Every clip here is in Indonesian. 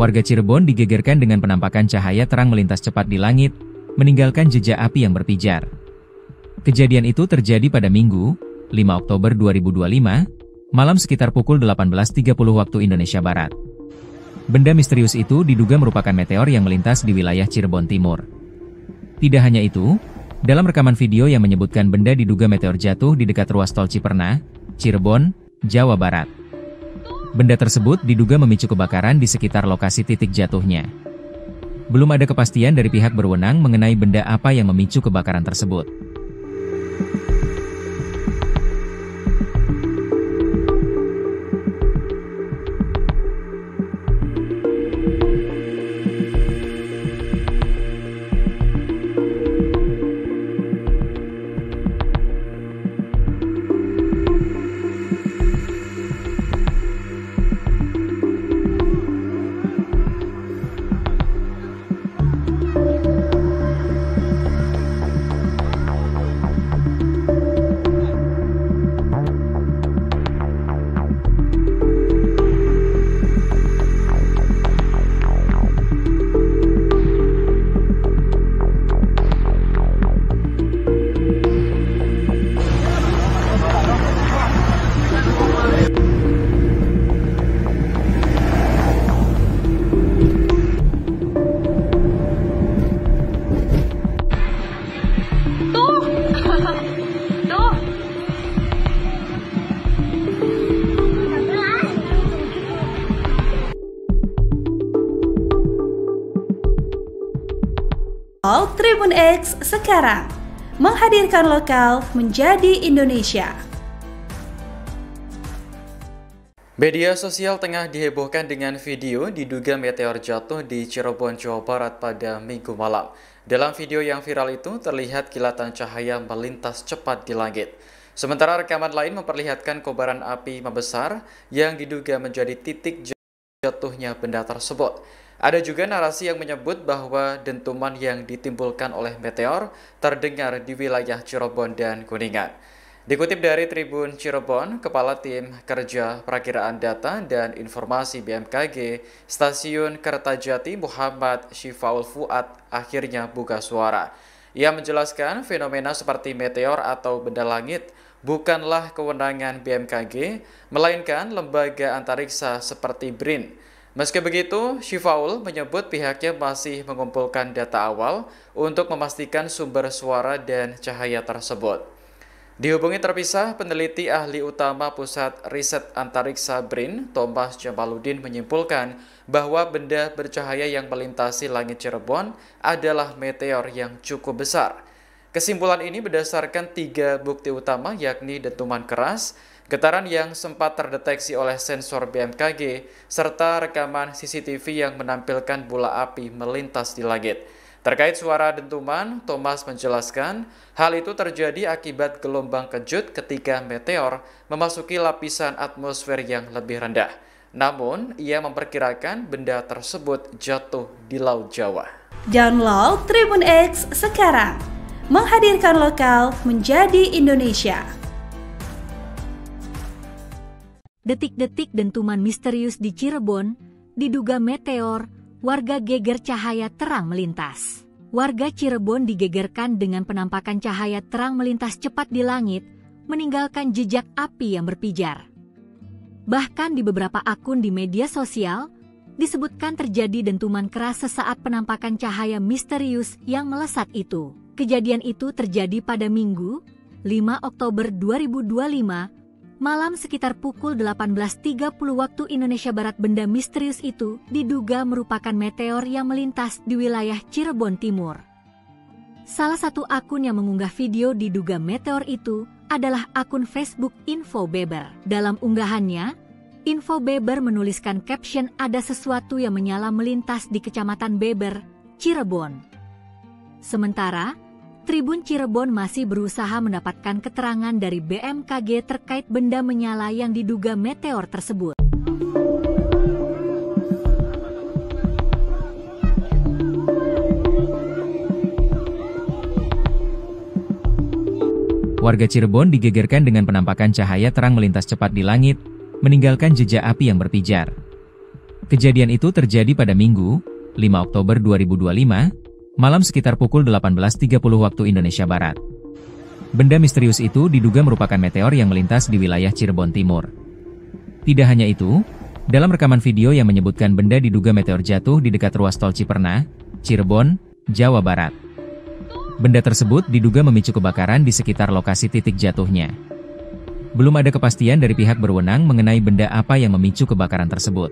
Warga Cirebon digegerkan dengan penampakan cahaya terang melintas cepat di langit, meninggalkan jejak api yang berpijar. Kejadian itu terjadi pada Minggu, 5 Oktober 2025, malam sekitar pukul 18.30 waktu Indonesia Barat. Benda misterius itu diduga merupakan meteor yang melintas di wilayah Cirebon Timur. Tidak hanya itu, dalam rekaman video yang menyebutkan benda diduga meteor jatuh di dekat ruas tol Ciperna, Cirebon, Jawa Barat. Benda tersebut diduga memicu kebakaran di sekitar lokasi titik jatuhnya. Belum ada kepastian dari pihak berwenang mengenai benda apa yang memicu kebakaran tersebut. Tribun X sekarang menghadirkan lokal menjadi Indonesia. Media sosial tengah dihebohkan dengan video diduga meteor jatuh di Cirebon, Jawa Barat pada Minggu malam. Dalam video yang viral itu terlihat kilatan cahaya melintas cepat di langit. Sementara rekaman lain memperlihatkan kobaran api membesar yang diduga menjadi titik jatuhnya benda tersebut. Ada juga narasi yang menyebut bahwa dentuman yang ditimbulkan oleh meteor terdengar di wilayah Cirebon dan Kuningan. Dikutip dari Tribun Cirebon, Kepala Tim Kerja Perakiraan Data dan Informasi BMKG Stasiun Kertajati Muhammad Syifaul Fuad akhirnya buka suara. Ia menjelaskan fenomena seperti meteor atau benda langit bukanlah kewenangan BMKG, melainkan lembaga antariksa seperti BRIN. Meski begitu, Syifaul menyebut pihaknya masih mengumpulkan data awal untuk memastikan sumber suara dan cahaya tersebut. Dihubungi terpisah, peneliti ahli utama Pusat Riset Antariksa BRIN, Thomas Jamaludin menyimpulkan bahwa benda bercahaya yang melintasi langit Cirebon adalah meteor yang cukup besar. Kesimpulan ini berdasarkan 3 bukti utama, yakni dentuman keras, getaran yang sempat terdeteksi oleh sensor BMKG, serta rekaman CCTV yang menampilkan bola api melintas di langit. Terkait suara dentuman, Thomas menjelaskan hal itu terjadi akibat gelombang kejut ketika meteor memasuki lapisan atmosfer yang lebih rendah. Namun, ia memperkirakan benda tersebut jatuh di Laut Jawa. Download Tribun X sekarang, menghadirkan lokal menjadi Indonesia. Detik-detik dentuman misterius di Cirebon, diduga meteor, warga geger cahaya terang melintas. Warga Cirebon digegerkan dengan penampakan cahaya terang melintas cepat di langit, meninggalkan jejak api yang berpijar. Bahkan di beberapa akun di media sosial, disebutkan terjadi dentuman keras sesaat penampakan cahaya misterius yang melesat itu. Kejadian itu terjadi pada Minggu, 5 Oktober 2025, malam sekitar pukul 18.30 waktu Indonesia Barat. Benda misterius itu diduga merupakan meteor yang melintas di wilayah Cirebon Timur. Salah satu akun yang mengunggah video diduga meteor itu adalah akun Facebook Info Beber. Dalam unggahannya, Info Beber menuliskan caption "Ada sesuatu yang menyala melintas di Kecamatan Beber, Cirebon". Sementara, Tribun Cirebon masih berusaha mendapatkan keterangan dari BMKG terkait benda menyala yang diduga meteor tersebut. Warga Cirebon digegerkan dengan penampakan cahaya terang melintas cepat di langit, meninggalkan jejak api yang berpijar. Kejadian itu terjadi pada Minggu, 5 Oktober 2025, malam sekitar pukul 18.30 waktu Indonesia Barat. Benda misterius itu diduga merupakan meteor yang melintas di wilayah Cirebon Timur. Tidak hanya itu, dalam rekaman video yang menyebutkan benda diduga meteor jatuh di dekat ruas tol Ciperna, Cirebon, Jawa Barat. Benda tersebut diduga memicu kebakaran di sekitar lokasi titik jatuhnya. Belum ada kepastian dari pihak berwenang mengenai benda apa yang memicu kebakaran tersebut.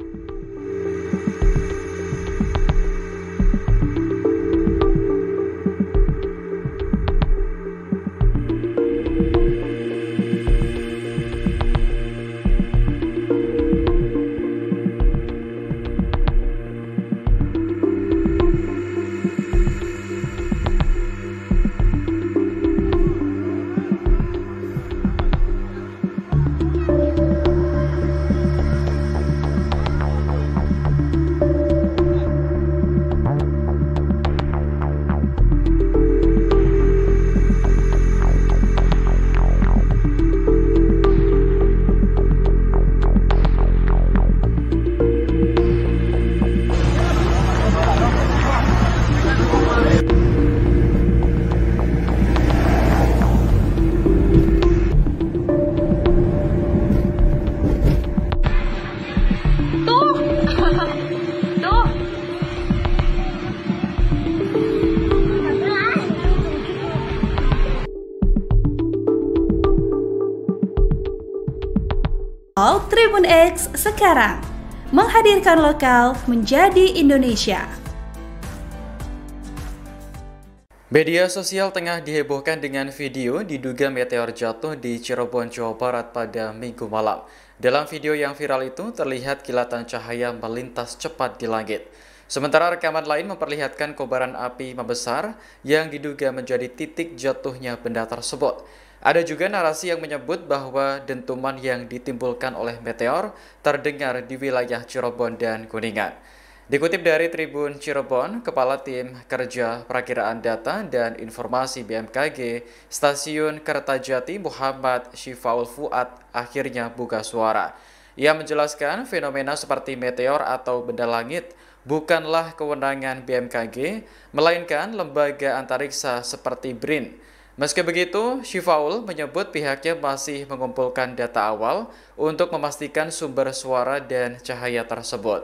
Tribun X sekarang menghadirkan lokal menjadi Indonesia. Media sosial tengah dihebohkan dengan video diduga meteor jatuh di Cirebon, Jawa Barat pada Minggu malam. Dalam video yang viral itu terlihat kilatan cahaya melintas cepat di langit. Sementara rekaman lain memperlihatkan kobaran api membesar yang diduga menjadi titik jatuhnya benda tersebut. Ada juga narasi yang menyebut bahwa dentuman yang ditimbulkan oleh meteor terdengar di wilayah Cirebon dan Kuningan. Dikutip dari Tribun Cirebon, Kepala Tim Kerja Perakiraan Data dan Informasi BMKG Stasiun Kertajati Muhammad Syifaul Fuad akhirnya buka suara. Ia menjelaskan fenomena seperti meteor atau benda langit bukanlah kewenangan BMKG, melainkan lembaga antariksa seperti BRIN. Meski begitu, Syifaul menyebut pihaknya masih mengumpulkan data awal untuk memastikan sumber suara dan cahaya tersebut.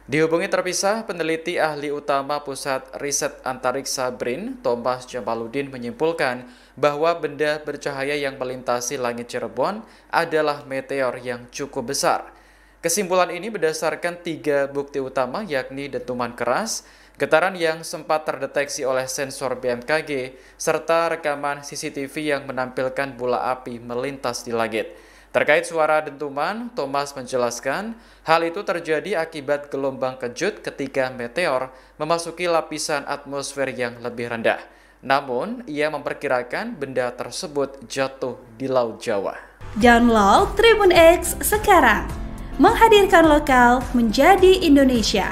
Dihubungi terpisah, peneliti ahli utama Pusat Riset Antariksa BRIN, Thomas Jamaludin menyimpulkan bahwa benda bercahaya yang melintasi langit Cirebon adalah meteor yang cukup besar. Kesimpulan ini berdasarkan 3 bukti utama, yakni dentuman keras, getaran yang sempat terdeteksi oleh sensor BMKG, serta rekaman CCTV yang menampilkan bola api melintas di langit. Terkait suara dentuman, Thomas menjelaskan hal itu terjadi akibat gelombang kejut ketika meteor memasuki lapisan atmosfer yang lebih rendah. Namun, ia memperkirakan benda tersebut jatuh di Laut Jawa. Download Tribun X sekarang, menghadirkan lokal menjadi Indonesia.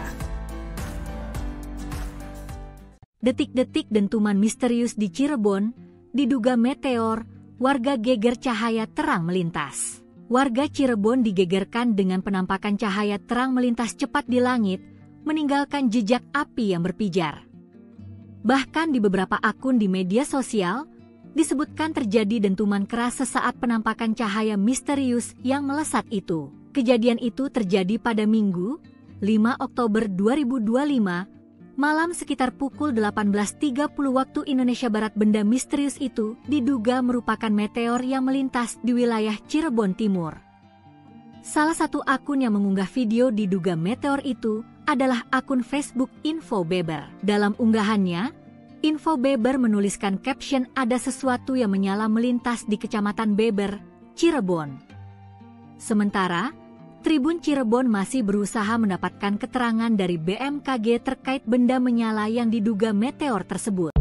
Detik-detik dentuman misterius di Cirebon, diduga meteor, warga geger cahaya terang melintas. Warga Cirebon digegerkan dengan penampakan cahaya terang melintas cepat di langit, meninggalkan jejak api yang berpijar. Bahkan di beberapa akun di media sosial, disebutkan terjadi dentuman keras sesaat penampakan cahaya misterius yang melesat itu. Kejadian itu terjadi pada Minggu, 5 Oktober 2025, malam sekitar pukul 18.30 waktu Indonesia Barat. Benda misterius itu diduga merupakan meteor yang melintas di wilayah Cirebon Timur. Salah satu akun yang mengunggah video diduga meteor itu adalah akun Facebook Info Beber. Dalam unggahannya, Info Beber menuliskan caption "Ada sesuatu yang menyala melintas di Kecamatan Beber, Cirebon". Sementara, Tribun Cirebon masih berusaha mendapatkan keterangan dari BMKG terkait benda menyala yang diduga meteor tersebut.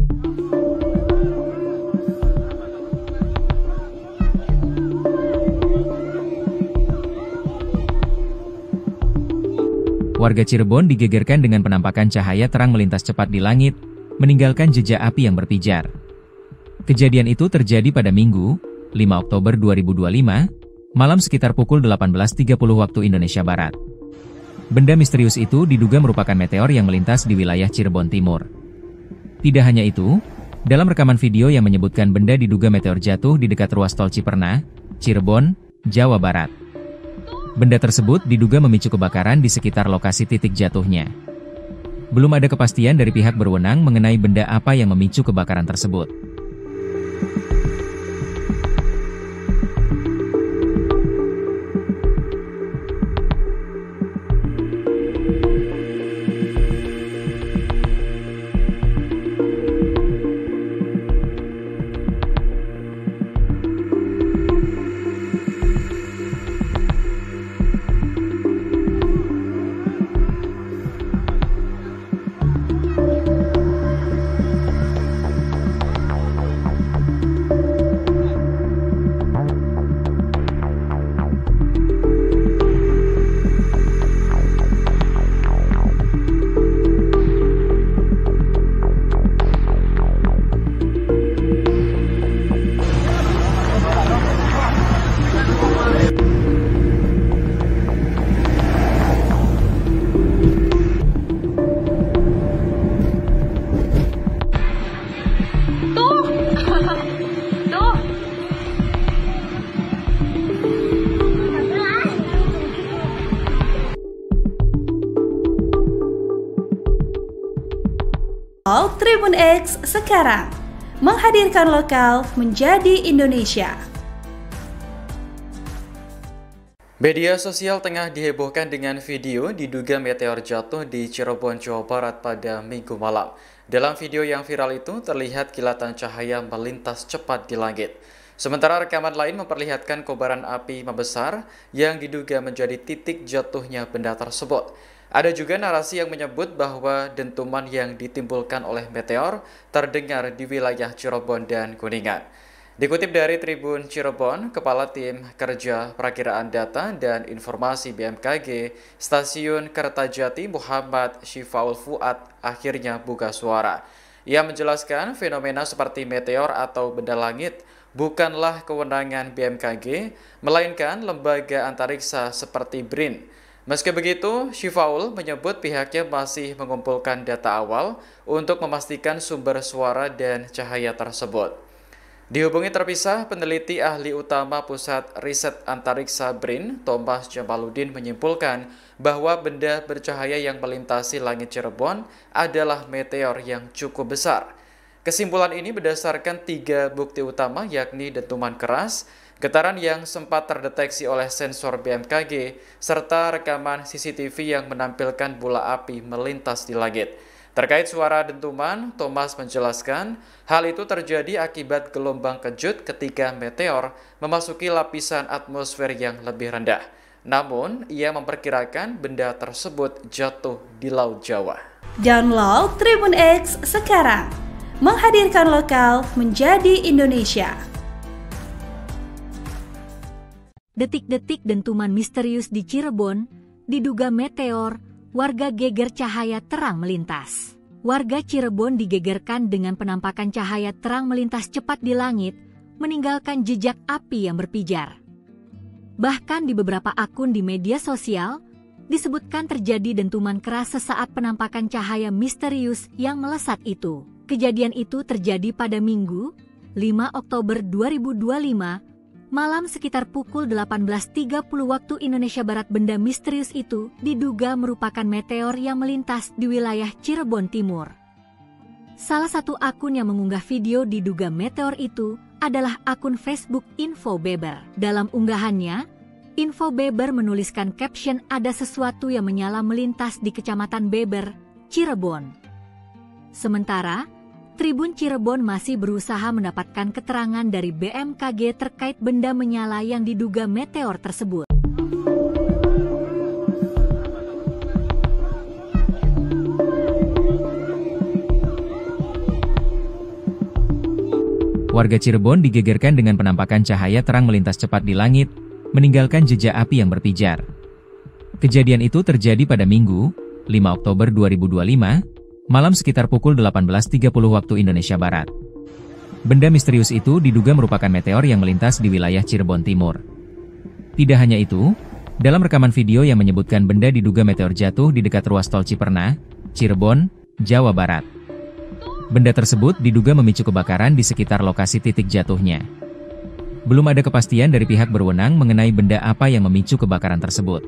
Warga Cirebon digegerkan dengan penampakan cahaya terang melintas cepat di langit, meninggalkan jejak api yang berpijar. Kejadian itu terjadi pada Minggu, 5 Oktober 2025, malam sekitar pukul 18.30 waktu Indonesia Barat. Benda misterius itu diduga merupakan meteor yang melintas di wilayah Cirebon Timur. Tidak hanya itu, dalam rekaman video yang menyebutkan benda diduga meteor jatuh di dekat ruas tol Ciperna, Cirebon, Jawa Barat. Benda tersebut diduga memicu kebakaran di sekitar lokasi titik jatuhnya. Belum ada kepastian dari pihak berwenang mengenai benda apa yang memicu kebakaran tersebut. Tribun X sekarang menghadirkan lokal menjadi Indonesia. Media sosial tengah dihebohkan dengan video diduga meteor jatuh di Cirebon, Jawa Barat pada Minggu malam. Dalam video yang viral itu terlihat kilatan cahaya melintas cepat di langit. Sementara rekaman lain memperlihatkan kobaran api membesar yang diduga menjadi titik jatuhnya benda tersebut. Ada juga narasi yang menyebut bahwa dentuman yang ditimbulkan oleh meteor terdengar di wilayah Cirebon dan Kuningan. Dikutip dari Tribun Cirebon, Kepala Tim Kerja Perakiraan Data dan Informasi BMKG Stasiun Kertajati Muhammad Syifaul Fuad akhirnya buka suara. Ia menjelaskan fenomena seperti meteor atau benda langit bukanlah kewenangan BMKG, melainkan lembaga antariksa seperti BRIN. Meski begitu, Syifaul menyebut pihaknya masih mengumpulkan data awal untuk memastikan sumber suara dan cahaya tersebut. Dihubungi terpisah, peneliti ahli utama Pusat Riset Antariksa BRIN, Thomas Jamaludin menyimpulkan bahwa benda bercahaya yang melintasi langit Cirebon adalah meteor yang cukup besar. Kesimpulan ini berdasarkan 3 bukti utama, yakni dentuman keras, getaran yang sempat terdeteksi oleh sensor BMKG, serta rekaman CCTV yang menampilkan bola api melintas di langit. Terkait suara dentuman, Thomas menjelaskan hal itu terjadi akibat gelombang kejut ketika meteor memasuki lapisan atmosfer yang lebih rendah. Namun, ia memperkirakan benda tersebut jatuh di Laut Jawa. Download Tribun X sekarang, menghadirkan lokal menjadi Indonesia. Detik-detik dentuman misterius di Cirebon, diduga meteor, warga geger cahaya terang melintas. Warga Cirebon digegerkan dengan penampakan cahaya terang melintas cepat di langit, meninggalkan jejak api yang berpijar. Bahkan di beberapa akun di media sosial, disebutkan terjadi dentuman keras sesaat penampakan cahaya misterius yang melesat itu. Kejadian itu terjadi pada Minggu, 5 Oktober 2025, malam sekitar pukul 18.30 waktu Indonesia Barat. Benda misterius itu diduga merupakan meteor yang melintas di wilayah Cirebon Timur. Salah satu akun yang mengunggah video diduga meteor itu adalah akun Facebook Info Beber. Dalam unggahannya, Info Beber menuliskan caption "Ada sesuatu yang menyala melintas di Kecamatan Beber, Cirebon". Sementara, Tribun Cirebon masih berusaha mendapatkan keterangan dari BMKG terkait benda menyala yang diduga meteor tersebut. Warga Cirebon digegerkan dengan penampakan cahaya terang melintas cepat di langit, meninggalkan jejak api yang berpijar. Kejadian itu terjadi pada Minggu, 5 Oktober 2025, malam sekitar pukul 18.30 waktu Indonesia Barat. Benda misterius itu diduga merupakan meteor yang melintas di wilayah Cirebon Timur. Tidak hanya itu, Dalam rekaman video yang menyebutkan benda diduga meteor jatuh di dekat ruas tol Ciperna, Cirebon, Jawa Barat. Benda tersebut diduga memicu kebakaran di sekitar lokasi titik jatuhnya. Belum ada kepastian dari pihak berwenang mengenai benda apa yang memicu kebakaran tersebut.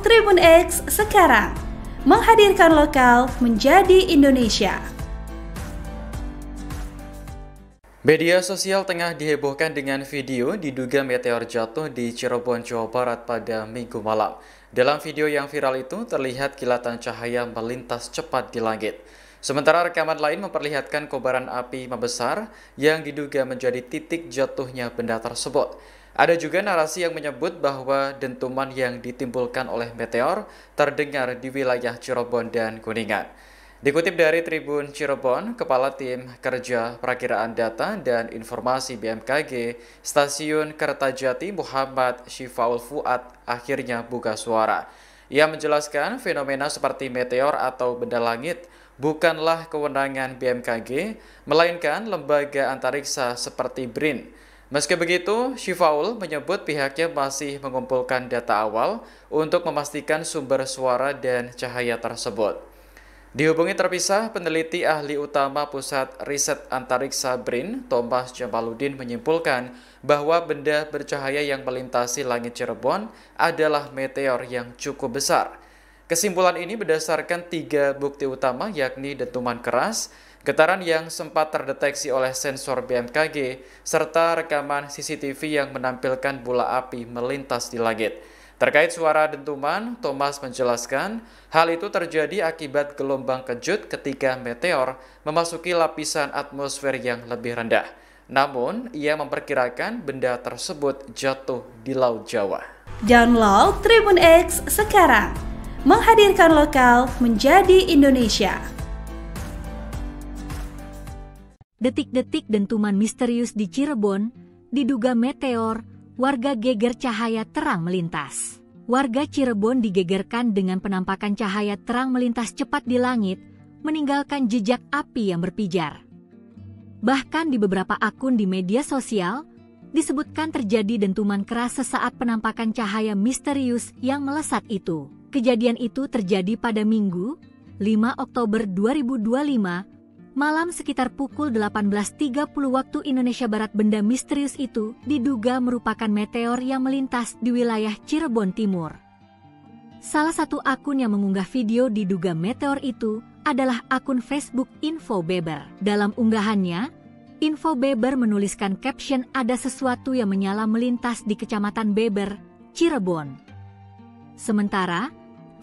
Tribun X sekarang menghadirkan lokal menjadi Indonesia. Media sosial tengah dihebohkan dengan video diduga meteor jatuh di Cirebon, Jawa Barat pada Minggu malam. Dalam video yang viral itu terlihat kilatan cahaya melintas cepat di langit. Sementara rekaman lain memperlihatkan kobaran api membesar yang diduga menjadi titik jatuhnya benda tersebut. Ada juga narasi yang menyebut bahwa dentuman yang ditimbulkan oleh meteor terdengar di wilayah Cirebon dan Kuningan. Dikutip dari Tribun Cirebon, Kepala Tim Kerja Perakiraan Data dan Informasi BMKG Stasiun Kertajati Muhammad Syifaul Fuad akhirnya buka suara. Ia menjelaskan fenomena seperti meteor atau benda langit bukanlah kewenangan BMKG, melainkan lembaga antariksa seperti BRIN. Meski begitu, Syifaul menyebut pihaknya masih mengumpulkan data awal untuk memastikan sumber suara dan cahaya tersebut. Dihubungi terpisah, peneliti ahli utama Pusat Riset Antariksa BRIN, Thomas Jamaludin menyimpulkan bahwa benda bercahaya yang melintasi langit Cirebon adalah meteor yang cukup besar. Kesimpulan ini berdasarkan 3 bukti utama, yakni dentuman keras, getaran yang sempat terdeteksi oleh sensor BMKG, serta rekaman CCTV yang menampilkan bola api melintas di langit. Terkait suara dentuman, Thomas menjelaskan hal itu terjadi akibat gelombang kejut ketika meteor memasuki lapisan atmosfer yang lebih rendah. Namun, ia memperkirakan benda tersebut jatuh di Laut Jawa. Download Tribun X sekarang, menghadirkan lokal menjadi Indonesia. Detik-detik dentuman misterius di Cirebon, diduga meteor, warga geger cahaya terang melintas. Warga Cirebon digegerkan dengan penampakan cahaya terang melintas cepat di langit, meninggalkan jejak api yang berpijar. Bahkan di beberapa akun di media sosial, disebutkan terjadi dentuman keras sesaat penampakan cahaya misterius yang melesat itu. Kejadian itu terjadi pada Minggu, 5 Oktober 2025, malam sekitar pukul 18.30 waktu Indonesia Barat. Benda misterius itu diduga merupakan meteor yang melintas di wilayah Cirebon Timur. Salah satu akun yang mengunggah video diduga meteor itu adalah akun Facebook Info Beber. Dalam unggahannya, Info Beber menuliskan caption "Ada sesuatu yang menyala melintas di Kecamatan Beber, Cirebon". Sementara,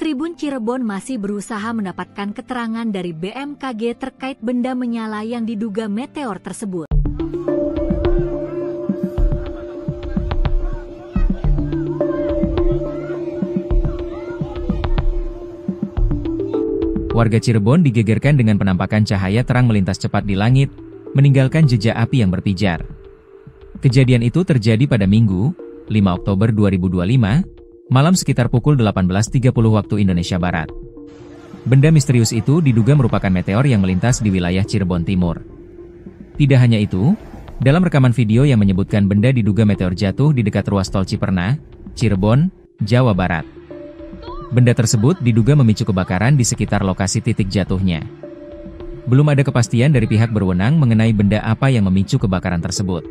Tribun Cirebon masih berusaha mendapatkan keterangan dari BMKG terkait benda menyala yang diduga meteor tersebut. Warga Cirebon digegerkan dengan penampakan cahaya terang melintas cepat di langit, meninggalkan jejak api yang berpijar. Kejadian itu terjadi pada Minggu, 5 Oktober 2025, malam sekitar pukul 18.30 waktu Indonesia Barat. Benda misterius itu diduga merupakan meteor yang melintas di wilayah Cirebon Timur. Tidak hanya itu, dalam rekaman video yang menyebutkan benda diduga meteor jatuh di dekat ruas tol Ciperna, Cirebon, Jawa Barat. Benda tersebut diduga memicu kebakaran di sekitar lokasi titik jatuhnya. Belum ada kepastian dari pihak berwenang mengenai benda apa yang memicu kebakaran tersebut.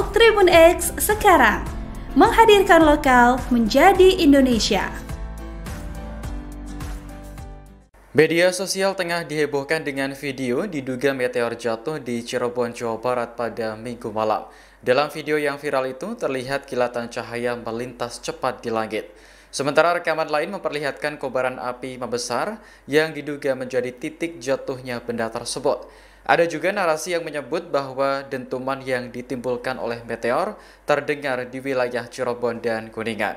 Tribun X sekarang menghadirkan lokal menjadi Indonesia. Media sosial tengah dihebohkan dengan video diduga meteor jatuh di Cirebon, Jawa Barat pada Minggu malam. Dalam video yang viral itu terlihat kilatan cahaya melintas cepat di langit. Sementara rekaman lain memperlihatkan kobaran api membesar yang diduga menjadi titik jatuhnya benda tersebut. Ada juga narasi yang menyebut bahwa dentuman yang ditimbulkan oleh meteor terdengar di wilayah Cirebon dan Kuningan.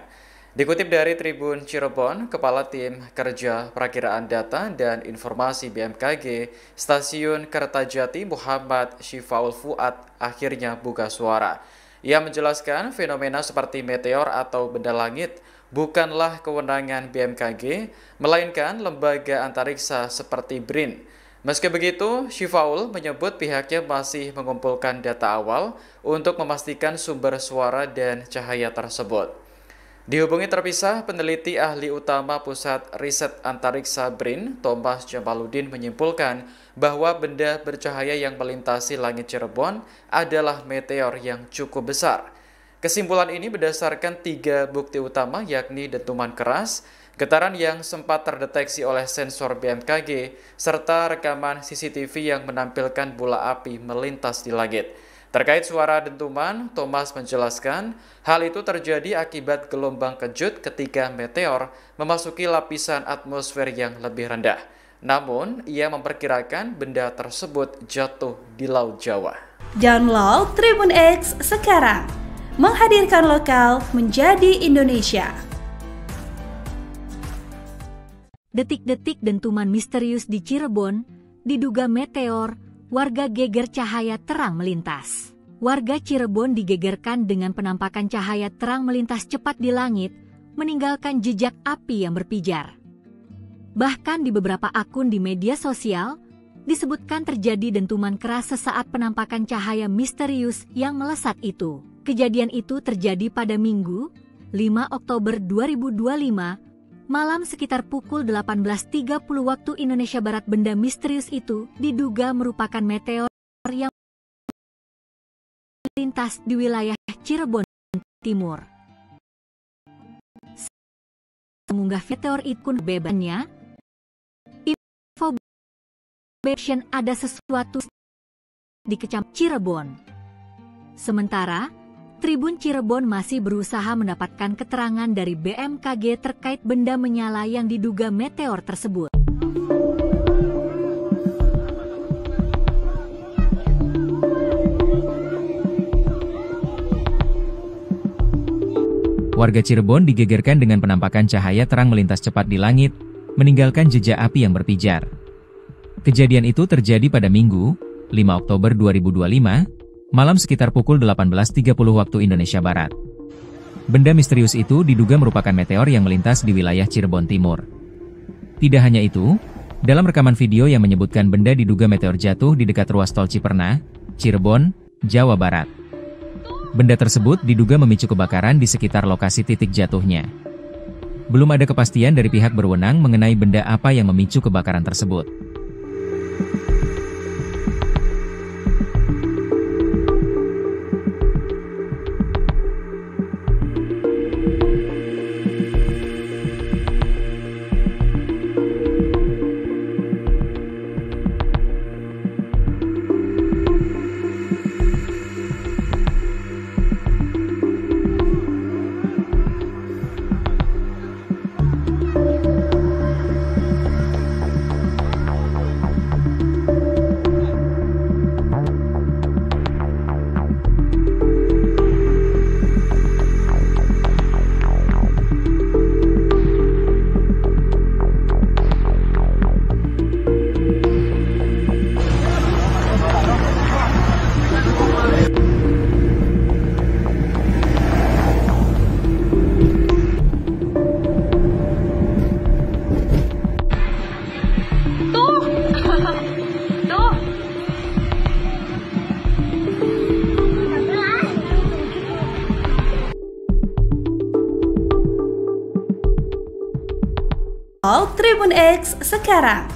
Dikutip dari Tribun Cirebon, Kepala Tim Kerja Perakiraan Data dan Informasi BMKG Stasiun Kertajati Muhammad Syifaul Fuad akhirnya buka suara. Ia menjelaskan fenomena seperti meteor atau benda langit bukanlah kewenangan BMKG, melainkan lembaga antariksa seperti BRIN. Meski begitu, Syifaul menyebut pihaknya masih mengumpulkan data awal untuk memastikan sumber suara dan cahaya tersebut. Dihubungi terpisah, peneliti ahli utama Pusat Riset Antariksa BRIN, Thomas Jamaludin menyimpulkan bahwa benda bercahaya yang melintasi langit Cirebon adalah meteor yang cukup besar. Kesimpulan ini berdasarkan 3 bukti utama, yakni dentuman keras, getaran yang sempat terdeteksi oleh sensor BMKG, serta rekaman CCTV yang menampilkan bola api melintas di langit. Terkait suara dentuman, Thomas menjelaskan hal itu terjadi akibat gelombang kejut ketika meteor memasuki lapisan atmosfer yang lebih rendah. Namun, ia memperkirakan benda tersebut jatuh di Laut Jawa. Download Tribun X sekarang, menghadirkan lokal menjadi Indonesia. Detik-detik dentuman misterius di Cirebon, diduga meteor, warga geger cahaya terang melintas. Warga Cirebon digegerkan dengan penampakan cahaya terang melintas cepat di langit, meninggalkan jejak api yang berpijar. Bahkan di beberapa akun di media sosial, disebutkan terjadi dentuman keras sesaat penampakan cahaya misterius yang melesat itu. Kejadian itu terjadi pada Minggu, 5 Oktober 2025, malam sekitar pukul 18.30 waktu Indonesia Barat. Benda misterius itu diduga merupakan meteor yang melintas di wilayah Cirebon Timur. Mengunggah meteor itu bebannya, info ada sesuatu di Kecamatan Cirebon. Sementara Tribun Cirebon masih berusaha mendapatkan keterangan dari BMKG terkait benda menyala yang diduga meteor tersebut. Warga Cirebon digegerkan dengan penampakan cahaya terang melintas cepat di langit, meninggalkan jejak api yang berpijar. Kejadian itu terjadi pada Minggu, 5 Oktober 2025, malam sekitar pukul 18.30 waktu Indonesia Barat. Benda misterius itu diduga merupakan meteor yang melintas di wilayah Cirebon Timur. Tidak hanya itu, dalam rekaman video yang menyebutkan benda diduga meteor jatuh di dekat ruas tol Ciperna, Cirebon, Jawa Barat. Benda tersebut diduga memicu kebakaran di sekitar lokasi titik jatuhnya. Belum ada kepastian dari pihak berwenang mengenai benda apa yang memicu kebakaran tersebut. Tribun X sekarang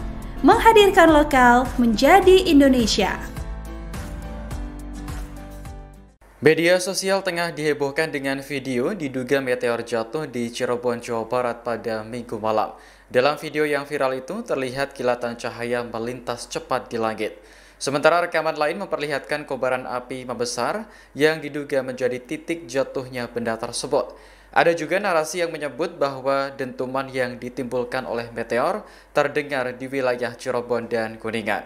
menghadirkan lokal menjadi Indonesia. Media sosial tengah dihebohkan dengan video diduga meteor jatuh di Cirebon, Jawa Barat pada Minggu malam. Dalam video yang viral itu terlihat kilatan cahaya melintas cepat di langit. Sementara rekaman lain memperlihatkan kobaran api membesar yang diduga menjadi titik jatuhnya benda tersebut. Ada juga narasi yang menyebut bahwa dentuman yang ditimbulkan oleh meteor terdengar di wilayah Cirebon dan Kuningan.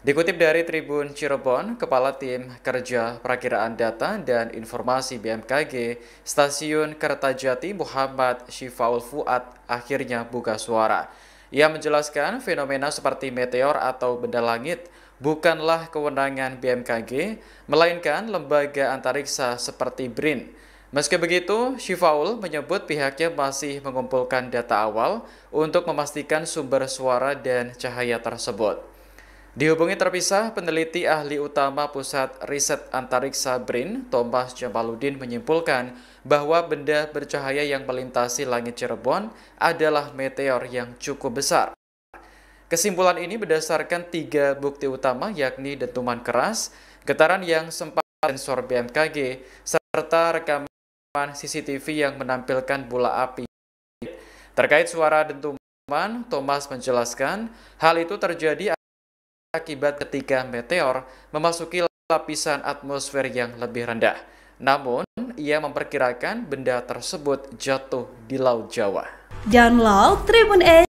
Dikutip dari Tribun Cirebon, Kepala Tim Kerja Perakiraan Data dan Informasi BMKG Stasiun Kertajati Muhammad Syifaul Fuad akhirnya buka suara. Ia menjelaskan fenomena seperti meteor atau benda langit bukanlah kewenangan BMKG, melainkan lembaga antariksa seperti BRIN. Meski begitu, Syifaul menyebut pihaknya masih mengumpulkan data awal untuk memastikan sumber suara dan cahaya tersebut. Dihubungi terpisah, peneliti ahli utama Pusat Riset Antariksa BRIN, Thomas Jamaludin menyimpulkan bahwa benda bercahaya yang melintasi langit Cirebon adalah meteor yang cukup besar. Kesimpulan ini berdasarkan 3 bukti utama, yakni dentuman keras, getaran yang sempat sensor BMKG, serta rekaman CCTV yang menampilkan bola api. Terkait suara dentuman, Thomas menjelaskan hal itu terjadi akibat ketika meteor memasuki lapisan atmosfer yang lebih rendah. Namun, ia memperkirakan benda tersebut jatuh di Laut Jawa. Download Tribun X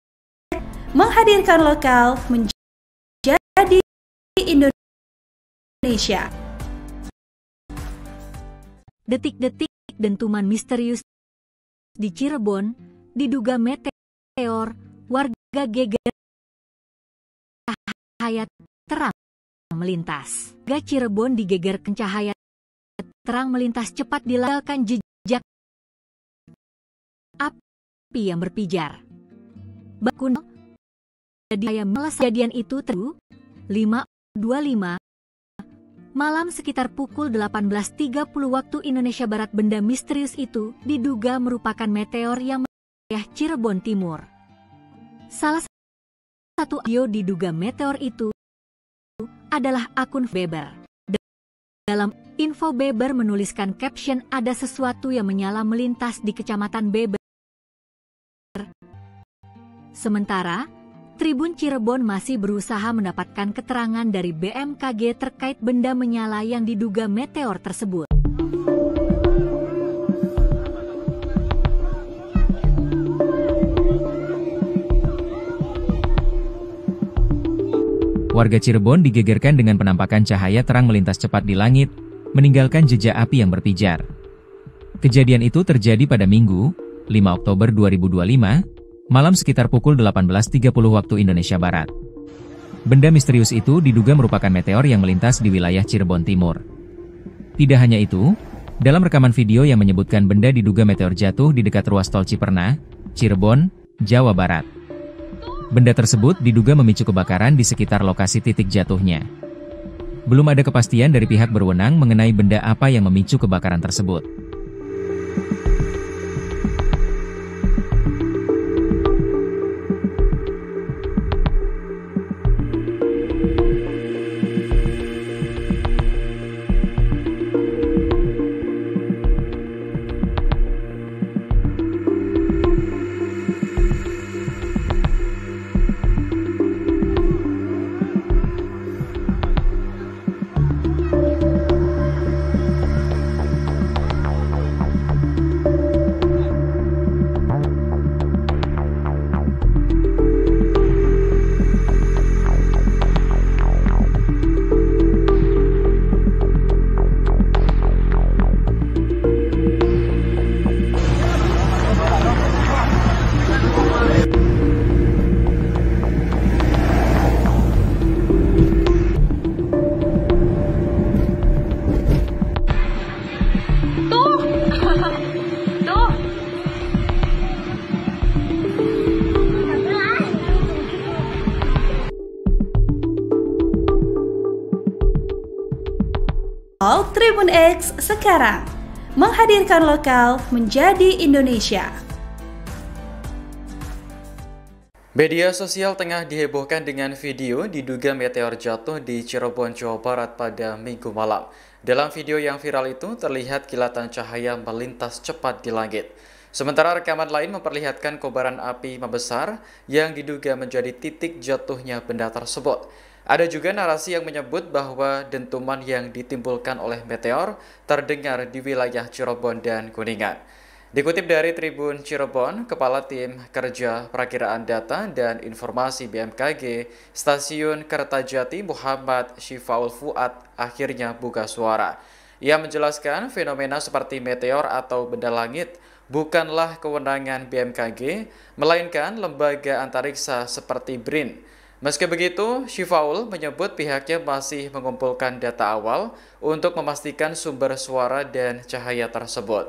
menghadirkan lokal menjadi Indonesia. Detik-detik dentuman misterius di Cirebon diduga meteor, warga geger cahaya terang melintas. Warga Cirebon digegerkan cahaya terang melintas cepat dilakukan jejak api yang berpijar. Bakun kejadian itu terjadi 5:25 malam sekitar pukul 18.30 waktu Indonesia Barat. Benda misterius itu diduga merupakan meteor yang wilayah Cirebon Timur. Salah satu video diduga meteor itu adalah akun Beber. Dalam info Beber menuliskan caption, ada sesuatu yang menyala melintas di Kecamatan Beber. Sementara Tribun Cirebon masih berusaha mendapatkan keterangan dari BMKG terkait benda menyala yang diduga meteor tersebut. Warga Cirebon digegerkan dengan penampakan cahaya terang melintas cepat di langit, meninggalkan jejak api yang berpijar. Kejadian itu terjadi pada Minggu, 5 Oktober 2025, malam sekitar pukul 18.30 waktu Indonesia Barat. Benda misterius itu diduga merupakan meteor yang melintas di wilayah Cirebon Timur. Tidak hanya itu, dalam rekaman video yang menyebutkan benda diduga meteor jatuh di dekat ruas tol Ciperna, Cirebon, Jawa Barat. Benda tersebut diduga memicu kebakaran di sekitar lokasi titik jatuhnya. Belum ada kepastian dari pihak berwenang mengenai benda apa yang memicu kebakaran tersebut. Tribun X sekarang menghadirkan lokal menjadi Indonesia. Media sosial tengah dihebohkan dengan video diduga meteor jatuh di Cirebon, Jawa Barat pada Minggu malam. Dalam video yang viral itu terlihat kilatan cahaya melintas cepat di langit. Sementara rekaman lain memperlihatkan kobaran api membesar yang diduga menjadi titik jatuhnya benda tersebut. Ada juga narasi yang menyebut bahwa dentuman yang ditimbulkan oleh meteor terdengar di wilayah Cirebon dan Kuningan. Dikutip dari Tribun Cirebon, Kepala Tim Kerja Perakiraan Data dan Informasi BMKG Stasiun Kertajati Muhammad Syifaul Fuad akhirnya buka suara. Ia menjelaskan fenomena seperti meteor atau benda langit bukanlah kewenangan BMKG, melainkan lembaga antariksa seperti BRIN. Meski begitu, Syifaul menyebut pihaknya masih mengumpulkan data awal untuk memastikan sumber suara dan cahaya tersebut.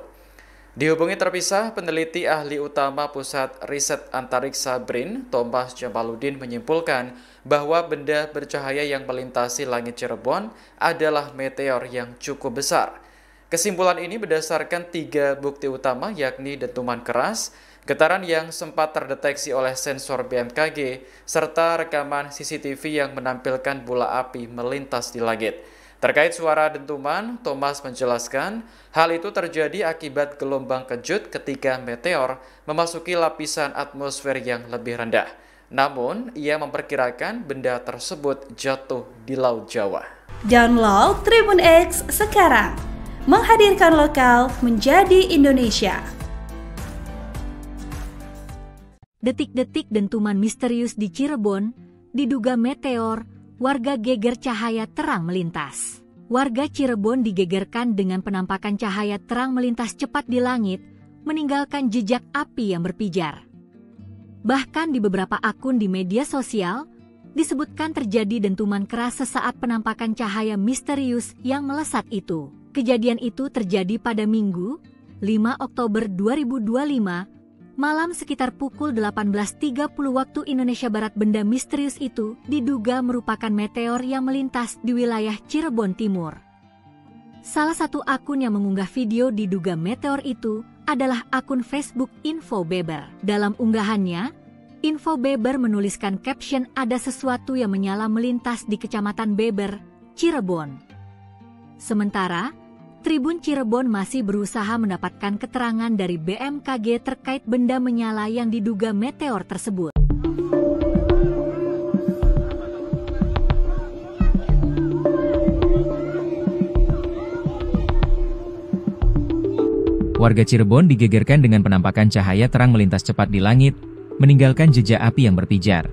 Dihubungi terpisah, peneliti ahli utama Pusat Riset Antariksa BRIN, Thomas Jamaludin menyimpulkan bahwa benda bercahaya yang melintasi langit Cirebon adalah meteor yang cukup besar. Kesimpulan ini berdasarkan 3 bukti utama, yakni dentuman keras, getaran yang sempat terdeteksi oleh sensor BMKG, serta rekaman CCTV yang menampilkan bola api melintas di langit. Terkait suara dentuman, Thomas menjelaskan hal itu terjadi akibat gelombang kejut ketika meteor memasuki lapisan atmosfer yang lebih rendah. Namun, ia memperkirakan benda tersebut jatuh di Laut Jawa. Download Tribun X sekarang, menghadirkan lokal menjadi Indonesia. Detik-detik dentuman misterius di Cirebon, diduga meteor, warga geger cahaya terang melintas. Warga Cirebon digegerkan dengan penampakan cahaya terang melintas cepat di langit, meninggalkan jejak api yang berpijar. Bahkan di beberapa akun di media sosial, disebutkan terjadi dentuman keras sesaat penampakan cahaya misterius yang melesat itu. Kejadian itu terjadi pada Minggu, 5 Oktober 2025, malam sekitar pukul 18.30 waktu Indonesia Barat. Benda misterius itu diduga merupakan meteor yang melintas di wilayah Cirebon Timur. Salah satu akun yang mengunggah video diduga meteor itu adalah akun Facebook Info Beber. Dalam unggahannya, Info Beber menuliskan caption "Ada sesuatu yang menyala melintas di Kecamatan Beber, Cirebon". Sementara, Tribun Cirebon masih berusaha mendapatkan keterangan dari BMKG terkait benda menyala yang diduga meteor tersebut. Warga Cirebon digegerkan dengan penampakan cahaya terang melintas cepat di langit, meninggalkan jejak api yang berpijar.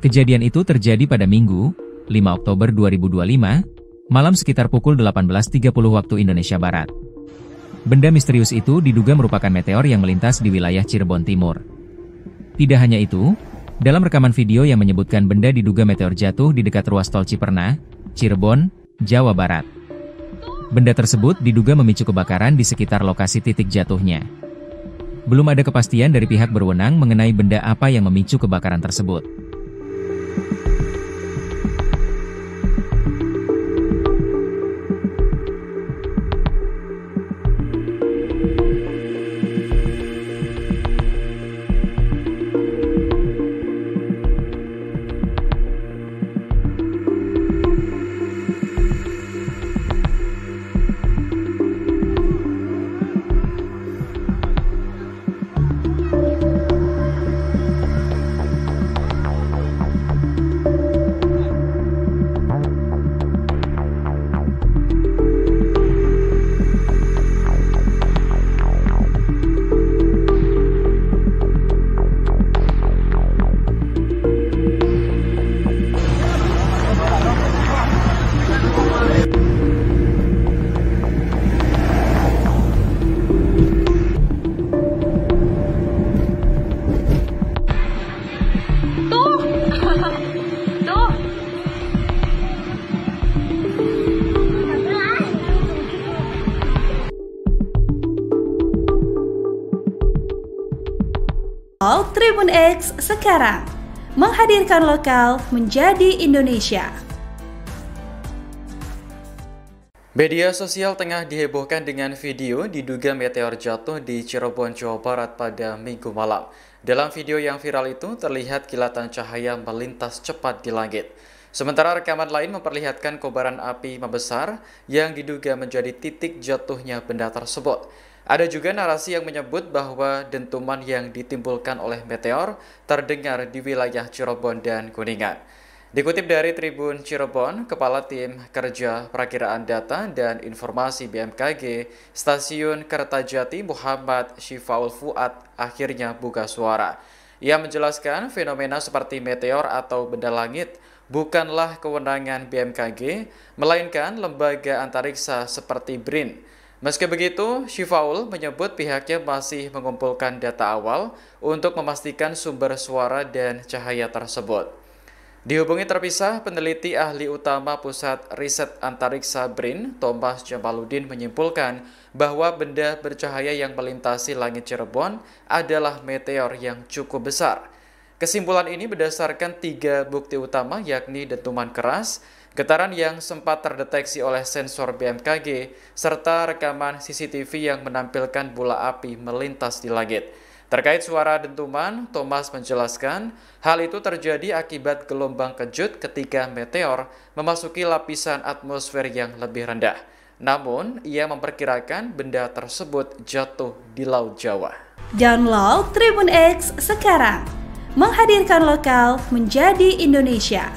Kejadian itu terjadi pada Minggu, 5 Oktober 2025, malam sekitar pukul 18.30 waktu Indonesia Barat. Benda misterius itu diduga merupakan meteor yang melintas di wilayah Cirebon Timur. Tidak hanya itu, dalam rekaman video yang menyebutkan benda diduga meteor jatuh di dekat ruas tol Ciperna, Cirebon, Jawa Barat. Benda tersebut diduga memicu kebakaran di sekitar lokasi titik jatuhnya. Belum ada kepastian dari pihak berwenang mengenai benda apa yang memicu kebakaran tersebut. Tribun X sekarang menghadirkan lokal menjadi Indonesia. Media sosial tengah dihebohkan dengan video diduga meteor jatuh di Cirebon, Jawa Barat pada Minggu malam. Dalam video yang viral itu terlihat kilatan cahaya melintas cepat di langit. Sementara rekaman lain memperlihatkan kobaran api membesar yang diduga menjadi titik jatuhnya benda tersebut. Ada juga narasi yang menyebut bahwa dentuman yang ditimbulkan oleh meteor terdengar di wilayah Cirebon dan Kuningan. Dikutip dari Tribun Cirebon, Kepala Tim Kerja Perakiraan Data dan Informasi BMKG, Stasiun Kertajati Muhammad Syifaul Fuad akhirnya buka suara. Ia menjelaskan fenomena seperti meteor atau benda langit bukanlah kewenangan BMKG, melainkan lembaga antariksa seperti BRIN. Meski begitu, Syifaul menyebut pihaknya masih mengumpulkan data awal untuk memastikan sumber suara dan cahaya tersebut. Dihubungi terpisah, peneliti ahli utama Pusat Riset Antariksa BRIN, Thomas Jamaludin menyimpulkan bahwa benda bercahaya yang melintasi langit Cirebon adalah meteor yang cukup besar. Kesimpulan ini berdasarkan 3 bukti utama, yakni dentuman keras, getaran yang sempat terdeteksi oleh sensor BMKG, serta rekaman CCTV yang menampilkan bola api melintas di langit. Terkait suara dentuman, Thomas menjelaskan hal itu terjadi akibat gelombang kejut ketika meteor memasuki lapisan atmosfer yang lebih rendah. Namun, ia memperkirakan benda tersebut jatuh di Laut Jawa. Download Tribun X sekarang, menghadirkan lokal menjadi Indonesia.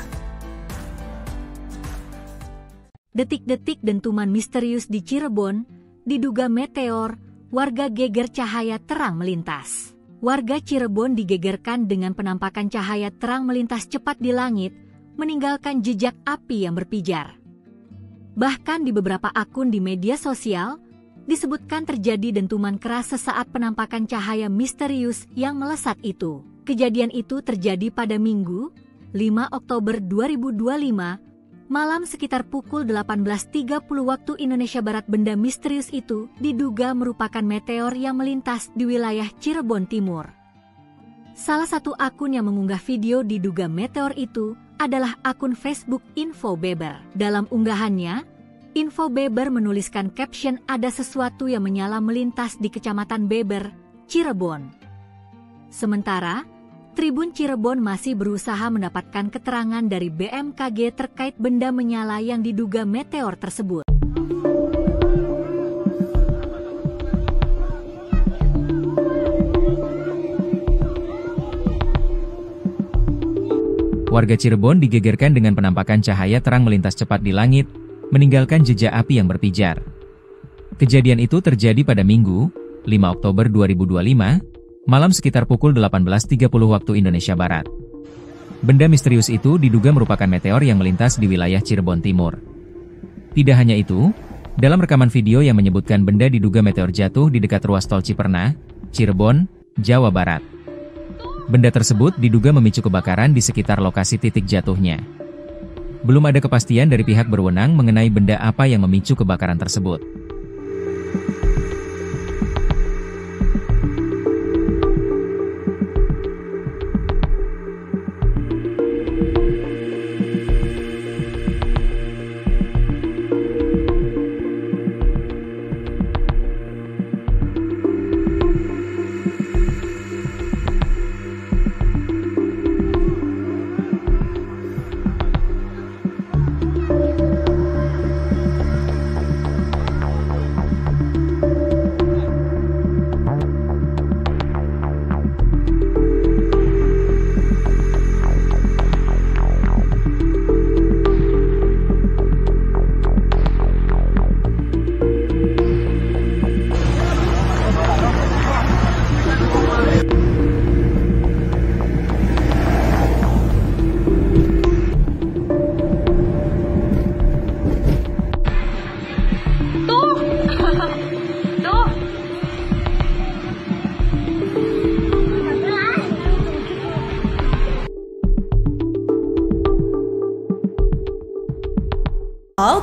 Detik-detik dentuman misterius di Cirebon, diduga meteor, warga geger cahaya terang melintas. Warga Cirebon digegerkan dengan penampakan cahaya terang melintas cepat di langit, meninggalkan jejak api yang berpijar. Bahkan di beberapa akun di media sosial, disebutkan terjadi dentuman keras sesaat penampakan cahaya misterius yang melesat itu. Kejadian itu terjadi pada Minggu, 5 Oktober 2025, malam sekitar pukul 18.30 waktu Indonesia Barat. Benda misterius itu diduga merupakan meteor yang melintas di wilayah Cirebon Timur. Salah satu akun yang mengunggah video diduga meteor itu adalah akun Facebook Info Beber. Dalam unggahannya, Info Beber menuliskan caption "Ada sesuatu yang menyala melintas di Kecamatan Beber, Cirebon." Sementara, Tribun Cirebon masih berusaha mendapatkan keterangan dari BMKG terkait benda menyala yang diduga meteor tersebut. Warga Cirebon digegerkan dengan penampakan cahaya terang melintas cepat di langit, meninggalkan jejak api yang berpijar. Kejadian itu terjadi pada Minggu, 5 Oktober 2025, malam sekitar pukul 18.30 waktu Indonesia Barat. Benda misterius itu diduga merupakan meteor yang melintas di wilayah Cirebon Timur. Tidak hanya itu, dalam rekaman video yang menyebutkan benda diduga meteor jatuh di dekat ruas tol Ciperna, Cirebon, Jawa Barat. Benda tersebut diduga memicu kebakaran di sekitar lokasi titik jatuhnya. Belum ada kepastian dari pihak berwenang mengenai benda apa yang memicu kebakaran tersebut.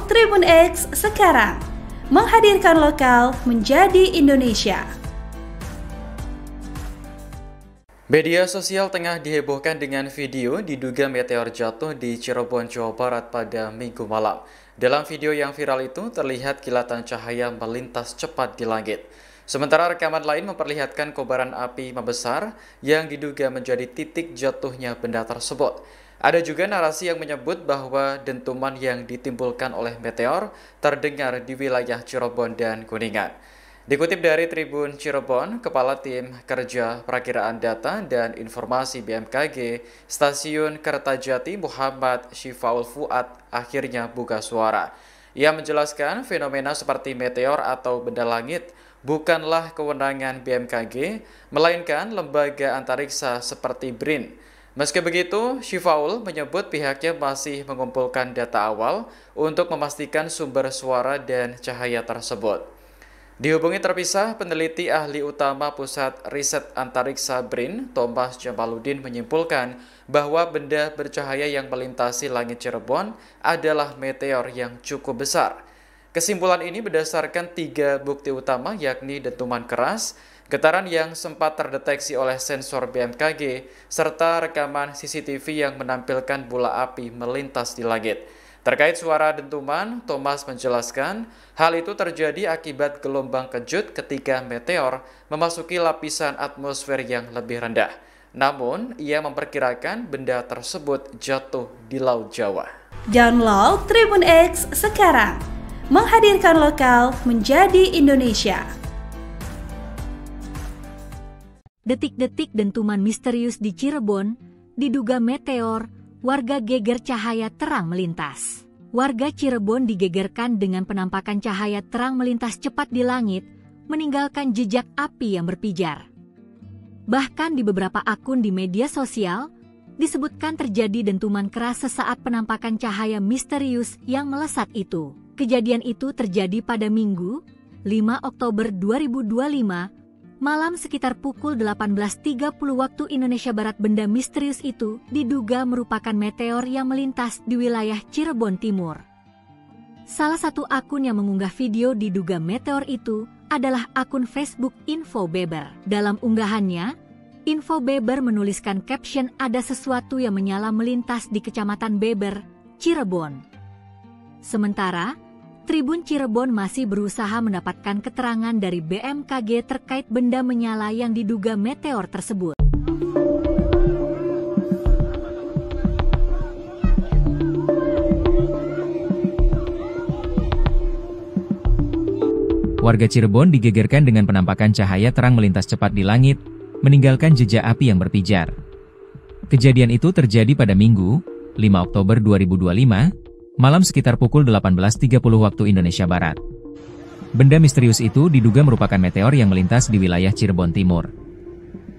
Tribun X sekarang, menghadirkan lokal menjadi Indonesia. Media sosial tengah dihebohkan dengan video diduga meteor jatuh di Cirebon, Jawa Barat pada Minggu malam. Dalam video yang viral itu terlihat kilatan cahaya melintas cepat di langit. Sementara rekaman lain memperlihatkan kobaran api membesar yang diduga menjadi titik jatuhnya benda tersebut. Ada juga narasi yang menyebut bahwa dentuman yang ditimbulkan oleh meteor terdengar di wilayah Cirebon dan Kuningan. Dikutip dari Tribun Cirebon, Kepala Tim Kerja Perakiraan Data dan Informasi BMKG, Stasiun Kertajati Muhammad Syifaul Fuad akhirnya buka suara. Ia menjelaskan fenomena seperti meteor atau benda langit bukanlah kewenangan BMKG, melainkan lembaga antariksa seperti BRIN. Meski begitu, Syifaul menyebut pihaknya masih mengumpulkan data awal untuk memastikan sumber suara dan cahaya tersebut. Dihubungi terpisah, peneliti ahli utama Pusat Riset Antariksa BRIN, Thomas Jamaludin menyimpulkan bahwa benda bercahaya yang melintasi langit Cirebon adalah meteor yang cukup besar. Kesimpulan ini berdasarkan 3 bukti utama, yakni dentuman keras, getaran yang sempat terdeteksi oleh sensor BMKG, serta rekaman CCTV yang menampilkan bola api melintas di langit. Terkait suara dentuman, Thomas menjelaskan hal itu terjadi akibat gelombang kejut ketika meteor memasuki lapisan atmosfer yang lebih rendah. Namun, ia memperkirakan benda tersebut jatuh di Laut Jawa. Download Tribun X sekarang, menghadirkan lokal menjadi Indonesia. Detik-detik dentuman misterius di Cirebon, diduga meteor, warga geger cahaya terang melintas. Warga Cirebon digegerkan dengan penampakan cahaya terang melintas cepat di langit, meninggalkan jejak api yang berpijar. Bahkan di beberapa akun di media sosial, disebutkan terjadi dentuman keras sesaat penampakan cahaya misterius yang melesat itu. Kejadian itu terjadi pada Minggu, 5 Oktober 2025, malam sekitar pukul 18.30 waktu Indonesia Barat. Benda misterius itu diduga merupakan meteor yang melintas di wilayah Cirebon Timur. Salah satu akun yang mengunggah video diduga meteor itu adalah akun Facebook Info Beber. Dalam unggahannya, Info Beber menuliskan caption "Ada sesuatu yang menyala melintas di Kecamatan Beber, Cirebon". Sementara, Tribun Cirebon masih berusaha mendapatkan keterangan dari BMKG terkait benda menyala yang diduga meteor tersebut. Warga Cirebon digegerkan dengan penampakan cahaya terang melintas cepat di langit, meninggalkan jejak api yang berpijar. Kejadian itu terjadi pada Minggu, 5 Oktober 2025, malam sekitar pukul 18.30 waktu Indonesia Barat. Benda misterius itu diduga merupakan meteor yang melintas di wilayah Cirebon Timur.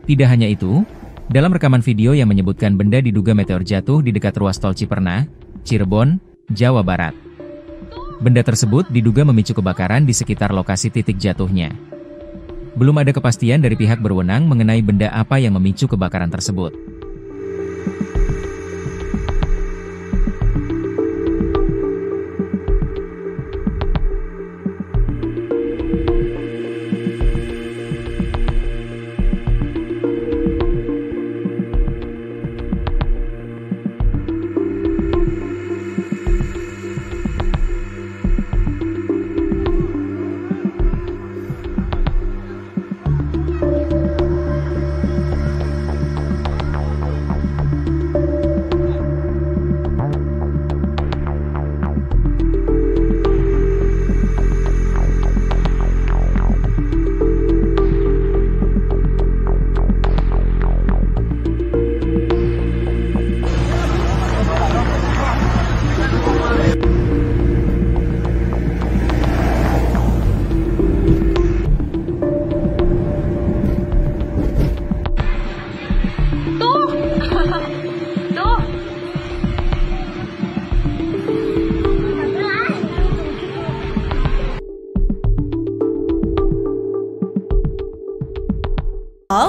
Tidak hanya itu, dalam rekaman video yang menyebutkan benda diduga meteor jatuh di dekat ruas tol Ciperna, Cirebon, Jawa Barat. Benda tersebut diduga memicu kebakaran di sekitar lokasi titik jatuhnya. Belum ada kepastian dari pihak berwenang mengenai benda apa yang memicu kebakaran tersebut.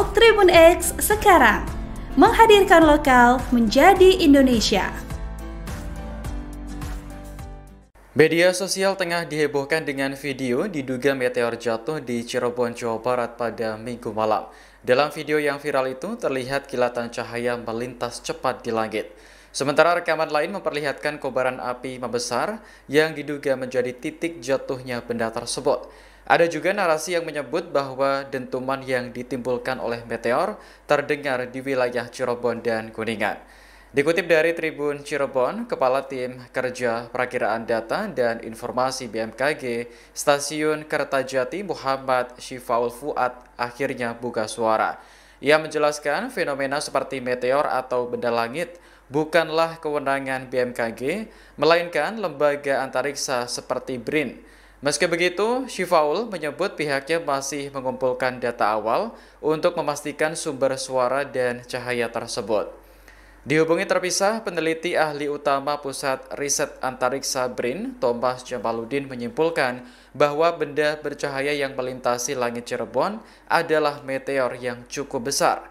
Tribun X sekarang, menghadirkan lokal menjadi Indonesia. Media sosial tengah dihebohkan dengan video diduga meteor jatuh di Cirebon, Jawa Barat pada Minggu malam. Dalam video yang viral itu terlihat kilatan cahaya melintas cepat di langit. Sementara rekaman lain memperlihatkan kobaran api membesar yang diduga menjadi titik jatuhnya benda tersebut. Ada juga narasi yang menyebut bahwa dentuman yang ditimbulkan oleh meteor terdengar di wilayah Cirebon dan Kuningan. Dikutip dari Tribun Cirebon, Kepala Tim Kerja Perakiraan Data dan Informasi BMKG Stasiun Kertajati Muhammad Syifaul Fuad akhirnya buka suara. Ia menjelaskan fenomena seperti meteor atau benda langit bukanlah kewenangan BMKG, melainkan lembaga antariksa seperti BRIN. Meski begitu, Syifaul menyebut pihaknya masih mengumpulkan data awal untuk memastikan sumber suara dan cahaya tersebut. Dihubungi terpisah, peneliti ahli utama Pusat Riset Antariksa BRIN, Thomas Jamaludin menyimpulkan bahwa benda bercahaya yang melintasi langit Cirebon adalah meteor yang cukup besar.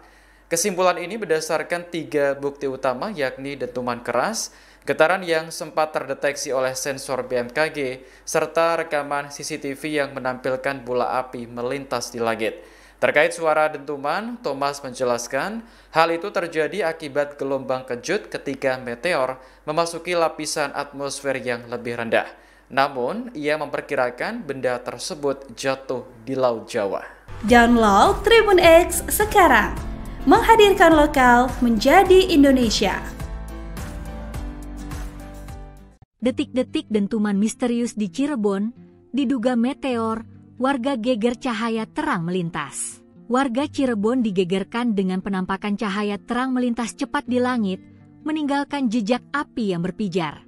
Kesimpulan ini berdasarkan 3 bukti utama, yakni dentuman keras, getaran yang sempat terdeteksi oleh sensor BMKG, serta rekaman CCTV yang menampilkan bola api melintas di langit. Terkait suara dentuman, Thomas menjelaskan hal itu terjadi akibat gelombang kejut ketika meteor memasuki lapisan atmosfer yang lebih rendah. Namun, ia memperkirakan benda tersebut jatuh di Laut Jawa. Download Tribun X sekarang, menghadirkan lokal menjadi Indonesia. Detik-detik dentuman misterius di Cirebon, diduga meteor, warga geger cahaya terang melintas. Warga Cirebon digegerkan dengan penampakan cahaya terang melintas cepat di langit, meninggalkan jejak api yang berpijar.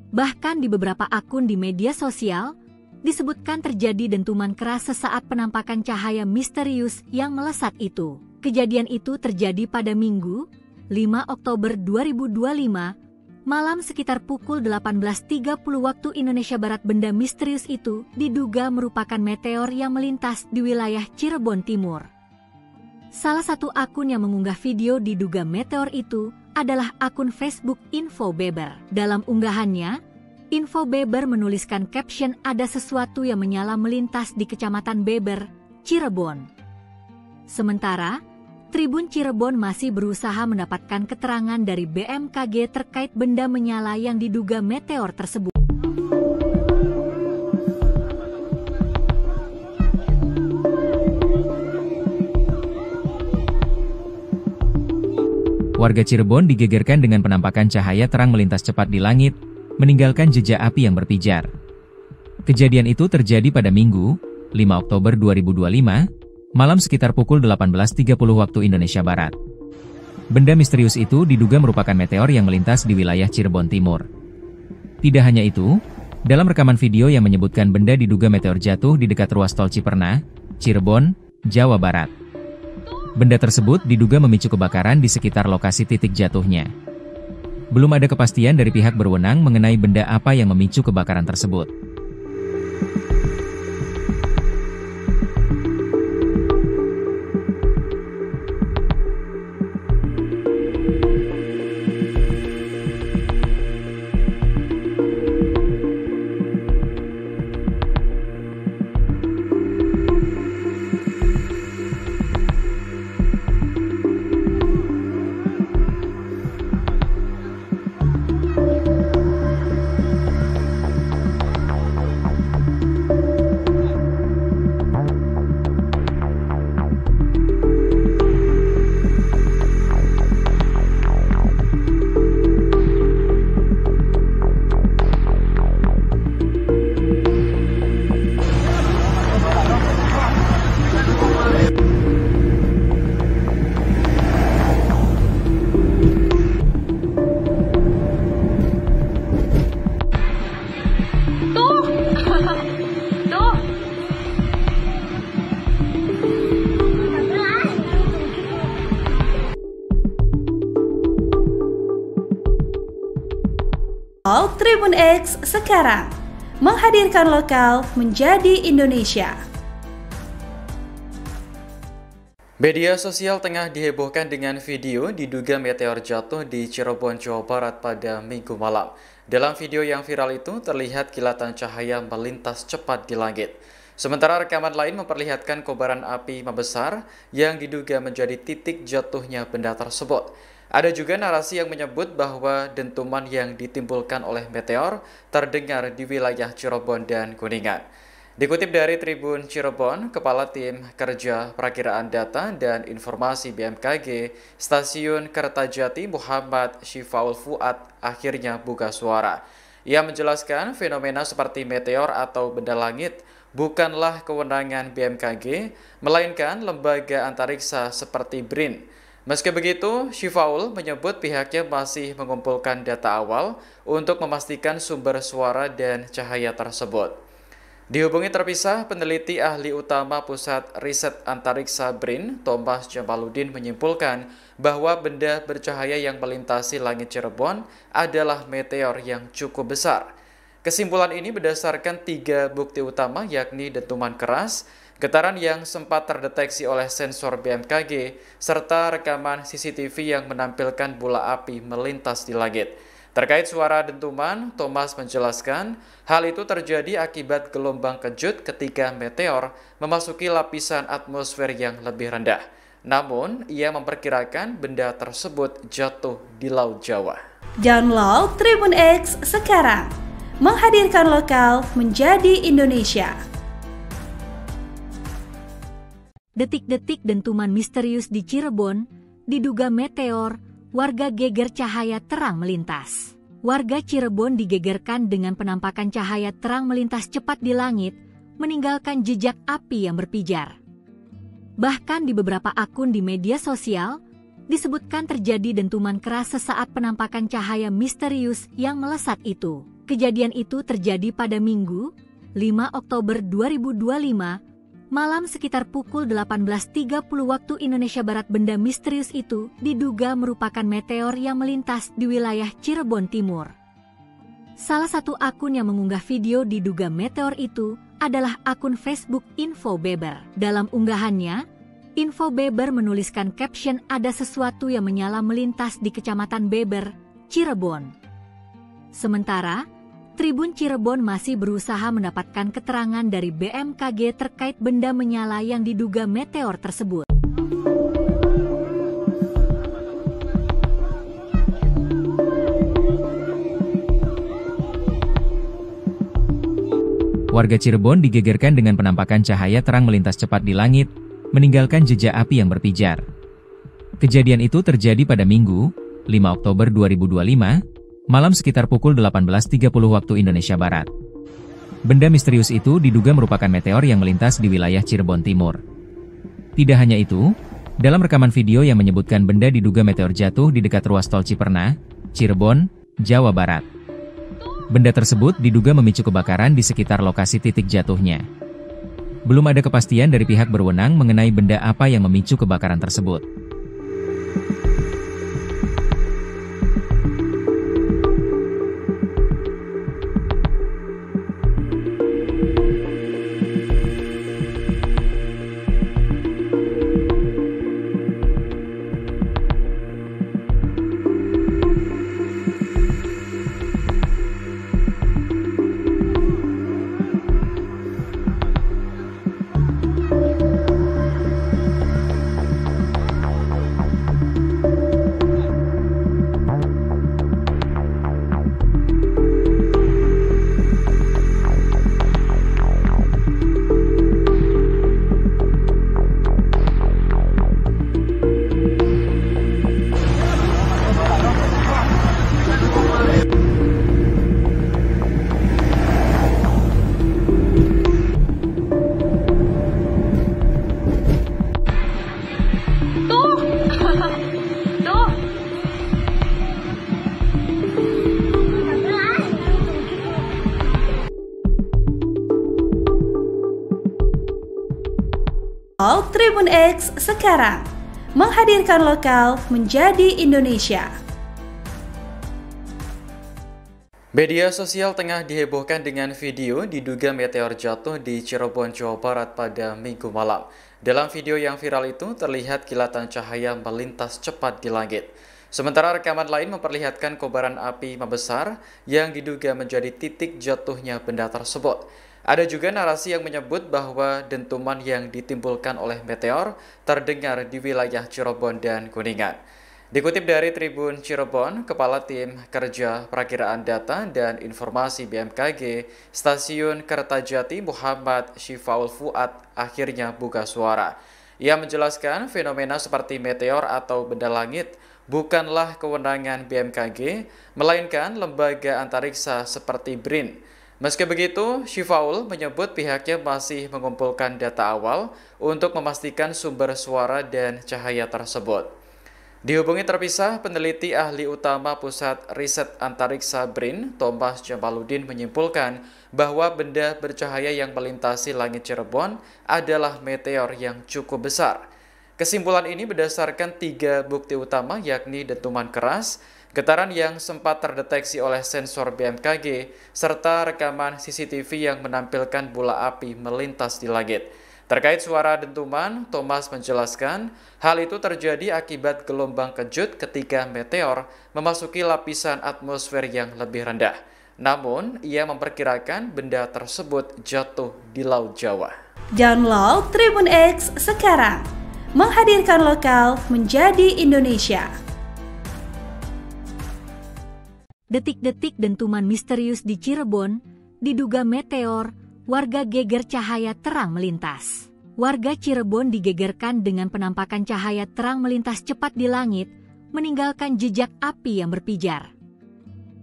Bahkan di beberapa akun di media sosial, disebutkan terjadi dentuman keras sesaat penampakan cahaya misterius yang melesat itu. Kejadian itu terjadi pada Minggu, 5 Oktober 2025, malam sekitar pukul 18.30 waktu Indonesia Barat. Benda misterius itu diduga merupakan meteor yang melintas di wilayah Cirebon Timur. Salah satu akun yang mengunggah video diduga meteor itu adalah akun Facebook Info Beber. Dalam unggahannya, Info Beber menuliskan caption "Ada sesuatu yang menyala melintas di Kecamatan Beber, Cirebon". Sementara, Tribun Cirebon masih berusaha mendapatkan keterangan dari BMKG terkait benda menyala yang diduga meteor tersebut. Warga Cirebon digegerkan dengan penampakan cahaya terang melintas cepat di langit, meninggalkan jejak api yang berpijar. Kejadian itu terjadi pada Minggu, 5 Oktober 2025, malam sekitar pukul 18.30 waktu Indonesia Barat. Benda misterius itu diduga merupakan meteor yang melintas di wilayah Cirebon Timur. Tidak hanya itu, dalam rekaman video yang menyebutkan benda diduga meteor jatuh di dekat ruas tol Ciperna, Cirebon, Jawa Barat. Benda tersebut diduga memicu kebakaran di sekitar lokasi titik jatuhnya. Belum ada kepastian dari pihak berwenang mengenai benda apa yang memicu kebakaran tersebut. Tribun X sekarang, menghadirkan lokal menjadi Indonesia. Media sosial tengah dihebohkan dengan video diduga meteor jatuh di Cirebon, Jawa Barat pada Minggu malam. Dalam video yang viral itu terlihat kilatan cahaya melintas cepat di langit. Sementara rekaman lain memperlihatkan kobaran api membesar yang diduga menjadi titik jatuhnya benda tersebut. Ada juga narasi yang menyebut bahwa dentuman yang ditimbulkan oleh meteor terdengar di wilayah Cirebon dan Kuningan. Dikutip dari Tribun Cirebon, Kepala Tim Kerja Perakiraan Data dan Informasi BMKG, Stasiun Kertajati Muhammad Syifaul Fuad akhirnya buka suara. Ia menjelaskan fenomena seperti meteor atau benda langit bukanlah kewenangan BMKG, melainkan lembaga antariksa seperti BRIN. Meski begitu, Syifaul menyebut pihaknya masih mengumpulkan data awal untuk memastikan sumber suara dan cahaya tersebut. Dihubungi terpisah, peneliti ahli utama Pusat Riset Antariksa BRIN, Thomas Jamaludin menyimpulkan bahwa benda bercahaya yang melintasi langit Cirebon adalah meteor yang cukup besar. Kesimpulan ini berdasarkan 3 bukti utama, yakni dentuman keras, getaran yang sempat terdeteksi oleh sensor BMKG, serta rekaman CCTV yang menampilkan bola api melintas di langit. Terkait suara dentuman, Thomas menjelaskan hal itu terjadi akibat gelombang kejut ketika meteor memasuki lapisan atmosfer yang lebih rendah. Namun, ia memperkirakan benda tersebut jatuh di Laut Jawa. Download Tribun X sekarang, menghadirkan lokal menjadi Indonesia. Detik-detik dentuman misterius di Cirebon, diduga meteor, warga geger cahaya terang melintas. Warga Cirebon digegerkan dengan penampakan cahaya terang melintas cepat di langit, meninggalkan jejak api yang berpijar. Bahkan di beberapa akun di media sosial, disebutkan terjadi dentuman keras sesaat penampakan cahaya misterius yang melesat itu. Kejadian itu terjadi pada Minggu, 5 Oktober 2025, malam sekitar pukul 18.30 waktu Indonesia Barat. Benda misterius itu diduga merupakan meteor yang melintas di wilayah Cirebon Timur. Salah satu akun yang mengunggah video diduga meteor itu adalah akun Facebook Info Beber. Dalam unggahannya, Info Beber menuliskan caption "Ada sesuatu yang menyala melintas di Kecamatan Beber, Cirebon". Sementara, Tribun Cirebon masih berusaha mendapatkan keterangan dari BMKG terkait benda menyala yang diduga meteor tersebut. Warga Cirebon digegerkan dengan penampakan cahaya terang melintas cepat di langit, meninggalkan jejak api yang berpijar. Kejadian itu terjadi pada Minggu, 5 Oktober 2025, malam sekitar pukul 18.30 waktu Indonesia Barat. Benda misterius itu diduga merupakan meteor yang melintas di wilayah Cirebon Timur. Tidak hanya itu, dalam rekaman video yang menyebutkan benda diduga meteor jatuh di dekat ruas tol Ciperna, Cirebon, Jawa Barat. Benda tersebut diduga memicu kebakaran di sekitar lokasi titik jatuhnya. Belum ada kepastian dari pihak berwenang mengenai benda apa yang memicu kebakaran tersebut. Tribun X sekarang, menghadirkan lokal menjadi Indonesia. Media sosial tengah dihebohkan dengan video diduga meteor jatuh di Cirebon, Jawa Barat pada Minggu malam. Dalam video yang viral itu terlihat kilatan cahaya melintas cepat di langit. Sementara rekaman lain memperlihatkan kobaran api membesar yang diduga menjadi titik jatuhnya benda tersebut. Ada juga narasi yang menyebut bahwa dentuman yang ditimbulkan oleh meteor terdengar di wilayah Cirebon dan Kuningan. Dikutip dari Tribun Cirebon, Kepala Tim Kerja Perakiraan Data dan Informasi BMKG, Stasiun Kertajati Muhammad Syifaul Fuad akhirnya buka suara. Ia menjelaskan fenomena seperti meteor atau benda langit bukanlah kewenangan BMKG, melainkan lembaga antariksa seperti BRIN. Meski begitu, Syifaul menyebut pihaknya masih mengumpulkan data awal untuk memastikan sumber suara dan cahaya tersebut. Dihubungi terpisah, peneliti ahli utama Pusat Riset Antariksa BRIN, Thomas Jamaludin menyimpulkan bahwa benda bercahaya yang melintasi langit Cirebon adalah meteor yang cukup besar. Kesimpulan ini berdasarkan 3 bukti utama, yakni dentuman keras, getaran yang sempat terdeteksi oleh sensor BMKG, serta rekaman CCTV yang menampilkan bola api melintas di langit. Terkait suara dentuman, Thomas menjelaskan hal itu terjadi akibat gelombang kejut ketika meteor memasuki lapisan atmosfer yang lebih rendah. Namun, ia memperkirakan benda tersebut jatuh di Laut Jawa. Download Tribun X sekarang, menghadirkan lokal menjadi Indonesia. Detik-detik dentuman misterius di Cirebon, diduga meteor, warga geger cahaya terang melintas. Warga Cirebon digegerkan dengan penampakan cahaya terang melintas cepat di langit, meninggalkan jejak api yang berpijar.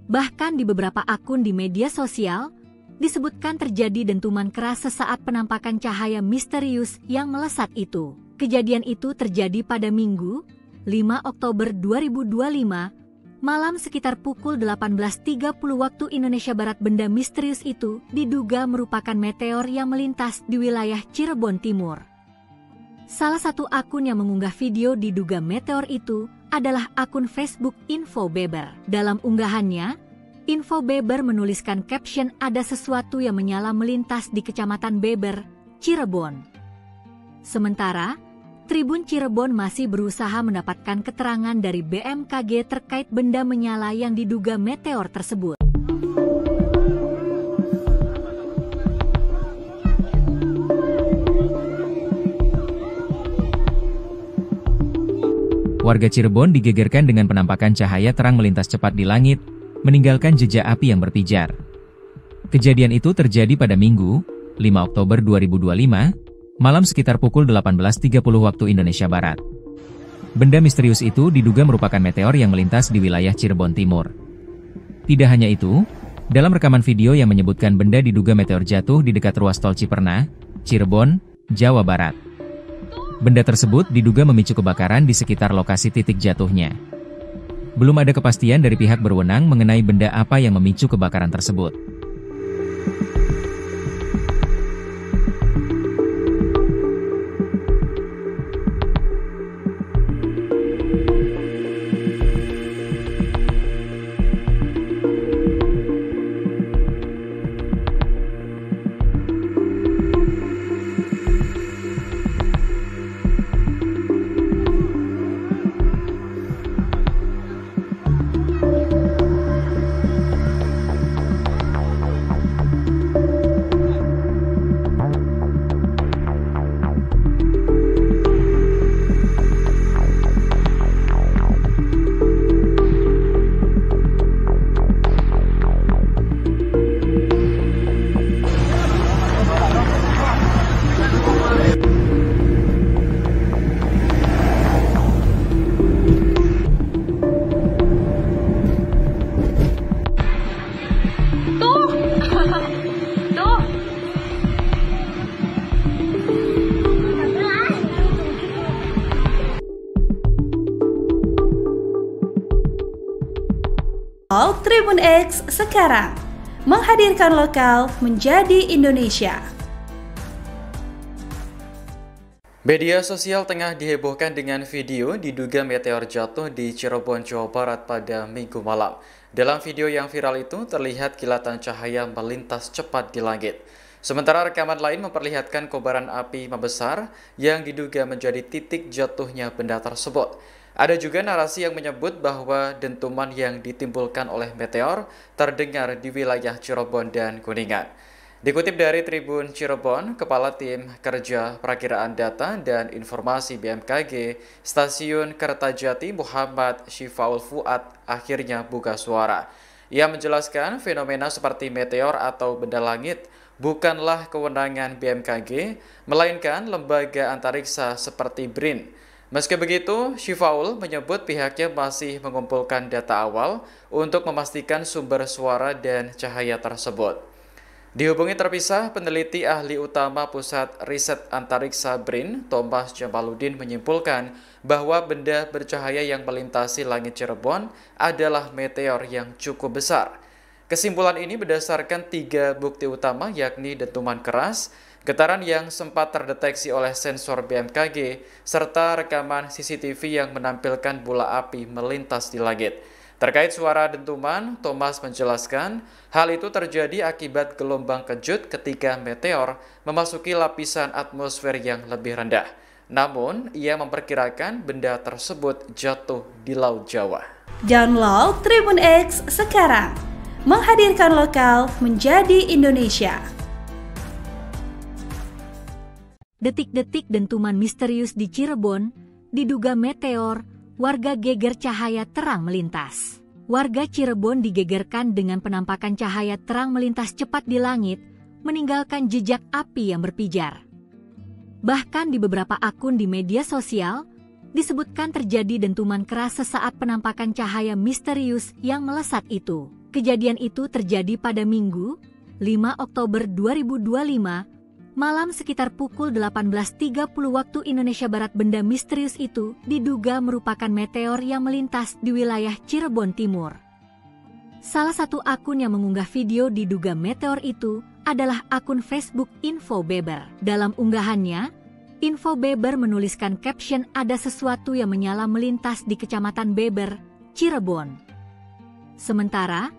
Bahkan di beberapa akun di media sosial, disebutkan terjadi dentuman keras sesaat penampakan cahaya misterius yang melesat itu. Kejadian itu terjadi pada Minggu, 5 Oktober 2025, malam sekitar pukul 18.30 waktu Indonesia Barat. Benda misterius itu diduga merupakan meteor yang melintas di wilayah Cirebon Timur. Salah satu akun yang mengunggah video diduga meteor itu adalah akun Facebook Info Beber. Dalam unggahannya, Info Beber menuliskan caption "Ada sesuatu yang menyala melintas di Kecamatan Beber, Cirebon". Sementara, Tribun Cirebon masih berusaha mendapatkan keterangan dari BMKG terkait benda menyala yang diduga meteor tersebut. Warga Cirebon digegerkan dengan penampakan cahaya terang melintas cepat di langit, meninggalkan jejak api yang berpijar. Kejadian itu terjadi pada Minggu, 5 Oktober 2025, malam sekitar pukul 18.30 waktu Indonesia Barat. Benda misterius itu diduga merupakan meteor yang melintas di wilayah Cirebon Timur. Tidak hanya itu, dalam rekaman video yang menyebutkan benda diduga meteor jatuh di dekat ruas tol Ciperna, Cirebon, Jawa Barat. Benda tersebut diduga memicu kebakaran di sekitar lokasi titik jatuhnya. Belum ada kepastian dari pihak berwenang mengenai benda apa yang memicu kebakaran tersebut. Tribun X sekarang, menghadirkan lokal menjadi Indonesia. Media sosial tengah dihebohkan dengan video diduga meteor jatuh di Cirebon, Jawa Barat pada Minggu malam. Dalam video yang viral itu terlihat kilatan cahaya melintas cepat di langit. Sementara rekaman lain memperlihatkan kobaran api membesar yang diduga menjadi titik jatuhnya benda tersebut. Ada juga narasi yang menyebut bahwa dentuman yang ditimbulkan oleh meteor terdengar di wilayah Cirebon dan Kuningan. Dikutip dari Tribun Cirebon, Kepala Tim Kerja Perakiraan Data dan Informasi BMKG, Stasiun Kertajati Muhammad Syifaul Fuad akhirnya buka suara. Ia menjelaskan fenomena seperti meteor atau benda langit bukanlah kewenangan BMKG, melainkan lembaga antariksa seperti BRIN. Meski begitu, Syifaul menyebut pihaknya masih mengumpulkan data awal untuk memastikan sumber suara dan cahaya tersebut. Dihubungi terpisah, peneliti ahli utama Pusat Riset Antariksa BRIN, Thomas Jamaludin menyimpulkan bahwa benda bercahaya yang melintasi langit Cirebon adalah meteor yang cukup besar. Kesimpulan ini berdasarkan 3 bukti utama, yakni dentuman keras, getaran yang sempat terdeteksi oleh sensor BMKG, serta rekaman CCTV yang menampilkan bola api melintas di langit. Terkait suara dentuman, Thomas menjelaskan hal itu terjadi akibat gelombang kejut ketika meteor memasuki lapisan atmosfer yang lebih rendah. Namun, ia memperkirakan benda tersebut jatuh di Laut Jawa. Download Tribun X sekarang, menghadirkan lokal menjadi Indonesia. Detik-detik dentuman misterius di Cirebon, diduga meteor, warga geger cahaya terang melintas. Warga Cirebon digegerkan dengan penampakan cahaya terang melintas cepat di langit, meninggalkan jejak api yang berpijar. Bahkan di beberapa akun di media sosial, disebutkan terjadi dentuman keras sesaat penampakan cahaya misterius yang melesat itu. Kejadian itu terjadi pada Minggu, 5 Oktober 2025, malam sekitar pukul 18.30 waktu Indonesia Barat. Benda misterius itu diduga merupakan meteor yang melintas di wilayah Cirebon Timur. Salah satu akun yang mengunggah video diduga meteor itu adalah akun Facebook Info Beber. Dalam unggahannya, Info Beber menuliskan caption "Ada sesuatu yang menyala melintas di Kecamatan Beber, Cirebon". Sementara,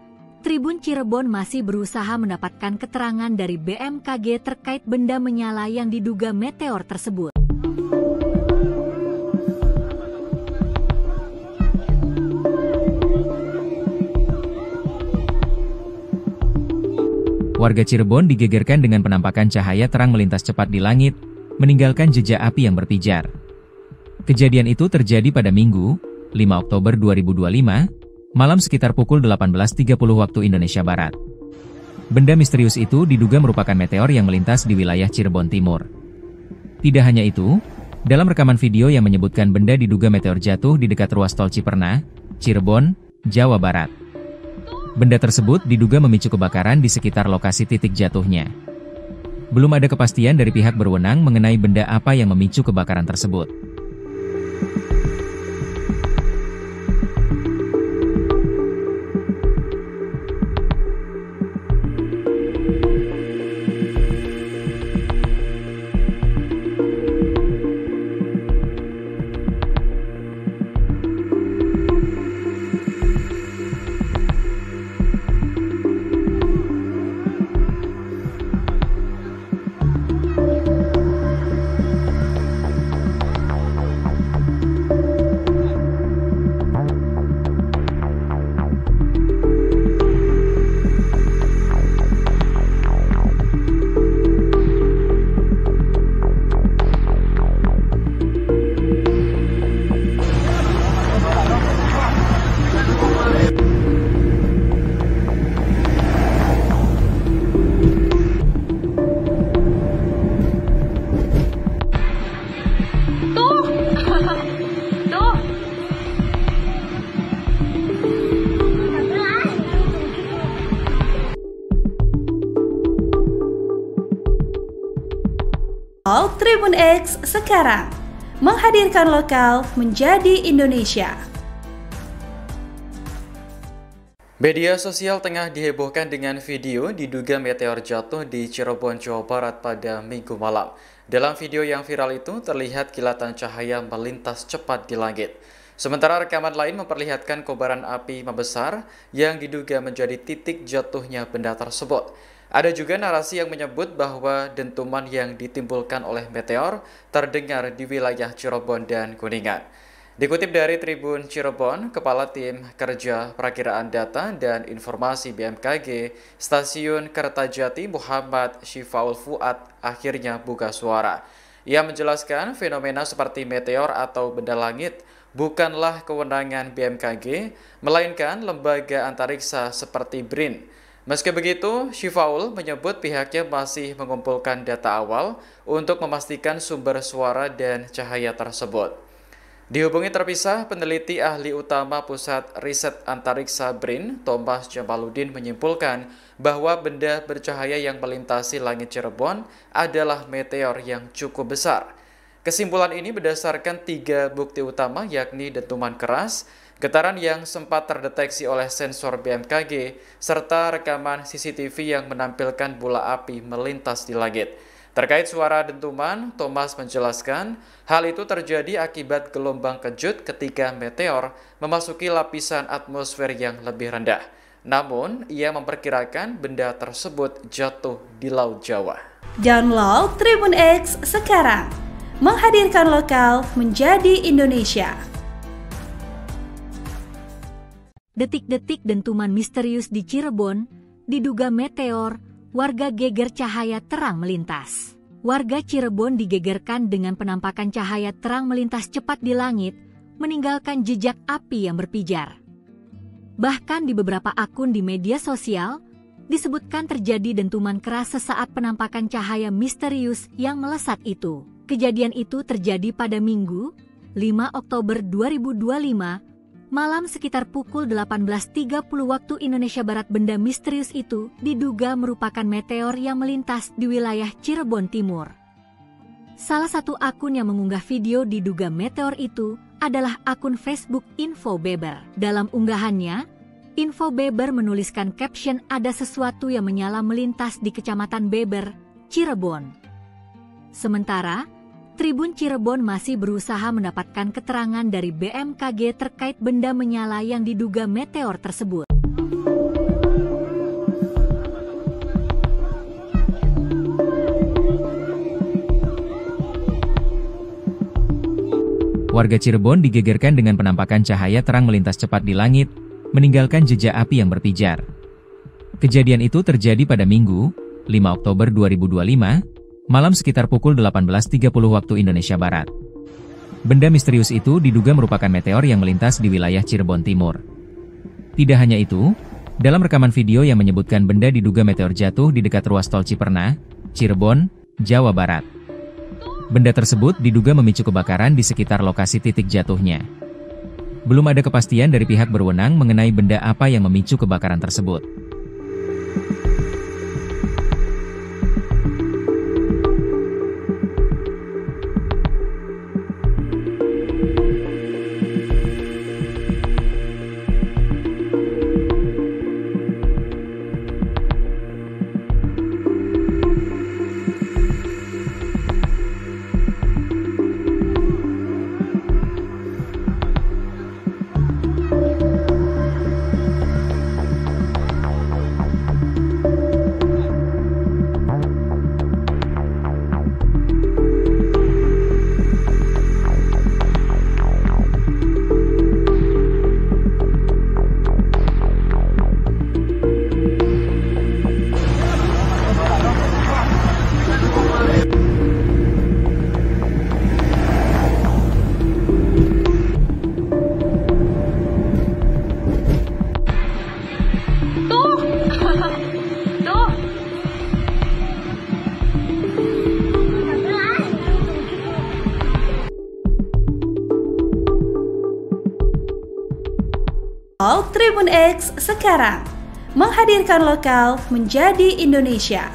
Tribun Cirebon masih berusaha mendapatkan keterangan dari BMKG terkait benda menyala yang diduga meteor tersebut. Warga Cirebon digegerkan dengan penampakan cahaya terang melintas cepat di langit, meninggalkan jejak api yang berpijar. Kejadian itu terjadi pada Minggu, 5 Oktober 2025, malam sekitar pukul 18.30 waktu Indonesia Barat. Benda misterius itu diduga merupakan meteor yang melintas di wilayah Cirebon Timur. Tidak hanya itu, dalam rekaman video yang menyebutkan benda diduga meteor jatuh di dekat ruas tol Ciperna, Cirebon, Jawa Barat. Benda tersebut diduga memicu kebakaran di sekitar lokasi titik jatuhnya. Belum ada kepastian dari pihak berwenang mengenai benda apa yang memicu kebakaran tersebut. Tribun X sekarang, menghadirkan lokal menjadi Indonesia. Media sosial tengah dihebohkan dengan video diduga meteor jatuh di Cirebon, Jawa Barat pada Minggu malam. Dalam video yang viral itu terlihat kilatan cahaya melintas cepat di langit. Sementara rekaman lain memperlihatkan kobaran api membesar yang diduga menjadi titik jatuhnya benda tersebut. Ada juga narasi yang menyebut bahwa dentuman yang ditimbulkan oleh meteor terdengar di wilayah Cirebon dan Kuningan. Dikutip dari Tribun Cirebon, Kepala Tim Kerja Perakiraan Data dan Informasi BMKG, Stasiun Kertajati Muhammad Syifaul Fuad akhirnya buka suara. Ia menjelaskan fenomena seperti meteor atau benda langit bukanlah kewenangan BMKG, melainkan lembaga antariksa seperti BRIN. Meski begitu, Syifaul menyebut pihaknya masih mengumpulkan data awal untuk memastikan sumber suara dan cahaya tersebut. Dihubungi terpisah, peneliti ahli utama Pusat Riset Antariksa BRIN, Thomas Jamaludin menyimpulkan bahwa benda bercahaya yang melintasi langit Cirebon adalah meteor yang cukup besar. Kesimpulan ini berdasarkan 3 bukti utama, yakni dentuman keras, getaran yang sempat terdeteksi oleh sensor BMKG, serta rekaman CCTV yang menampilkan bola api melintas di langit. Terkait suara dentuman, Thomas menjelaskan hal itu terjadi akibat gelombang kejut ketika meteor memasuki lapisan atmosfer yang lebih rendah. Namun, ia memperkirakan benda tersebut jatuh di Laut Jawa. Download Tribun X sekarang, menghadirkan lokal menjadi Indonesia. Detik-detik dentuman misterius di Cirebon, diduga meteor, warga geger cahaya terang melintas. Warga Cirebon digegerkan dengan penampakan cahaya terang melintas cepat di langit, meninggalkan jejak api yang berpijar. Bahkan di beberapa akun di media sosial, disebutkan terjadi dentuman keras sesaat penampakan cahaya misterius yang melesat itu. Kejadian itu terjadi pada Minggu, 5 Oktober 2025, malam sekitar pukul 18.30 waktu Indonesia Barat. Benda misterius itu diduga merupakan meteor yang melintas di wilayah Cirebon Timur. Salah satu akun yang mengunggah video diduga meteor itu adalah akun Facebook Info Beber. Dalam unggahannya, Info Beber menuliskan caption "Ada sesuatu yang menyala melintas di Kecamatan Beber, Cirebon". Sementara, Tribun Cirebon masih berusaha mendapatkan keterangan dari BMKG terkait benda menyala yang diduga meteor tersebut. Warga Cirebon digegerkan dengan penampakan cahaya terang melintas cepat di langit, meninggalkan jejak api yang berpijar. Kejadian itu terjadi pada Minggu, 5 Oktober 2025, malam sekitar pukul 18.30 waktu Indonesia Barat. Benda misterius itu diduga merupakan meteor yang melintas di wilayah Cirebon Timur. Tidak hanya itu, dalam rekaman video yang menyebutkan benda diduga meteor jatuh di dekat ruas tol Ciperna, Cirebon, Jawa Barat. Benda tersebut diduga memicu kebakaran di sekitar lokasi titik jatuhnya. Belum ada kepastian dari pihak berwenang mengenai benda apa yang memicu kebakaran tersebut. Tribun X sekarang, menghadirkan lokal menjadi Indonesia.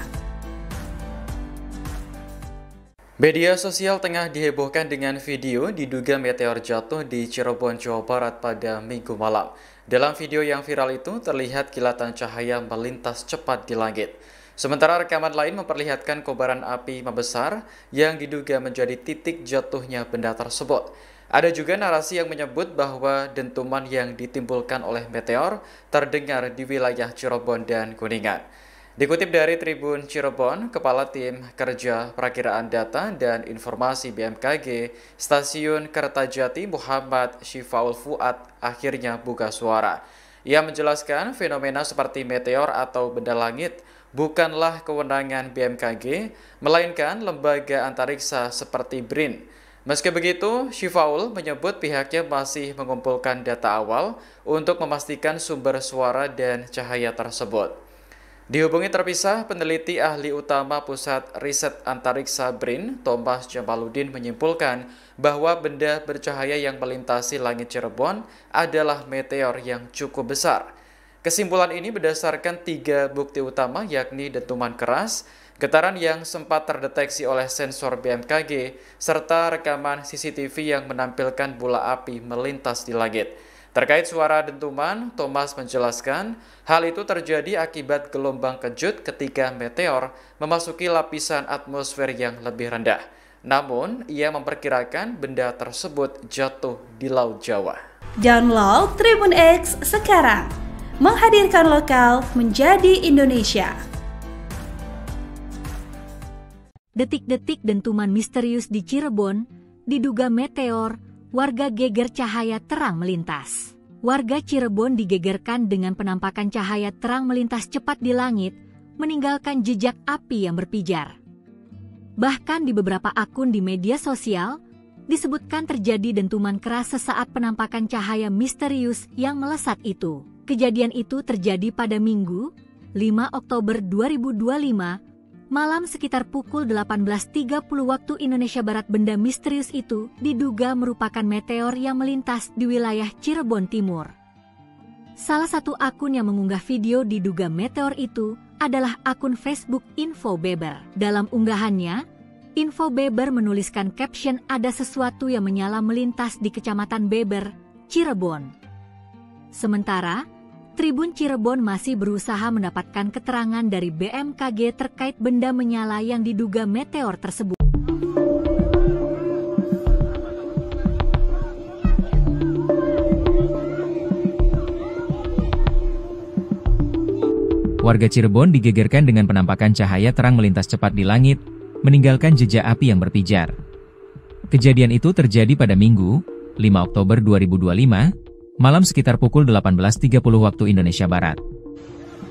Media sosial tengah dihebohkan dengan video diduga meteor jatuh di Cirebon, Jawa Barat pada Minggu malam. Dalam video yang viral itu terlihat kilatan cahaya melintas cepat di langit. Sementara rekaman lain memperlihatkan kobaran api membesar yang diduga menjadi titik jatuhnya benda tersebut. Ada juga narasi yang menyebut bahwa dentuman yang ditimbulkan oleh meteor terdengar di wilayah Cirebon dan Kuningan. Dikutip dari Tribun Cirebon, Kepala Tim Kerja Perakiraan Data dan Informasi BMKG, Stasiun Kertajati Muhammad Syifaul Fuad akhirnya buka suara. Ia menjelaskan fenomena seperti meteor atau benda langit bukanlah kewenangan BMKG, melainkan lembaga antariksa seperti BRIN. Meski begitu, Syifaul menyebut pihaknya masih mengumpulkan data awal untuk memastikan sumber suara dan cahaya tersebut. Dihubungi terpisah, peneliti ahli utama Pusat Riset Antariksa BRIN, Thomas Jamaludin menyimpulkan bahwa benda bercahaya yang melintasi langit Cirebon adalah meteor yang cukup besar. Kesimpulan ini berdasarkan 3 bukti utama, yakni dentuman keras, getaran yang sempat terdeteksi oleh sensor BMKG, serta rekaman CCTV yang menampilkan bola api melintas di langit. Terkait suara dentuman, Thomas menjelaskan hal itu terjadi akibat gelombang kejut ketika meteor memasuki lapisan atmosfer yang lebih rendah. Namun, ia memperkirakan benda tersebut jatuh di Laut Jawa. Download Tribun X sekarang, menghadirkan lokal menjadi Indonesia. Detik-detik dentuman misterius di Cirebon, diduga meteor, warga geger cahaya terang melintas. Warga Cirebon digegerkan dengan penampakan cahaya terang melintas cepat di langit, meninggalkan jejak api yang berpijar. Bahkan di beberapa akun di media sosial, disebutkan terjadi dentuman keras sesaat penampakan cahaya misterius yang melesat itu. Kejadian itu terjadi pada Minggu, 5 Oktober 2025, malam sekitar pukul 18.30 waktu Indonesia Barat. Benda misterius itu diduga merupakan meteor yang melintas di wilayah Cirebon Timur. Salah satu akun yang mengunggah video diduga meteor itu adalah akun Facebook Info Beber. Dalam unggahannya, Info Beber menuliskan caption "Ada sesuatu yang menyala melintas di Kecamatan Beber, Cirebon." Sementara, Tribun Cirebon masih berusaha mendapatkan keterangan dari BMKG terkait benda menyala yang diduga meteor tersebut. Warga Cirebon digegerkan dengan penampakan cahaya terang melintas cepat di langit, meninggalkan jejak api yang berpijar. Kejadian itu terjadi pada Minggu, 5 Oktober 2025, malam sekitar pukul 18.30 waktu Indonesia Barat.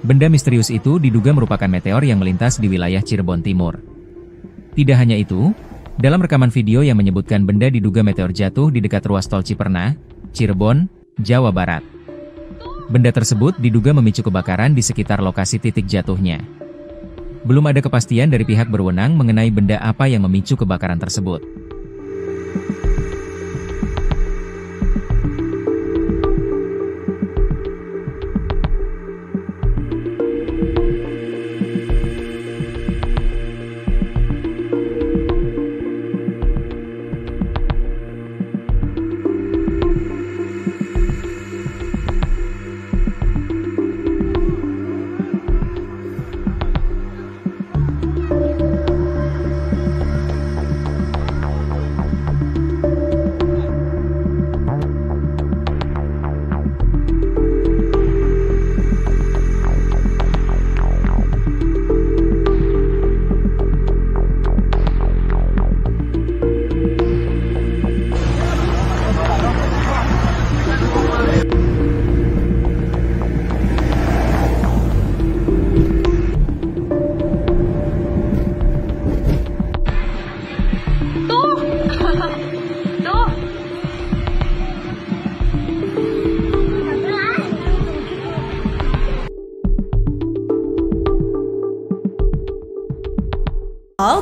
Benda misterius itu diduga merupakan meteor yang melintas di wilayah Cirebon Timur. Tidak hanya itu, dalam rekaman video yang menyebutkan benda diduga meteor jatuh di dekat ruas tol Ciperna, Cirebon, Jawa Barat. Benda tersebut diduga memicu kebakaran di sekitar lokasi titik jatuhnya. Belum ada kepastian dari pihak berwenang mengenai benda apa yang memicu kebakaran tersebut.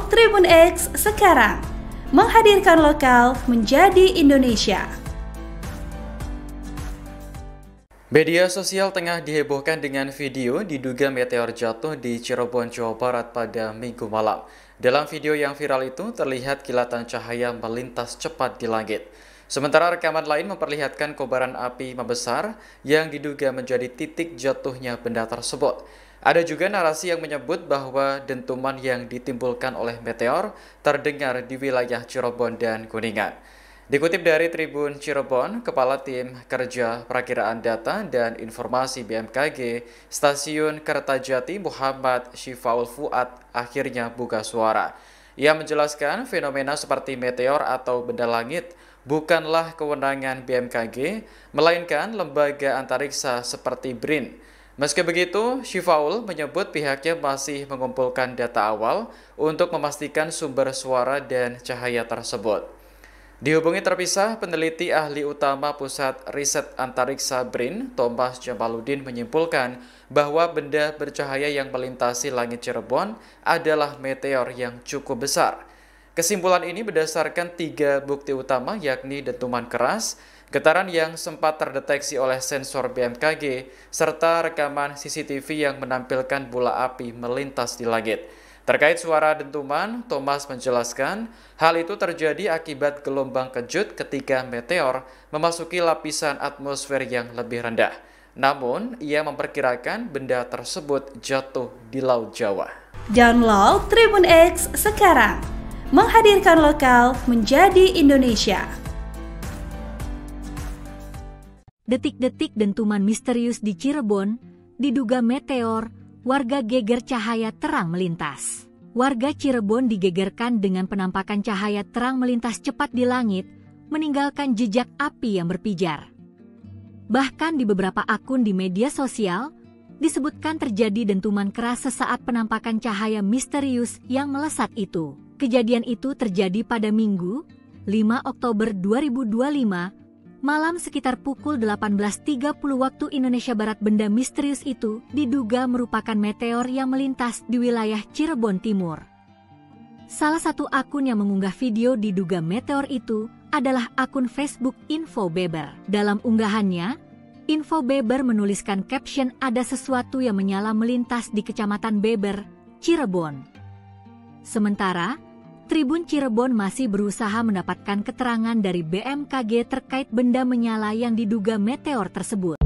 Tribun X sekarang, menghadirkan lokal menjadi Indonesia. Media sosial tengah dihebohkan dengan video diduga meteor jatuh di Cirebon, Jawa Barat pada Minggu malam. Dalam video yang viral itu terlihat kilatan cahaya melintas cepat di langit. Sementara rekaman lain memperlihatkan kobaran api membesar yang diduga menjadi titik jatuhnya benda tersebut. Ada juga narasi yang menyebut bahwa dentuman yang ditimbulkan oleh meteor terdengar di wilayah Cirebon dan Kuningan. Dikutip dari Tribun Cirebon, Kepala Tim Kerja Perakiraan Data dan Informasi BMKG, Stasiun Kertajati Muhammad Syifaul Fuad akhirnya buka suara. Ia menjelaskan fenomena seperti meteor atau benda langit bukanlah kewenangan BMKG, melainkan lembaga antariksa seperti BRIN. Meski begitu, Syifaul menyebut pihaknya masih mengumpulkan data awal untuk memastikan sumber suara dan cahaya tersebut. Dihubungi terpisah, peneliti ahli utama Pusat Riset Antariksa BRIN, Thomas Jamaludin menyimpulkan bahwa benda bercahaya yang melintasi langit Cirebon adalah meteor yang cukup besar. Kesimpulan ini berdasarkan 3 bukti utama, yakni dentuman keras, getaran yang sempat terdeteksi oleh sensor BMKG, serta rekaman CCTV yang menampilkan bola api melintas di langit. Terkait suara dentuman, Thomas menjelaskan hal itu terjadi akibat gelombang kejut ketika meteor memasuki lapisan atmosfer yang lebih rendah. Namun, ia memperkirakan benda tersebut jatuh di Laut Jawa. Download Tribun X sekarang, menghadirkan lokal menjadi Indonesia. Detik-detik dentuman misterius di Cirebon, diduga meteor, warga geger cahaya terang melintas. Warga Cirebon digegerkan dengan penampakan cahaya terang melintas cepat di langit, meninggalkan jejak api yang berpijar. Bahkan di beberapa akun di media sosial, disebutkan terjadi dentuman keras sesaat penampakan cahaya misterius yang melesat itu. Kejadian itu terjadi pada Minggu, 5 Oktober 2025, malam sekitar pukul 18.30 waktu Indonesia Barat. Benda misterius itu diduga merupakan meteor yang melintas di wilayah Cirebon Timur. Salah satu akun yang mengunggah video diduga meteor itu adalah akun Facebook Info Beber. Dalam unggahannya, Info Beber menuliskan caption "Ada sesuatu yang menyala melintas di Kecamatan Beber, Cirebon". Sementara, Tribun Cirebon masih berusaha mendapatkan keterangan dari BMKG terkait benda menyala yang diduga meteor tersebut.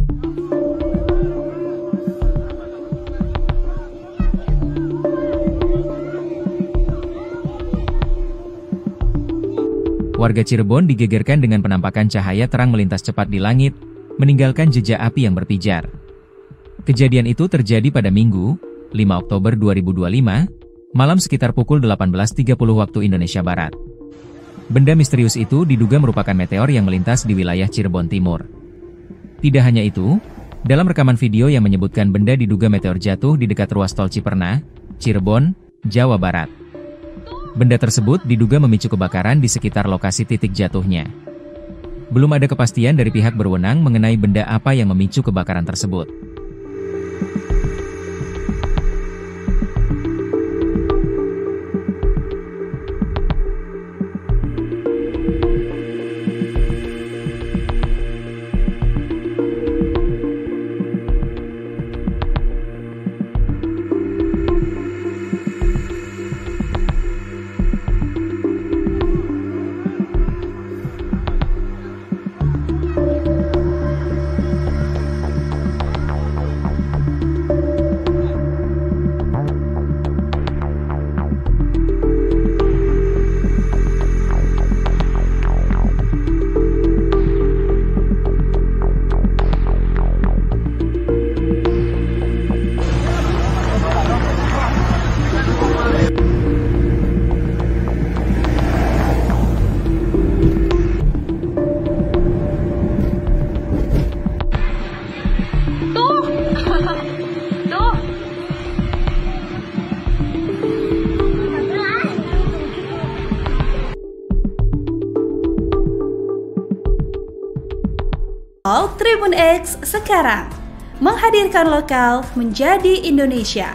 Warga Cirebon digegerkan dengan penampakan cahaya terang melintas cepat di langit, meninggalkan jejak api yang berpijar. Kejadian itu terjadi pada Minggu, 5 Oktober 2025, malam sekitar pukul 18.30 waktu Indonesia Barat. Benda misterius itu diduga merupakan meteor yang melintas di wilayah Cirebon Timur. Tidak hanya itu, dalam rekaman video yang menyebutkan benda diduga meteor jatuh di dekat ruas tol Ciperna, Cirebon, Jawa Barat. Benda tersebut diduga memicu kebakaran di sekitar lokasi titik jatuhnya. Belum ada kepastian dari pihak berwenang mengenai benda apa yang memicu kebakaran tersebut. Tribun X sekarang, menghadirkan lokal menjadi Indonesia.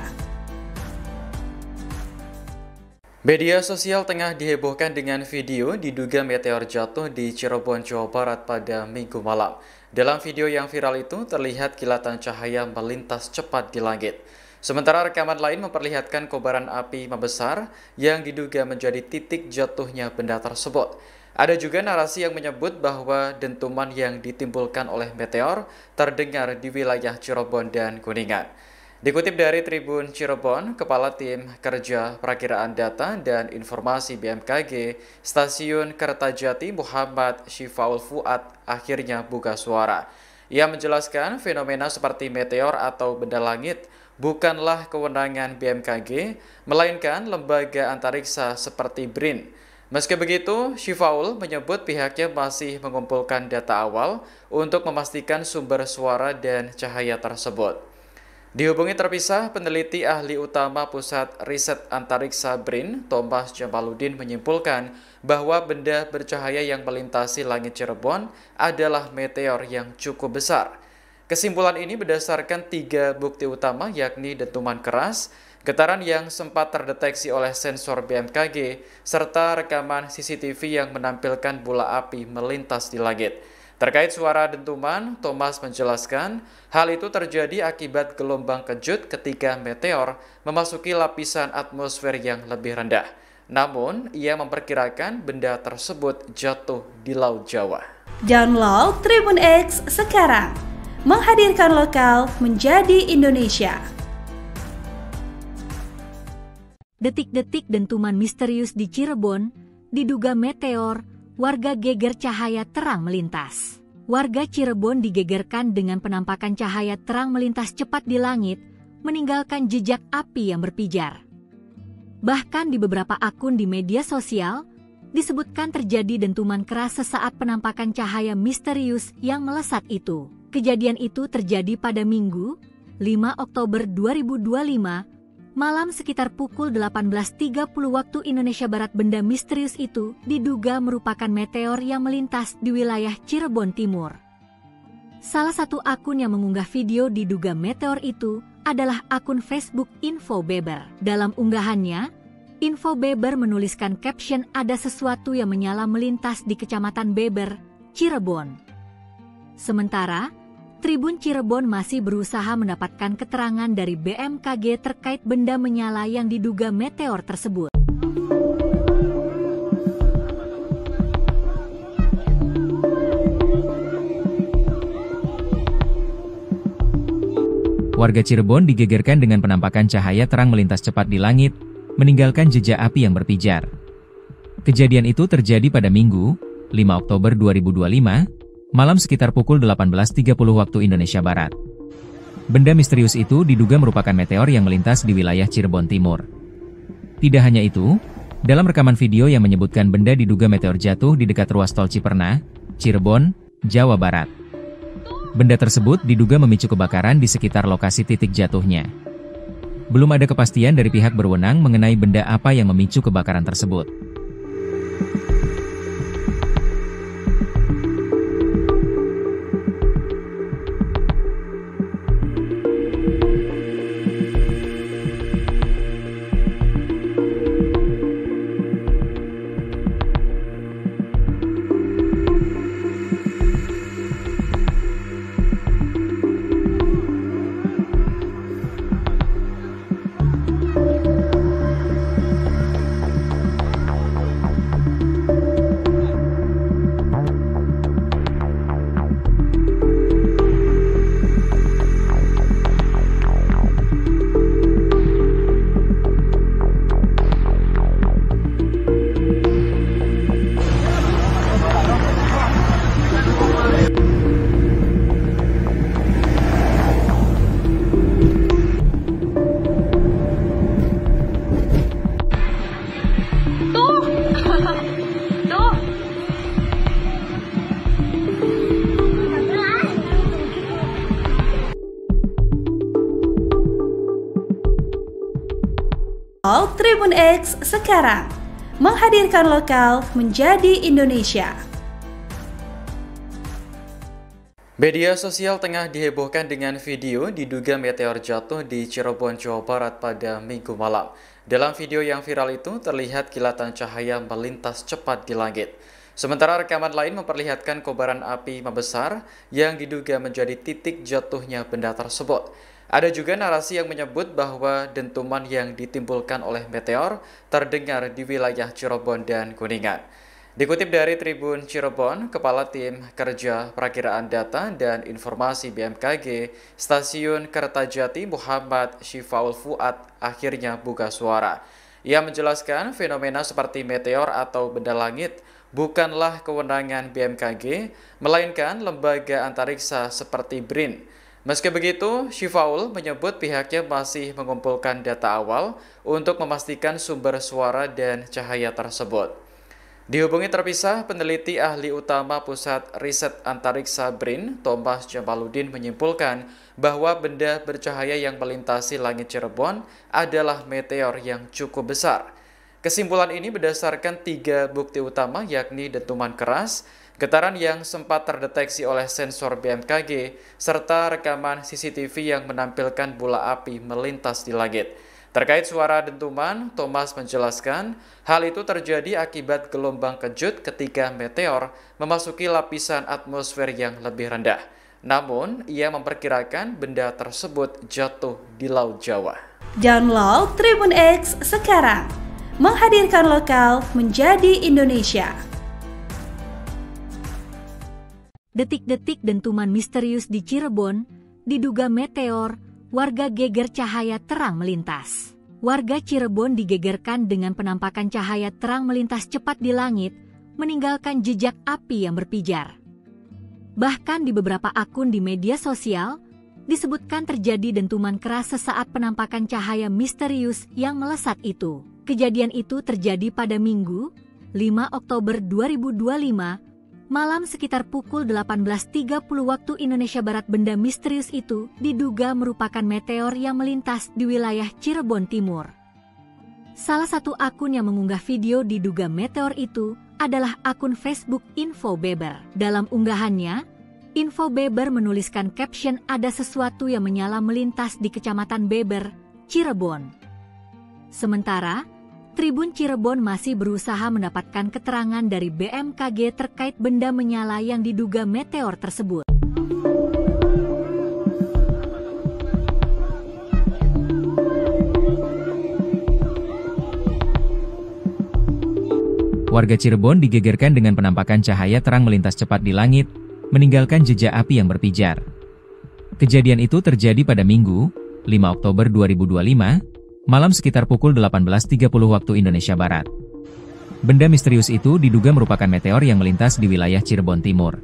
Media sosial tengah dihebohkan dengan video diduga meteor jatuh di Cirebon, Jawa Barat pada Minggu malam. Dalam video yang viral itu terlihat kilatan cahaya melintas cepat di langit. Sementara rekaman lain memperlihatkan kobaran api membesar yang diduga menjadi titik jatuhnya benda tersebut. Ada juga narasi yang menyebut bahwa dentuman yang ditimbulkan oleh meteor terdengar di wilayah Cirebon dan Kuningan. Dikutip dari Tribun Cirebon, Kepala Tim Kerja Perakiraan Data dan Informasi BMKG, Stasiun Kertajati Muhammad Syifaul Fuad akhirnya buka suara. Ia menjelaskan fenomena seperti meteor atau benda langit bukanlah kewenangan BMKG, melainkan lembaga antariksa seperti BRIN. Meski begitu, Syifaul menyebut pihaknya masih mengumpulkan data awal untuk memastikan sumber suara dan cahaya tersebut. Dihubungi terpisah, peneliti ahli utama Pusat Riset Antariksa BRIN, Thomas Jamaludin menyimpulkan bahwa benda bercahaya yang melintasi langit Cirebon adalah meteor yang cukup besar. Kesimpulan ini berdasarkan 3 bukti utama, yakni dentuman keras, getaran yang sempat terdeteksi oleh sensor BMKG, serta rekaman CCTV yang menampilkan bola api melintas di langit. Terkait suara dentuman, Thomas menjelaskan hal itu terjadi akibat gelombang kejut ketika meteor memasuki lapisan atmosfer yang lebih rendah. Namun, ia memperkirakan benda tersebut jatuh di Laut Jawa. Download Tribun X sekarang, menghadirkan lokal menjadi Indonesia. Detik-detik dentuman misterius di Cirebon, diduga meteor, warga geger cahaya terang melintas. Warga Cirebon digegerkan dengan penampakan cahaya terang melintas cepat di langit, meninggalkan jejak api yang berpijar. Bahkan di beberapa akun di media sosial, disebutkan terjadi dentuman keras sesaat penampakan cahaya misterius yang melesat itu. Kejadian itu terjadi pada Minggu, 5 Oktober 2025, malam sekitar pukul 18.30 waktu Indonesia Barat. Benda misterius itu diduga merupakan meteor yang melintas di wilayah Cirebon Timur. Salah satu akun yang mengunggah video diduga meteor itu adalah akun Facebook Info Beber. Dalam unggahannya, Info Beber menuliskan caption "Ada sesuatu yang menyala melintas di Kecamatan Beber, Cirebon." Sementara, Tribun Cirebon masih berusaha mendapatkan keterangan dari BMKG terkait benda menyala yang diduga meteor tersebut. Warga Cirebon digegerkan dengan penampakan cahaya terang melintas cepat di langit, meninggalkan jejak api yang berpijar. Kejadian itu terjadi pada Minggu, 5 Oktober 2025, malam sekitar pukul 18.30 waktu Indonesia Barat. Benda misterius itu diduga merupakan meteor yang melintas di wilayah Cirebon Timur. Tidak hanya itu, dalam rekaman video yang menyebutkan benda diduga meteor jatuh di dekat ruas tol Ciperna, Cirebon, Jawa Barat. Benda tersebut diduga memicu kebakaran di sekitar lokasi titik jatuhnya. Belum ada kepastian dari pihak berwenang mengenai benda apa yang memicu kebakaran tersebut. Tribun X sekarang, menghadirkan lokal menjadi Indonesia. Media sosial tengah dihebohkan dengan video diduga meteor jatuh di Cirebon, Jawa Barat pada Minggu malam. Dalam video yang viral itu terlihat kilatan cahaya melintas cepat di langit. Sementara rekaman lain memperlihatkan kobaran api membesar yang diduga menjadi titik jatuhnya benda tersebut. Ada juga narasi yang menyebut bahwa dentuman yang ditimbulkan oleh meteor terdengar di wilayah Cirebon dan Kuningan. Dikutip dari Tribun Cirebon, Kepala Tim Kerja Perakiraan Data dan Informasi BMKG, Stasiun Kertajati Muhammad Syifaul Fuad akhirnya buka suara. Ia menjelaskan fenomena seperti meteor atau benda langit bukanlah kewenangan BMKG, melainkan lembaga antariksa seperti BRIN. Meski begitu, Syifaul menyebut pihaknya masih mengumpulkan data awal untuk memastikan sumber suara dan cahaya tersebut. Dihubungi terpisah, peneliti ahli utama Pusat Riset Antariksa BRIN, Thomas Jamaludin menyimpulkan bahwa benda bercahaya yang melintasi langit Cirebon adalah meteor yang cukup besar. Kesimpulan ini berdasarkan 3 bukti utama, yakni dentuman keras, getaran yang sempat terdeteksi oleh sensor BMKG, serta rekaman CCTV yang menampilkan bola api melintas di langit. Terkait suara dentuman, Thomas menjelaskan hal itu terjadi akibat gelombang kejut ketika meteor memasuki lapisan atmosfer yang lebih rendah. Namun, ia memperkirakan benda tersebut jatuh di Laut Jawa. Download Tribun X sekarang, menghadirkan lokal menjadi Indonesia. Detik-detik dentuman misterius di Cirebon, diduga meteor, warga geger cahaya terang melintas. Warga Cirebon digegerkan dengan penampakan cahaya terang melintas cepat di langit, meninggalkan jejak api yang berpijar. Bahkan di beberapa akun di media sosial, disebutkan terjadi dentuman keras sesaat penampakan cahaya misterius yang melesat itu. Kejadian itu terjadi pada Minggu, 5 Oktober 2025, malam sekitar pukul 18.30 waktu Indonesia Barat. Benda misterius itu diduga merupakan meteor yang melintas di wilayah Cirebon Timur. Salah satu akun yang mengunggah video diduga meteor itu adalah akun Facebook Info Beber. Dalam unggahannya, Info Beber menuliskan caption "Ada sesuatu yang menyala melintas di Kecamatan Beber, Cirebon". Sementara, Tribun Cirebon masih berusaha mendapatkan keterangan dari BMKG terkait benda menyala yang diduga meteor tersebut. Warga Cirebon digegerkan dengan penampakan cahaya terang melintas cepat di langit, meninggalkan jejak api yang berpijar. Kejadian itu terjadi pada Minggu, 5 Oktober 2025, malam sekitar pukul 18.30 waktu Indonesia Barat. Benda misterius itu diduga merupakan meteor yang melintas di wilayah Cirebon Timur.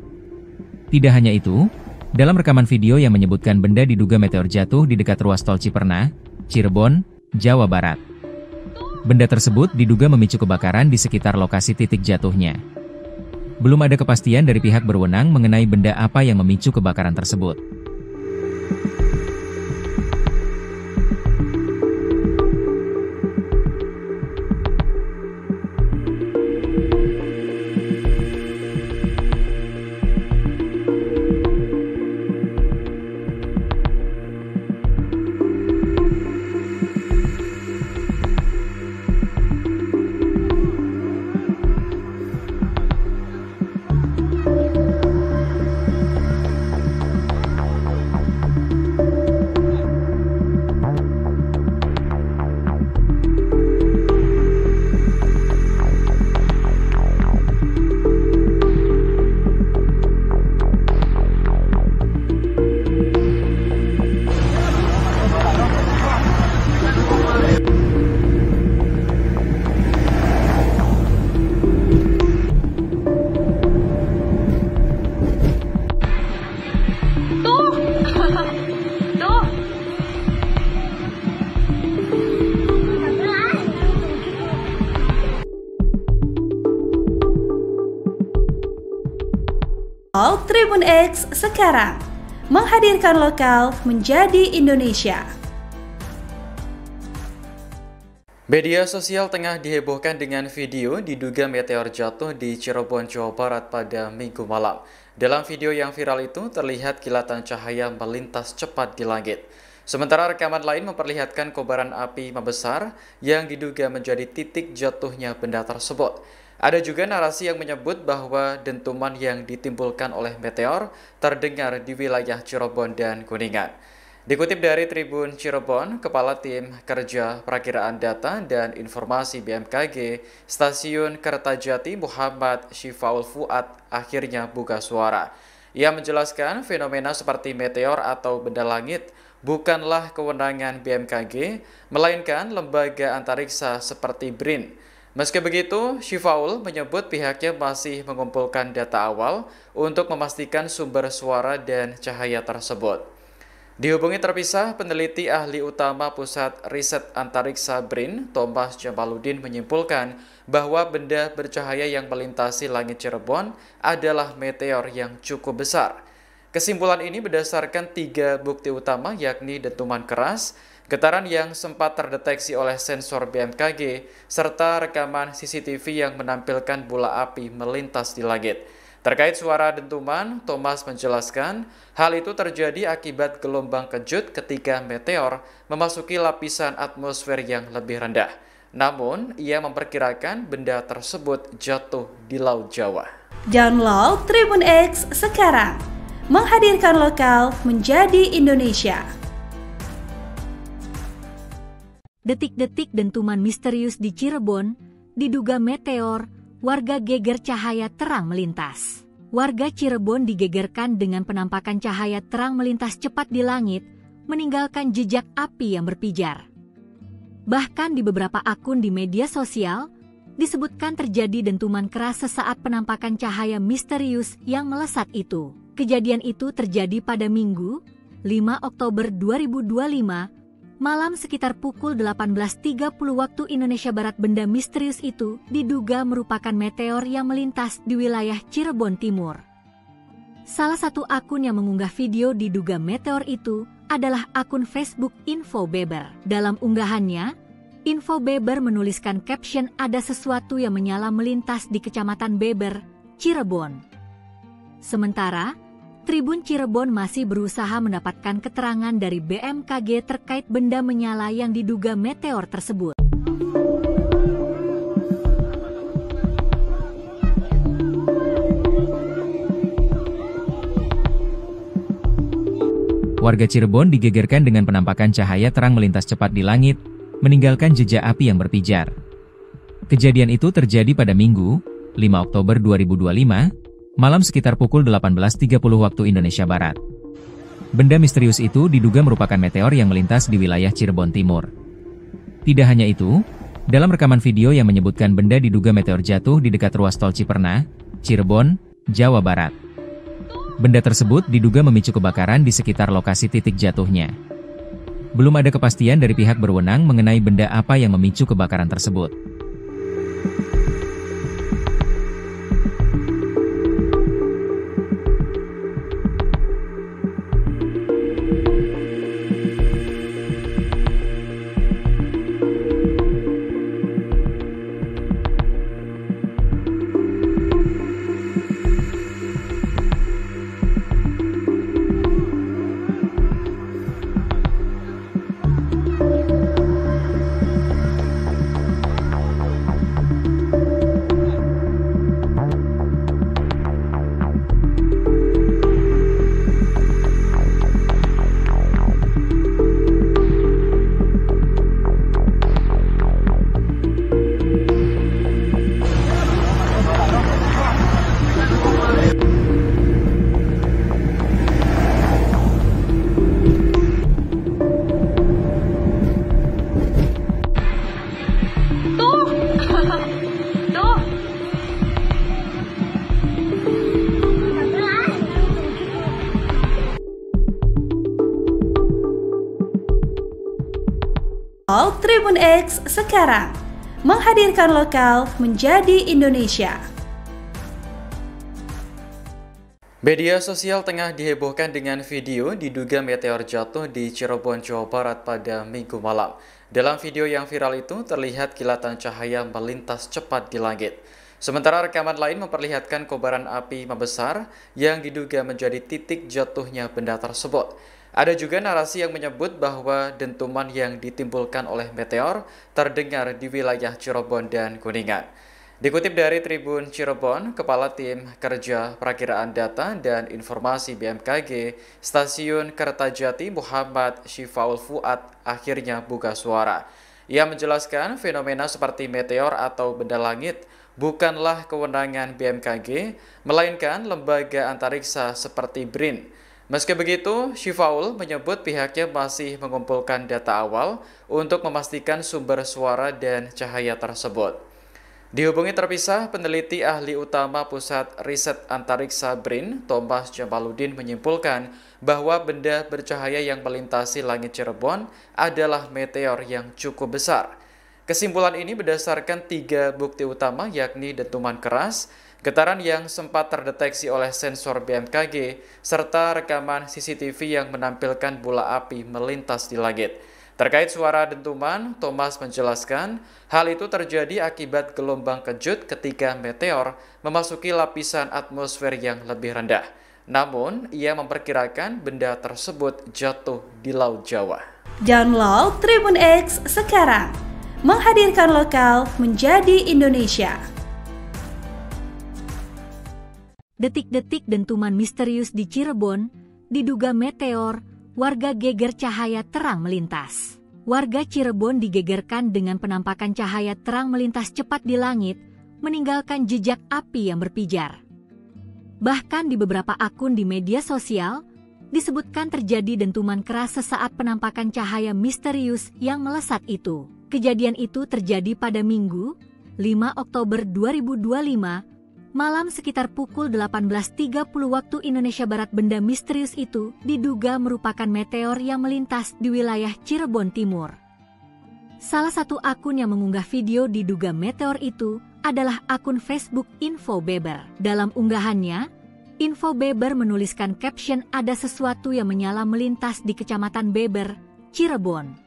Tidak hanya itu, dalam rekaman video yang menyebutkan benda diduga meteor jatuh di dekat ruas tol Ciperna, Cirebon, Jawa Barat. Benda tersebut diduga memicu kebakaran di sekitar lokasi titik jatuhnya. Belum ada kepastian dari pihak berwenang mengenai benda apa yang memicu kebakaran tersebut. Tribun X sekarang, menghadirkan lokal menjadi Indonesia. Media sosial tengah dihebohkan dengan video diduga meteor jatuh di Cirebon, Jawa Barat pada Minggu malam. Dalam video yang viral itu terlihat kilatan cahaya melintas cepat di langit. Sementara rekaman lain memperlihatkan kobaran api membesar yang diduga menjadi titik jatuhnya benda tersebut. Ada juga narasi yang menyebut bahwa dentuman yang ditimbulkan oleh meteor terdengar di wilayah Cirebon dan Kuningan. Dikutip dari Tribun Cirebon, Kepala Tim Kerja Perakiraan Data dan Informasi BMKG, Stasiun Kertajati Muhammad Syifaul Fuad akhirnya buka suara. Ia menjelaskan fenomena seperti meteor atau benda langit bukanlah kewenangan BMKG, melainkan lembaga antariksa seperti BRIN. Meski begitu, Syifaul menyebut pihaknya masih mengumpulkan data awal untuk memastikan sumber suara dan cahaya tersebut. Dihubungi terpisah, peneliti ahli utama Pusat Riset Antariksa BRIN, Thomas Jamaludin menyimpulkan bahwa benda bercahaya yang melintasi langit Cirebon adalah meteor yang cukup besar. Kesimpulan ini berdasarkan 3 bukti utama, yakni dentuman keras, getaran yang sempat terdeteksi oleh sensor BMKG, serta rekaman CCTV yang menampilkan bola api melintas di langit. Terkait suara dentuman, Thomas menjelaskan hal itu terjadi akibat gelombang kejut ketika meteor memasuki lapisan atmosfer yang lebih rendah. Namun, ia memperkirakan benda tersebut jatuh di Laut Jawa. Download Tribun X sekarang, menghadirkan lokal menjadi Indonesia. Detik-detik dentuman misterius di Cirebon, diduga meteor, warga geger cahaya terang melintas. Warga Cirebon digegerkan dengan penampakan cahaya terang melintas cepat di langit, meninggalkan jejak api yang berpijar. Bahkan di beberapa akun di media sosial, disebutkan terjadi dentuman keras sesaat penampakan cahaya misterius yang melesat itu. Kejadian itu terjadi pada Minggu, 5 Oktober 2025, malam sekitar pukul 18.30 waktu Indonesia Barat. Benda misterius itu diduga merupakan meteor yang melintas di wilayah Cirebon Timur. Salah satu akun yang mengunggah video diduga meteor itu adalah akun Facebook Info Beber. Dalam unggahannya, Info Beber menuliskan caption "Ada sesuatu yang menyala melintas di Kecamatan Beber, Cirebon". Sementara, Tribun Cirebon masih berusaha mendapatkan keterangan dari BMKG terkait benda menyala yang diduga meteor tersebut. Warga Cirebon digegerkan dengan penampakan cahaya terang melintas cepat di langit, meninggalkan jejak api yang berpijar. Kejadian itu terjadi pada Minggu, 5 Oktober 2025, malam sekitar pukul 18.30 waktu Indonesia Barat. Benda misterius itu diduga merupakan meteor yang melintas di wilayah Cirebon Timur. Tidak hanya itu, dalam rekaman video yang menyebutkan benda diduga meteor jatuh di dekat ruas tol Ciperna, Cirebon, Jawa Barat. Benda tersebut diduga memicu kebakaran di sekitar lokasi titik jatuhnya. Belum ada kepastian dari pihak berwenang mengenai benda apa yang memicu kebakaran tersebut. Tribun X sekarang, menghadirkan lokal menjadi Indonesia. Media sosial tengah dihebohkan dengan video diduga meteor jatuh di Cirebon, Jawa Barat pada Minggu malam. Dalam video yang viral itu terlihat kilatan cahaya melintas cepat di langit. Sementara rekaman lain memperlihatkan kobaran api membesar yang diduga menjadi titik jatuhnya benda tersebut. Ada juga narasi yang menyebut bahwa dentuman yang ditimbulkan oleh meteor terdengar di wilayah Cirebon dan Kuningan. Dikutip dari Tribun Cirebon, Kepala Tim Kerja Perakiraan Data dan Informasi BMKG, Stasiun Kertajati Muhammad Syifaul Fuad akhirnya buka suara. Ia menjelaskan fenomena seperti meteor atau benda langit bukanlah kewenangan BMKG, melainkan lembaga antariksa seperti BRIN. Meski begitu, Syifaul menyebut pihaknya masih mengumpulkan data awal untuk memastikan sumber suara dan cahaya tersebut. Dihubungi terpisah, peneliti ahli utama Pusat Riset Antariksa BRIN, Thomas Jamaludin menyimpulkan bahwa benda bercahaya yang melintasi langit Cirebon adalah meteor yang cukup besar. Kesimpulan ini berdasarkan 3 bukti utama, yakni dentuman keras, getaran yang sempat terdeteksi oleh sensor BMKG, serta rekaman CCTV yang menampilkan bola api melintas di langit. Terkait suara dentuman, Thomas menjelaskan hal itu terjadi akibat gelombang kejut ketika meteor memasuki lapisan atmosfer yang lebih rendah. Namun, ia memperkirakan benda tersebut jatuh di Laut Jawa. Download Tribun X sekarang, menghadirkan lokal menjadi Indonesia. Detik-detik dentuman misterius di Cirebon, diduga meteor, warga geger cahaya terang melintas. Warga Cirebon digegerkan dengan penampakan cahaya terang melintas cepat di langit, meninggalkan jejak api yang berpijar. Bahkan di beberapa akun di media sosial, disebutkan terjadi dentuman keras sesaat penampakan cahaya misterius yang melesat itu. Kejadian itu terjadi pada Minggu, 5 Oktober 2025, malam sekitar pukul 18.30 waktu Indonesia Barat. Benda misterius itu diduga merupakan meteor yang melintas di wilayah Cirebon Timur. Salah satu akun yang mengunggah video diduga meteor itu adalah akun Facebook Info Beber. Dalam unggahannya, Info Beber menuliskan caption "Ada sesuatu yang menyala melintas di Kecamatan Beber, Cirebon".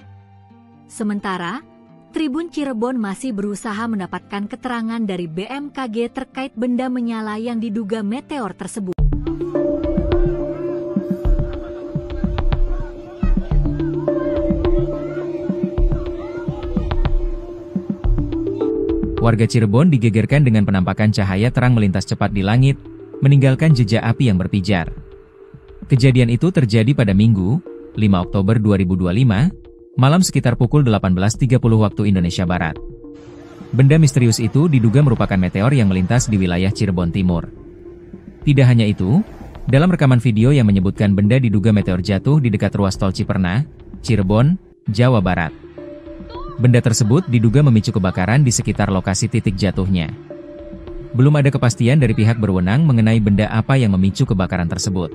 Sementara, Tribun Cirebon masih berusaha mendapatkan keterangan dari BMKG terkait benda menyala yang diduga meteor tersebut. Warga Cirebon digegerkan dengan penampakan cahaya terang melintas cepat di langit, meninggalkan jejak api yang berpijar. Kejadian itu terjadi pada Minggu, 5 Oktober 2025, malam sekitar pukul 18.30 waktu Indonesia Barat. Benda misterius itu diduga merupakan meteor yang melintas di wilayah Cirebon Timur. Tidak hanya itu, dalam rekaman video yang menyebutkan benda diduga meteor jatuh di dekat ruas tol Ciperna, Cirebon, Jawa Barat. Benda tersebut diduga memicu kebakaran di sekitar lokasi titik jatuhnya. Belum ada kepastian dari pihak berwenang mengenai benda apa yang memicu kebakaran tersebut.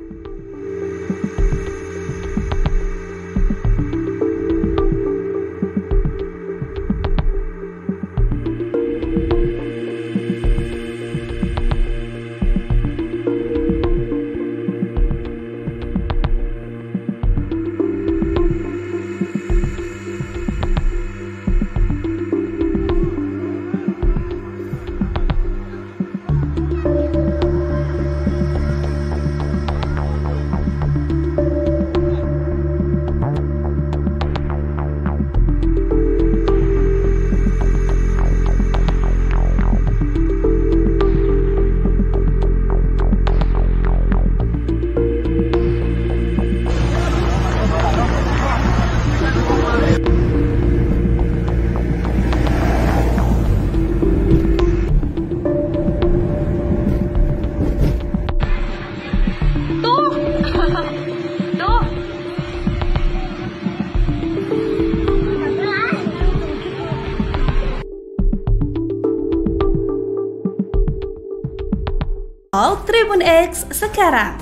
Tribun X sekarang,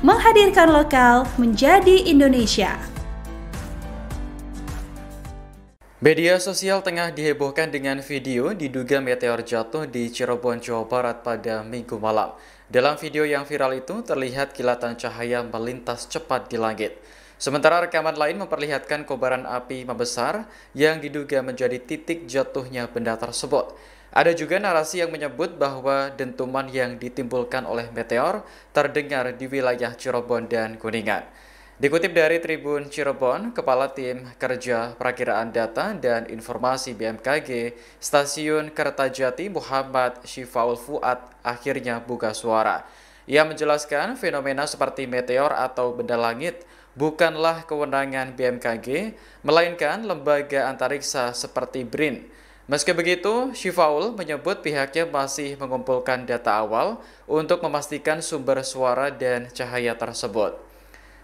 menghadirkan lokal menjadi Indonesia. Media sosial tengah dihebohkan dengan video diduga meteor jatuh di Cirebon, Jawa Barat pada Minggu malam. Dalam video yang viral itu terlihat kilatan cahaya melintas cepat di langit. Sementara rekaman lain memperlihatkan kobaran api membesar yang diduga menjadi titik jatuhnya benda tersebut. Ada juga narasi yang menyebut bahwa dentuman yang ditimbulkan oleh meteor terdengar di wilayah Cirebon dan Kuningan. Dikutip dari Tribun Cirebon, Kepala Tim Kerja Perakiraan Data dan Informasi BMKG, Stasiun Kertajati Muhammad Syifaul Fuad akhirnya buka suara. Ia menjelaskan fenomena seperti meteor atau benda langit bukanlah kewenangan BMKG, melainkan lembaga antariksa seperti BRIN. Meski begitu, Syifaul menyebut pihaknya masih mengumpulkan data awal untuk memastikan sumber suara dan cahaya tersebut.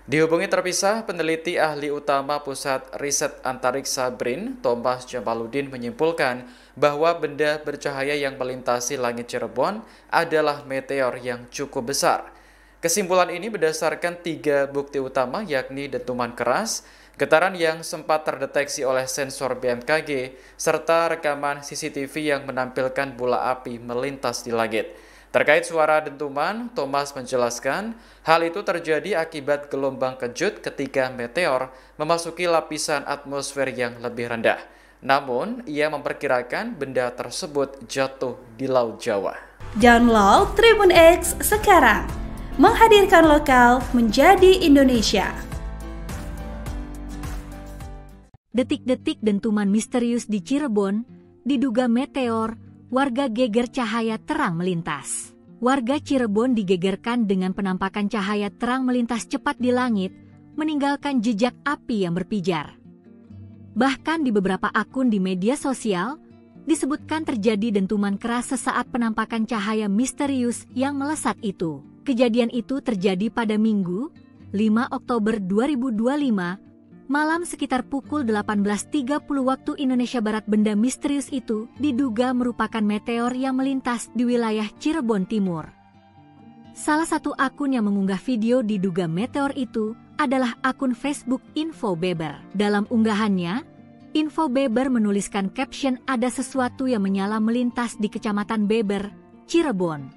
Dihubungi terpisah, peneliti ahli utama Pusat Riset Antariksa BRIN, Thomas Jamaludin menyimpulkan bahwa benda bercahaya yang melintasi langit Cirebon adalah meteor yang cukup besar. Kesimpulan ini berdasarkan 3 bukti utama, yakni dentuman keras, getaran yang sempat terdeteksi oleh sensor BMKG, serta rekaman CCTV yang menampilkan bola api melintas di langit. Terkait suara dentuman, Thomas menjelaskan hal itu terjadi akibat gelombang kejut ketika meteor memasuki lapisan atmosfer yang lebih rendah. Namun, ia memperkirakan benda tersebut jatuh di Laut Jawa. Download Tribun X sekarang, menghadirkan lokal menjadi Indonesia. Detik-detik dentuman misterius di Cirebon, diduga meteor, warga geger cahaya terang melintas. Warga Cirebon digegerkan dengan penampakan cahaya terang melintas cepat di langit, meninggalkan jejak api yang berpijar. Bahkan di beberapa akun di media sosial, disebutkan terjadi dentuman keras sesaat penampakan cahaya misterius yang melesat itu. Kejadian itu terjadi pada Minggu, 5 Oktober 2025, malam sekitar pukul 18.30 waktu Indonesia Barat. Benda misterius itu diduga merupakan meteor yang melintas di wilayah Cirebon Timur. Salah satu akun yang mengunggah video diduga meteor itu adalah akun Facebook Info Beber. Dalam unggahannya, Info Beber menuliskan caption "Ada sesuatu yang menyala melintas di Kecamatan Beber, Cirebon".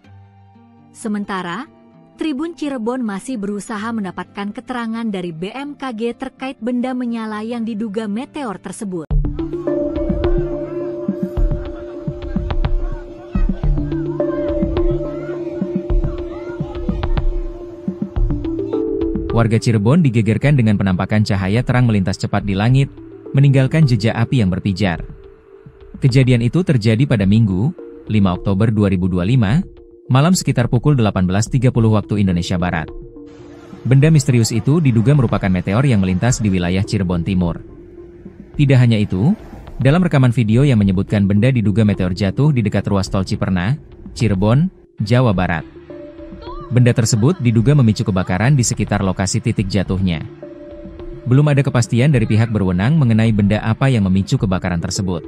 Sementara, Tribun Cirebon masih berusaha mendapatkan keterangan dari BMKG terkait benda menyala yang diduga meteor tersebut. Warga Cirebon digegerkan dengan penampakan cahaya terang melintas cepat di langit, meninggalkan jejak api yang berpijar. Kejadian itu terjadi pada Minggu, 5 Oktober 2025, malam sekitar pukul 18.30 waktu Indonesia Barat. Benda misterius itu diduga merupakan meteor yang melintas di wilayah Cirebon Timur. Tidak hanya itu, dalam rekaman video yang menyebutkan benda diduga meteor jatuh di dekat ruas tol Ciperna, Cirebon, Jawa Barat. Benda tersebut diduga memicu kebakaran di sekitar lokasi titik jatuhnya. Belum ada kepastian dari pihak berwenang mengenai benda apa yang memicu kebakaran tersebut.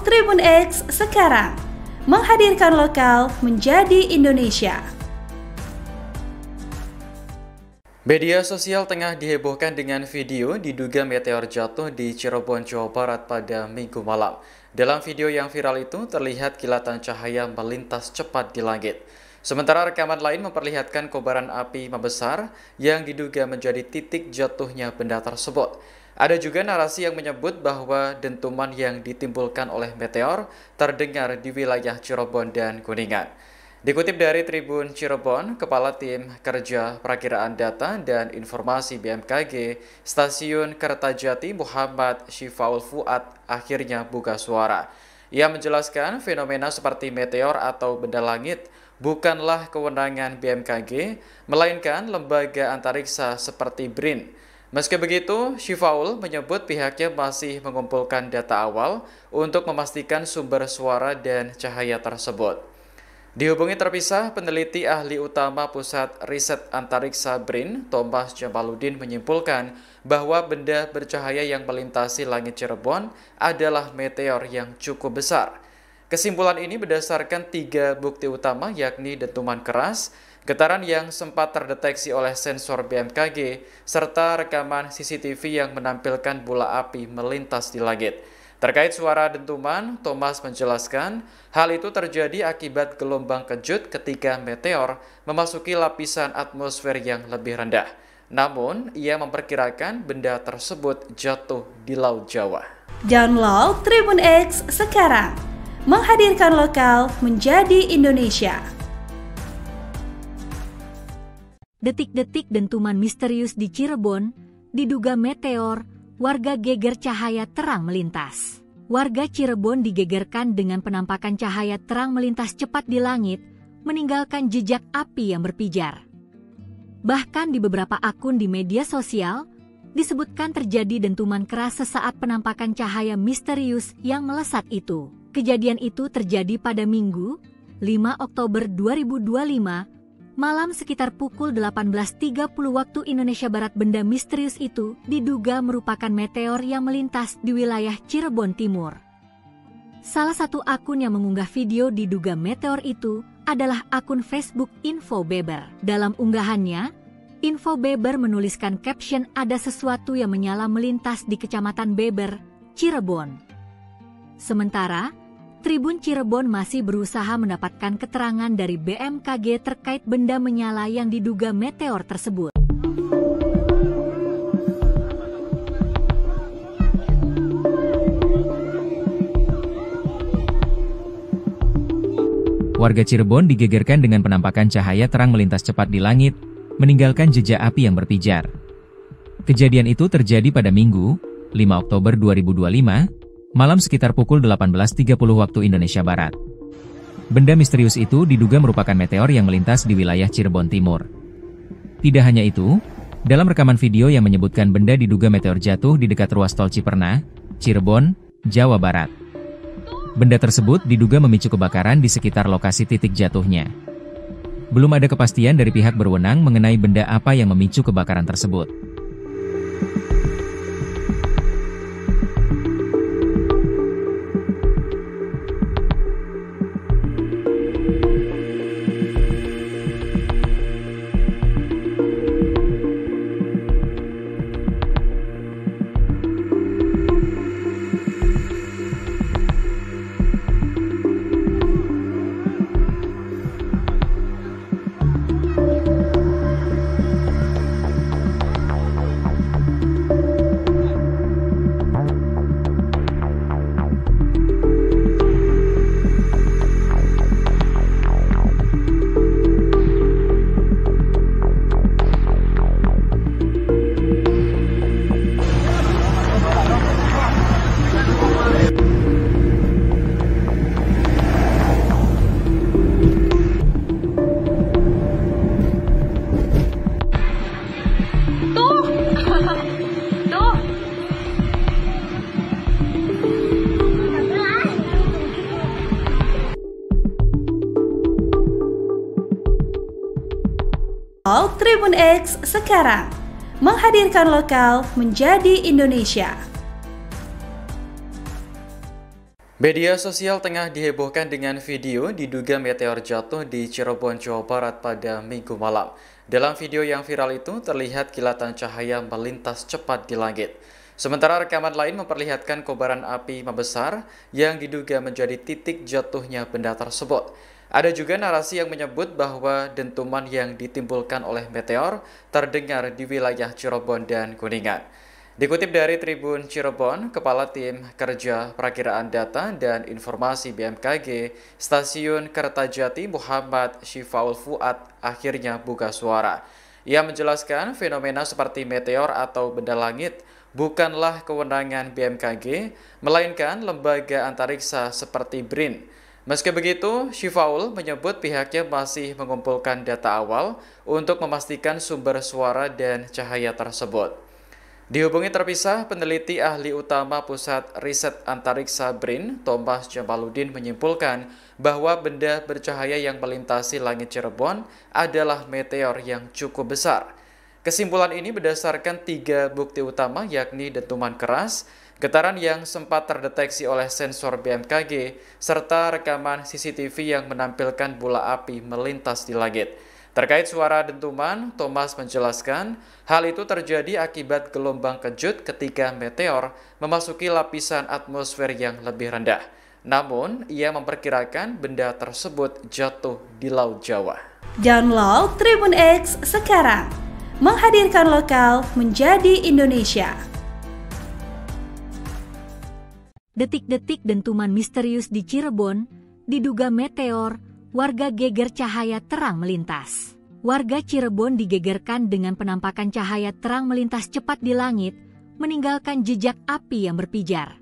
Tribun X sekarang, menghadirkan lokal menjadi Indonesia. Media sosial tengah dihebohkan dengan video diduga meteor jatuh di Cirebon, Jawa Barat pada Minggu malam. Dalam video yang viral itu terlihat kilatan cahaya melintas cepat di langit. Sementara rekaman lain memperlihatkan kobaran api membesar yang diduga menjadi titik jatuhnya benda tersebut. Ada juga narasi yang menyebut bahwa dentuman yang ditimbulkan oleh meteor terdengar di wilayah Cirebon dan Kuningan. Dikutip dari Tribun Cirebon, Kepala Tim Kerja Perakiraan Data dan Informasi BMKG, Stasiun Kertajati Muhammad Syifaul Fuad akhirnya buka suara. Ia menjelaskan fenomena seperti meteor atau benda langit bukanlah kewenangan BMKG, melainkan lembaga antariksa seperti BRIN. Meski begitu, Syifaul menyebut pihaknya masih mengumpulkan data awal untuk memastikan sumber suara dan cahaya tersebut. Dihubungi terpisah, peneliti ahli utama Pusat Riset Antariksa BRIN, Thomas Jamaludin menyimpulkan bahwa benda bercahaya yang melintasi langit Cirebon adalah meteor yang cukup besar. Kesimpulan ini berdasarkan 3 bukti utama, yakni dentuman keras, getaran yang sempat terdeteksi oleh sensor BMKG, serta rekaman CCTV yang menampilkan bola api melintas di langit. Terkait suara dentuman, Thomas menjelaskan hal itu terjadi akibat gelombang kejut ketika meteor memasuki lapisan atmosfer yang lebih rendah. Namun, ia memperkirakan benda tersebut jatuh di Laut Jawa. Download Tribun X sekarang, menghadirkan lokal menjadi Indonesia. Detik-detik dentuman misterius di Cirebon, diduga meteor. Warga geger cahaya terang melintas. Warga Cirebon digegerkan dengan penampakan cahaya terang melintas cepat di langit, meninggalkan jejak api yang berpijar. Bahkan di beberapa akun di media sosial, disebutkan terjadi dentuman keras sesaat penampakan cahaya misterius yang melesat itu. Kejadian itu terjadi pada Minggu, 5 Oktober 2025, malam sekitar pukul 18.30 waktu Indonesia Barat. Benda misterius itu diduga merupakan meteor yang melintas di wilayah Cirebon Timur. Salah satu akun yang mengunggah video diduga meteor itu adalah akun Facebook Info Beber. Dalam unggahannya, Info Beber menuliskan caption "Ada sesuatu yang menyala melintas di Kecamatan Beber, Cirebon". Sementara, Tribun Cirebon masih berusaha mendapatkan keterangan dari BMKG terkait benda menyala yang diduga meteor tersebut. Warga Cirebon digegerkan dengan penampakan cahaya terang melintas cepat di langit, meninggalkan jejak api yang berpijar. Kejadian itu terjadi pada Minggu, 5 Oktober 2025, malam sekitar pukul 18.30 waktu Indonesia Barat. Benda misterius itu diduga merupakan meteor yang melintas di wilayah Cirebon Timur. Tidak hanya itu, dalam rekaman video yang menyebutkan benda diduga meteor jatuh di dekat ruas tol Ciperna, Cirebon, Jawa Barat. Benda tersebut diduga memicu kebakaran di sekitar lokasi titik jatuhnya. Belum ada kepastian dari pihak berwenang mengenai benda apa yang memicu kebakaran tersebut. Tribun X sekarang, menghadirkan lokal menjadi Indonesia. Media sosial tengah dihebohkan dengan video diduga meteor jatuh di Cirebon, Jawa Barat pada Minggu malam. Dalam video yang viral itu terlihat kilatan cahaya melintas cepat di langit. Sementara rekaman lain memperlihatkan kobaran api membesar yang diduga menjadi titik jatuhnya benda tersebut. Ada juga narasi yang menyebut bahwa dentuman yang ditimbulkan oleh meteor terdengar di wilayah Cirebon dan Kuningan. Dikutip dari Tribun Cirebon, Kepala Tim Kerja Perakiraan Data dan Informasi BMKG, Stasiun Kertajati Muhammad Syifaul Fuad akhirnya buka suara. Ia menjelaskan fenomena seperti meteor atau benda langit bukanlah kewenangan BMKG, melainkan lembaga antariksa seperti BRIN. Meski begitu, Syifaul menyebut pihaknya masih mengumpulkan data awal untuk memastikan sumber suara dan cahaya tersebut. Dihubungi terpisah, peneliti ahli utama Pusat Riset Antariksa BRIN, Thomas Jamaludin menyimpulkan bahwa benda bercahaya yang melintasi langit Cirebon adalah meteor yang cukup besar. Kesimpulan ini berdasarkan 3 bukti utama, yakni dentuman keras, getaran yang sempat terdeteksi oleh sensor BMKG, serta rekaman CCTV yang menampilkan bola api melintas di langit. Terkait suara dentuman, Thomas menjelaskan hal itu terjadi akibat gelombang kejut ketika meteor memasuki lapisan atmosfer yang lebih rendah. Namun, ia memperkirakan benda tersebut jatuh di Laut Jawa. Download Tribun X sekarang, menghadirkan lokal menjadi Indonesia. Detik-detik dentuman misterius di Cirebon, diduga meteor, warga geger cahaya terang melintas. Warga Cirebon digegerkan dengan penampakan cahaya terang melintas cepat di langit, meninggalkan jejak api yang berpijar.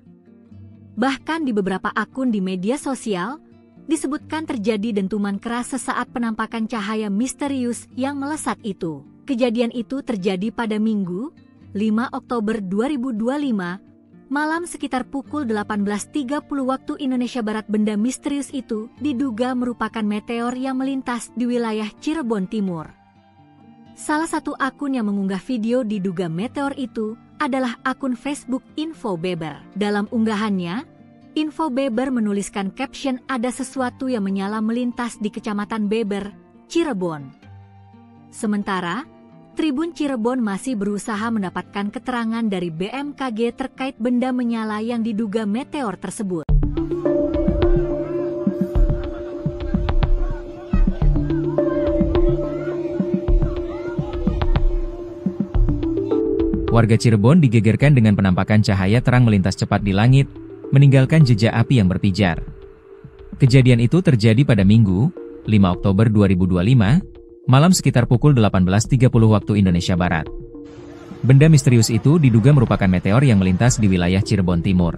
Bahkan di beberapa akun di media sosial, disebutkan terjadi dentuman keras sesaat penampakan cahaya misterius yang melesat itu. Kejadian itu terjadi pada Minggu, 5 Oktober 2025, malam sekitar pukul 18.30 waktu Indonesia Barat. Benda misterius itu diduga merupakan meteor yang melintas di wilayah Cirebon Timur. Salah satu akun yang mengunggah video diduga meteor itu adalah akun Facebook Info Beber. Dalam unggahannya, Info Beber menuliskan caption "Ada sesuatu yang menyala melintas di Kecamatan Beber, Cirebon". Sementara, Tribun Cirebon masih berusaha mendapatkan keterangan dari BMKG terkait benda menyala yang diduga meteor tersebut. Warga Cirebon digegerkan dengan penampakan cahaya terang melintas cepat di langit, meninggalkan jejak api yang berpijar. Kejadian itu terjadi pada Minggu, 5 Oktober 2025, malam sekitar pukul 18.30 waktu Indonesia Barat. Benda misterius itu diduga merupakan meteor yang melintas di wilayah Cirebon Timur.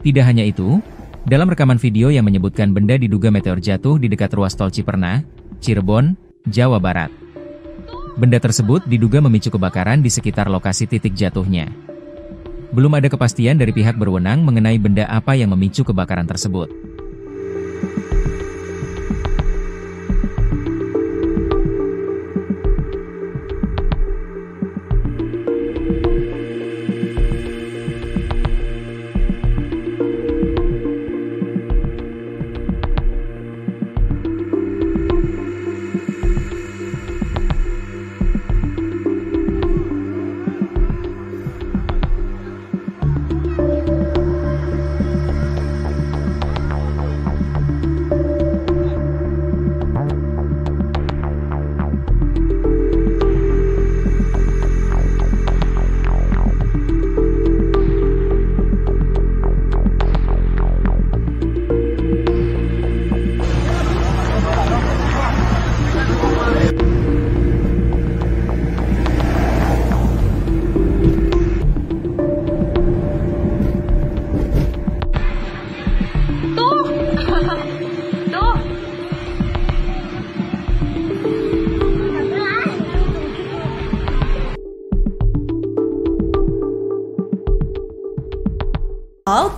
Tidak hanya itu, dalam rekaman video yang menyebutkan benda diduga meteor jatuh di dekat ruas tol Ciperna, Cirebon, Jawa Barat. Benda tersebut diduga memicu kebakaran di sekitar lokasi titik jatuhnya. Belum ada kepastian dari pihak berwenang mengenai benda apa yang memicu kebakaran tersebut.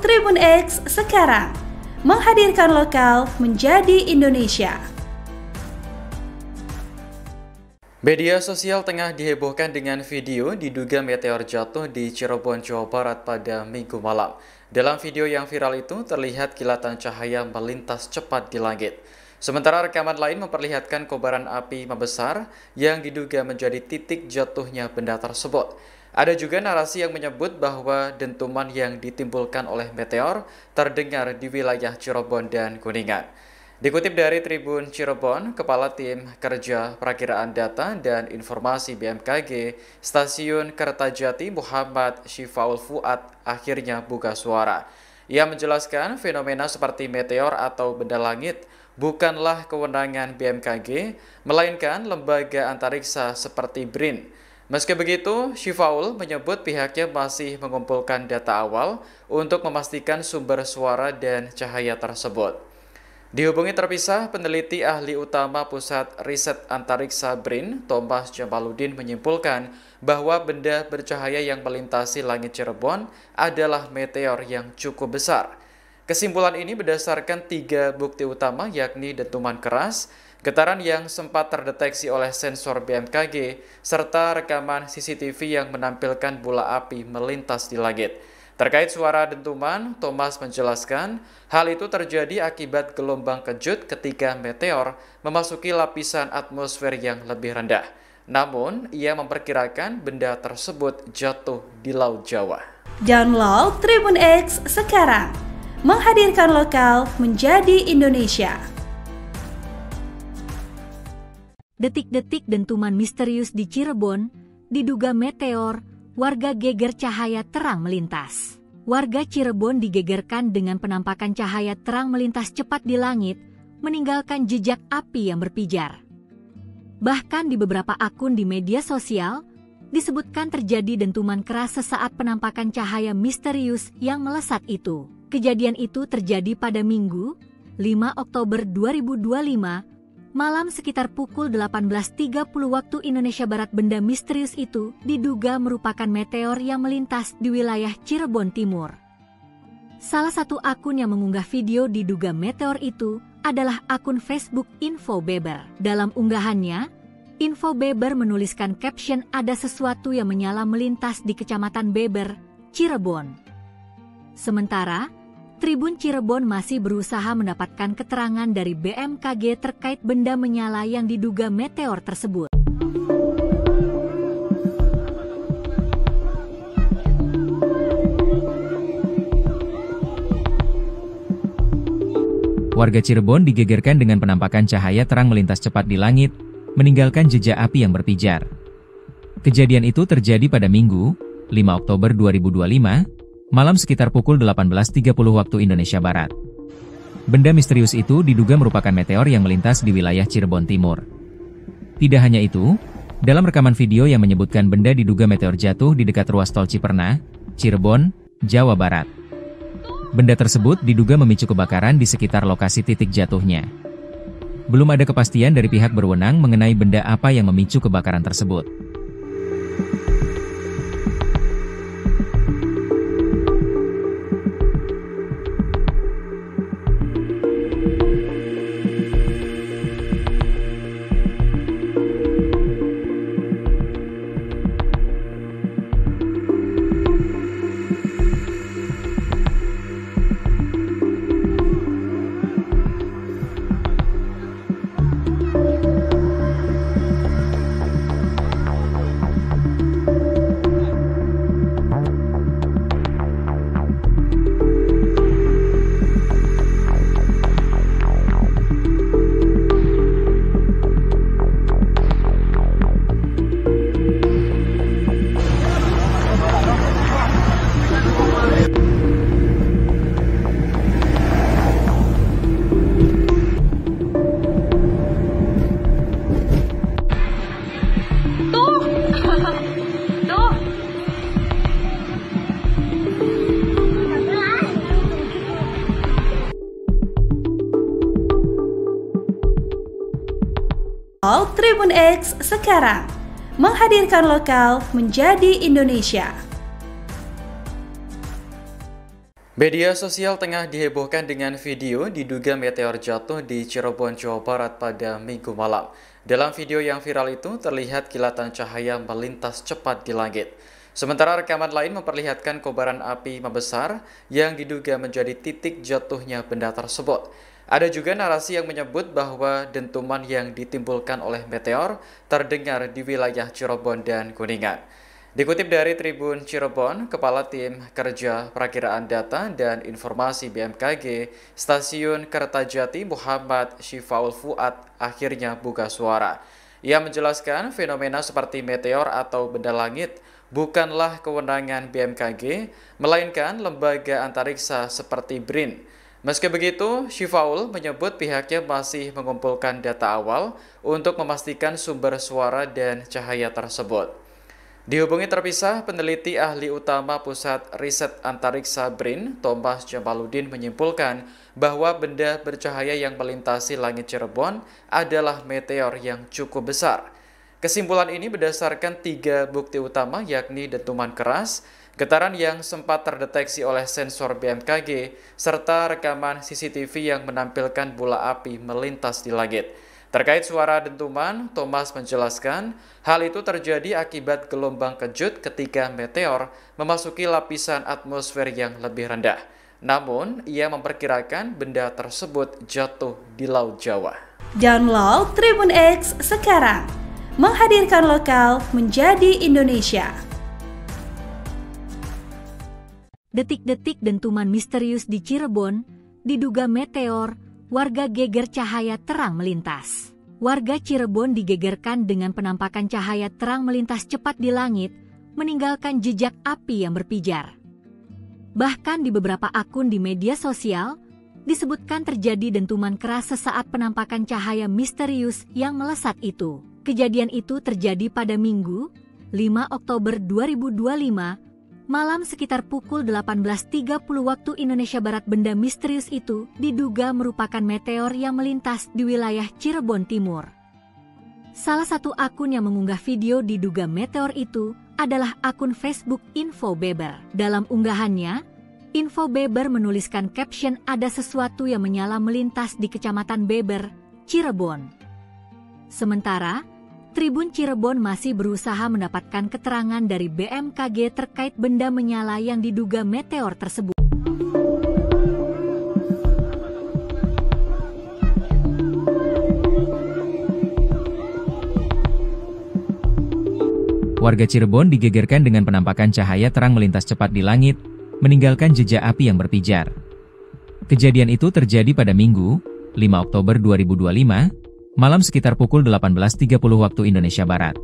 Tribun X sekarang, menghadirkan lokal menjadi Indonesia. Media sosial tengah dihebohkan dengan video diduga meteor jatuh di Cirebon, Jawa Barat pada Minggu malam. Dalam video yang viral itu terlihat kilatan cahaya melintas cepat di langit. Sementara rekaman lain memperlihatkan kobaran api membesar yang diduga menjadi titik jatuhnya benda tersebut. Ada juga narasi yang menyebut bahwa dentuman yang ditimbulkan oleh meteor terdengar di wilayah Cirebon dan Kuningan. Dikutip dari Tribun Cirebon, Kepala Tim Kerja Perakiraan Data dan Informasi BMKG, Stasiun Kertajati Muhammad Syifaul Fuad akhirnya buka suara. Ia menjelaskan fenomena seperti meteor atau benda langit bukanlah kewenangan BMKG, melainkan lembaga antariksa seperti BRIN. Meski begitu, Syifaul menyebut pihaknya masih mengumpulkan data awal untuk memastikan sumber suara dan cahaya tersebut. Dihubungi terpisah, peneliti ahli utama Pusat Riset Antariksa BRIN, Thomas Jamaludin menyimpulkan bahwa benda bercahaya yang melintasi langit Cirebon adalah meteor yang cukup besar. Kesimpulan ini berdasarkan 3 bukti utama, yakni dentuman keras, getaran yang sempat terdeteksi oleh sensor BMKG, serta rekaman CCTV yang menampilkan bola api melintas di langit. Terkait suara dentuman, Thomas menjelaskan hal itu terjadi akibat gelombang kejut ketika meteor memasuki lapisan atmosfer yang lebih rendah. Namun, ia memperkirakan benda tersebut jatuh di Laut Jawa. Download Tribun X sekarang, menghadirkan lokal menjadi Indonesia. Detik-detik dentuman misterius di Cirebon, diduga meteor, warga geger cahaya terang melintas. Warga Cirebon digegerkan dengan penampakan cahaya terang melintas cepat di langit, meninggalkan jejak api yang berpijar. Bahkan di beberapa akun di media sosial, disebutkan terjadi dentuman keras sesaat penampakan cahaya misterius yang melesat itu. Kejadian itu terjadi pada Minggu, 5 Oktober 2025, malam sekitar pukul 18.30 waktu Indonesia Barat. Benda misterius itu diduga merupakan meteor yang melintas di wilayah Cirebon Timur. Salah satu akun yang mengunggah video diduga meteor itu adalah akun Facebook Info Beber. Dalam unggahannya, Info Beber menuliskan caption "Ada sesuatu yang menyala melintas di Kecamatan Beber, Cirebon." Sementara, Tribun Cirebon masih berusaha mendapatkan keterangan dari BMKG terkait benda menyala yang diduga meteor tersebut. Warga Cirebon digegerkan dengan penampakan cahaya terang melintas cepat di langit, meninggalkan jejak api yang berpijar. Kejadian itu terjadi pada Minggu, 5 Oktober 2025, malam sekitar pukul 18.30 waktu Indonesia Barat. Benda misterius itu diduga merupakan meteor yang melintas di wilayah Cirebon Timur. Tidak hanya itu, dalam rekaman video yang menyebutkan benda diduga meteor jatuh di dekat ruas tol Ciperna, Cirebon, Jawa Barat. Benda tersebut diduga memicu kebakaran di sekitar lokasi titik jatuhnya. Belum ada kepastian dari pihak berwenang mengenai benda apa yang memicu kebakaran tersebut. Tribun X sekarang, menghadirkan lokal menjadi Indonesia. Media sosial tengah dihebohkan dengan video diduga meteor jatuh di Cirebon, Jawa Barat pada Minggu malam. Dalam video yang viral itu terlihat kilatan cahaya melintas cepat di langit. Sementara rekaman lain memperlihatkan kobaran api membesar yang diduga menjadi titik jatuhnya benda tersebut. Ada juga narasi yang menyebut bahwa dentuman yang ditimbulkan oleh meteor terdengar di wilayah Cirebon dan Kuningan. Dikutip dari Tribun Cirebon, Kepala Tim Kerja Perakiraan Data dan Informasi BMKG, Stasiun Kertajati Muhammad Syifaul Fuad akhirnya buka suara. Ia menjelaskan fenomena seperti meteor atau benda langit bukanlah kewenangan BMKG, melainkan lembaga antariksa seperti BRIN. Meski begitu, Syifaul menyebut pihaknya masih mengumpulkan data awal untuk memastikan sumber suara dan cahaya tersebut. Dihubungi terpisah, peneliti ahli utama Pusat Riset Antariksa BRIN, Thomas Jamaludin menyimpulkan bahwa benda bercahaya yang melintasi langit Cirebon adalah meteor yang cukup besar. Kesimpulan ini berdasarkan 3 bukti utama, yakni dentuman keras, getaran yang sempat terdeteksi oleh sensor BMKG, serta rekaman CCTV yang menampilkan bola api melintas di langit. Terkait suara dentuman, Thomas menjelaskan hal itu terjadi akibat gelombang kejut ketika meteor memasuki lapisan atmosfer yang lebih rendah. Namun, ia memperkirakan benda tersebut jatuh di Laut Jawa. Download Tribun X sekarang, menghadirkan lokal menjadi Indonesia. Detik-detik dentuman misterius di Cirebon, diduga meteor, warga geger cahaya terang melintas. Warga Cirebon digegerkan dengan penampakan cahaya terang melintas cepat di langit, meninggalkan jejak api yang berpijar. Bahkan di beberapa akun di media sosial, disebutkan terjadi dentuman keras sesaat penampakan cahaya misterius yang melesat itu. Kejadian itu terjadi pada Minggu, 5 Oktober 2025, malam sekitar pukul 18.30 waktu Indonesia Barat. Benda misterius itu diduga merupakan meteor yang melintas di wilayah Cirebon Timur. Salah satu akun yang mengunggah video diduga meteor itu adalah akun Facebook Info Beber. Dalam unggahannya, Info Beber menuliskan caption "Ada sesuatu yang menyala melintas di Kecamatan Beber, Cirebon". Sementara, Tribun Cirebon masih berusaha mendapatkan keterangan dari BMKG terkait benda menyala yang diduga meteor tersebut. Warga Cirebon digegerkan dengan penampakan cahaya terang melintas cepat di langit, meninggalkan jejak api yang berpijar. Kejadian itu terjadi pada Minggu, 5 Oktober 2025, malam sekitar pukul 18.30 waktu Indonesia Barat.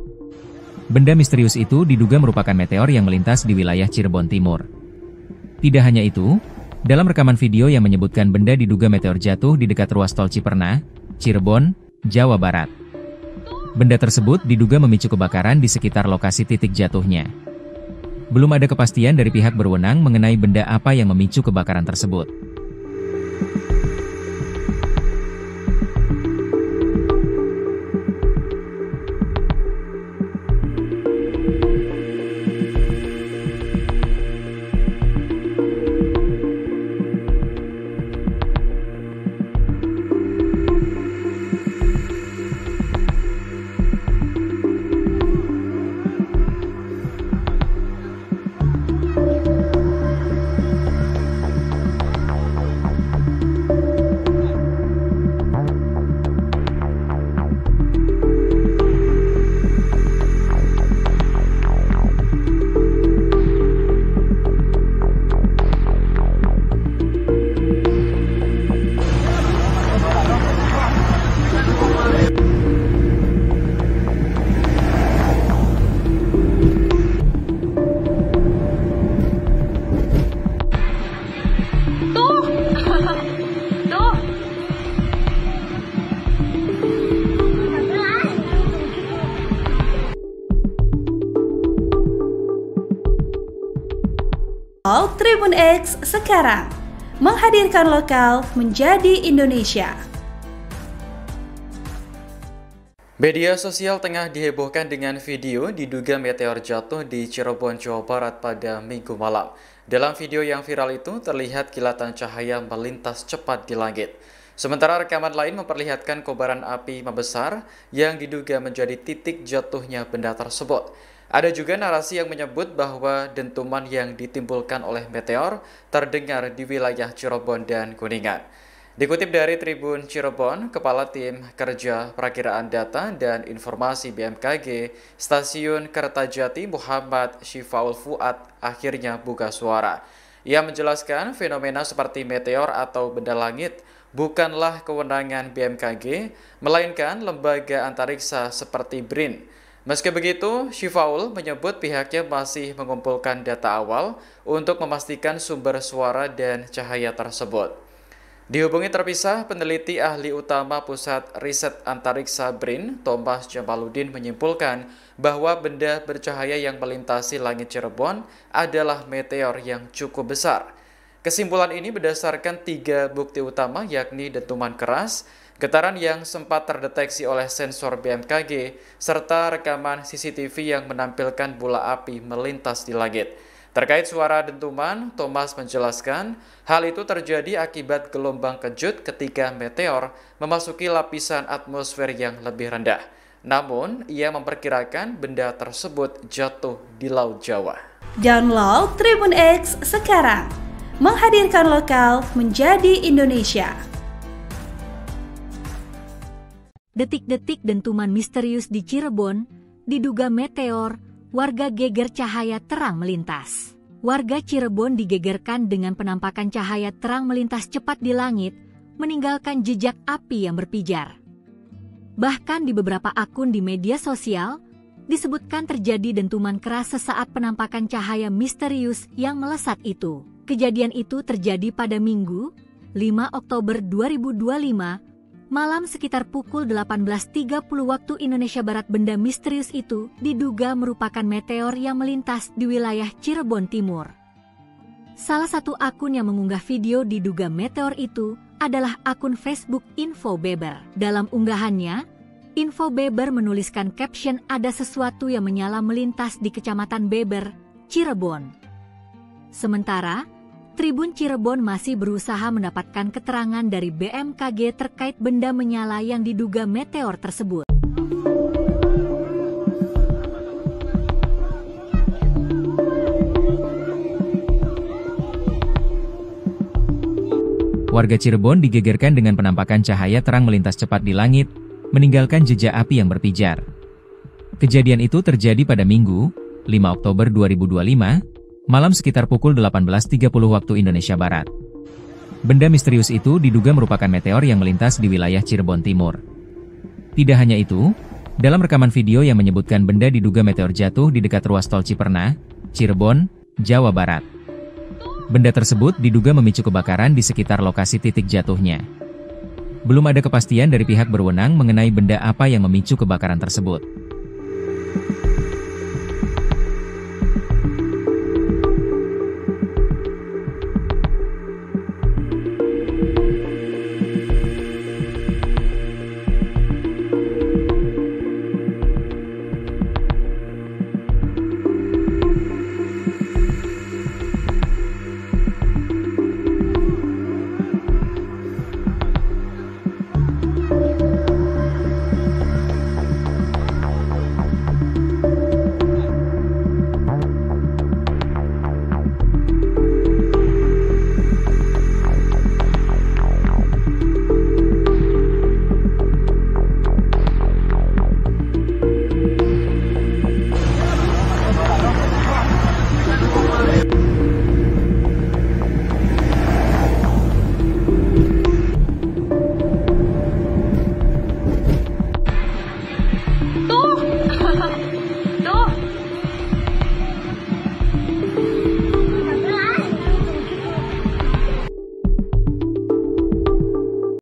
Benda misterius itu diduga merupakan meteor yang melintas di wilayah Cirebon Timur. Tidak hanya itu, dalam rekaman video yang menyebutkan benda diduga meteor jatuh di dekat ruas tol Ciperna, Cirebon, Jawa Barat. Benda tersebut diduga memicu kebakaran di sekitar lokasi titik jatuhnya. Belum ada kepastian dari pihak berwenang mengenai benda apa yang memicu kebakaran tersebut. Tribun X sekarang, menghadirkan lokal menjadi Indonesia. Media sosial tengah dihebohkan dengan video diduga meteor jatuh di Cirebon, Jawa Barat pada Minggu malam. Dalam video yang viral itu terlihat kilatan cahaya melintas cepat di langit. Sementara rekaman lain memperlihatkan kobaran api membesar yang diduga menjadi titik jatuhnya benda tersebut. Ada juga narasi yang menyebut bahwa dentuman yang ditimbulkan oleh meteor terdengar di wilayah Cirebon dan Kuningan. Dikutip dari Tribun Cirebon, Kepala Tim Kerja Perakiraan Data dan Informasi BMKG, Stasiun Kertajati Muhammad Syifaul Fuad akhirnya buka suara. Ia menjelaskan fenomena seperti meteor atau benda langit bukanlah kewenangan BMKG, melainkan lembaga antariksa seperti BRIN. Meski begitu, Syifaul menyebut pihaknya masih mengumpulkan data awal untuk memastikan sumber suara dan cahaya tersebut. Dihubungi terpisah, peneliti ahli utama Pusat Riset Antariksa BRIN, Thomas Jamaludin menyimpulkan bahwa benda bercahaya yang melintasi langit Cirebon adalah meteor yang cukup besar. Kesimpulan ini berdasarkan 3 bukti utama, yakni dentuman keras, getaran yang sempat terdeteksi oleh sensor BMKG, serta rekaman CCTV yang menampilkan bola api melintas di langit. Terkait suara dentuman, Thomas menjelaskan hal itu terjadi akibat gelombang kejut ketika meteor memasuki lapisan atmosfer yang lebih rendah. Namun, ia memperkirakan benda tersebut jatuh di Laut Jawa. Download Tribun X sekarang, menghadirkan lokal menjadi Indonesia. Detik-detik dentuman misterius di Cirebon, diduga meteor, warga geger cahaya terang melintas. Warga Cirebon digegerkan dengan penampakan cahaya terang melintas cepat di langit, meninggalkan jejak api yang berpijar. Bahkan di beberapa akun di media sosial, disebutkan terjadi dentuman keras sesaat penampakan cahaya misterius yang melesat itu. Kejadian itu terjadi pada Minggu, 5 Oktober 2025, malam sekitar pukul 18.30 waktu Indonesia Barat. Benda misterius itu diduga merupakan meteor yang melintas di wilayah Cirebon Timur. Salah satu akun yang mengunggah video diduga meteor itu adalah akun Facebook Info Beber. Dalam unggahannya, Info Beber menuliskan caption "Ada sesuatu yang menyala melintas di Kecamatan Beber, Cirebon." Sementara, Tribun Cirebon masih berusaha mendapatkan keterangan dari BMKG terkait benda menyala yang diduga meteor tersebut. Warga Cirebon digegerkan dengan penampakan cahaya terang melintas cepat di langit, meninggalkan jejak api yang berpijar. Kejadian itu terjadi pada Minggu, 5 Oktober 2025, malam sekitar pukul 18.30 waktu Indonesia Barat. Benda misterius itu diduga merupakan meteor yang melintas di wilayah Cirebon Timur. Tidak hanya itu, dalam rekaman video yang menyebutkan benda diduga meteor jatuh di dekat ruas tol Ciperna, Cirebon, Jawa Barat. Benda tersebut diduga memicu kebakaran di sekitar lokasi titik jatuhnya. Belum ada kepastian dari pihak berwenang mengenai benda apa yang memicu kebakaran tersebut.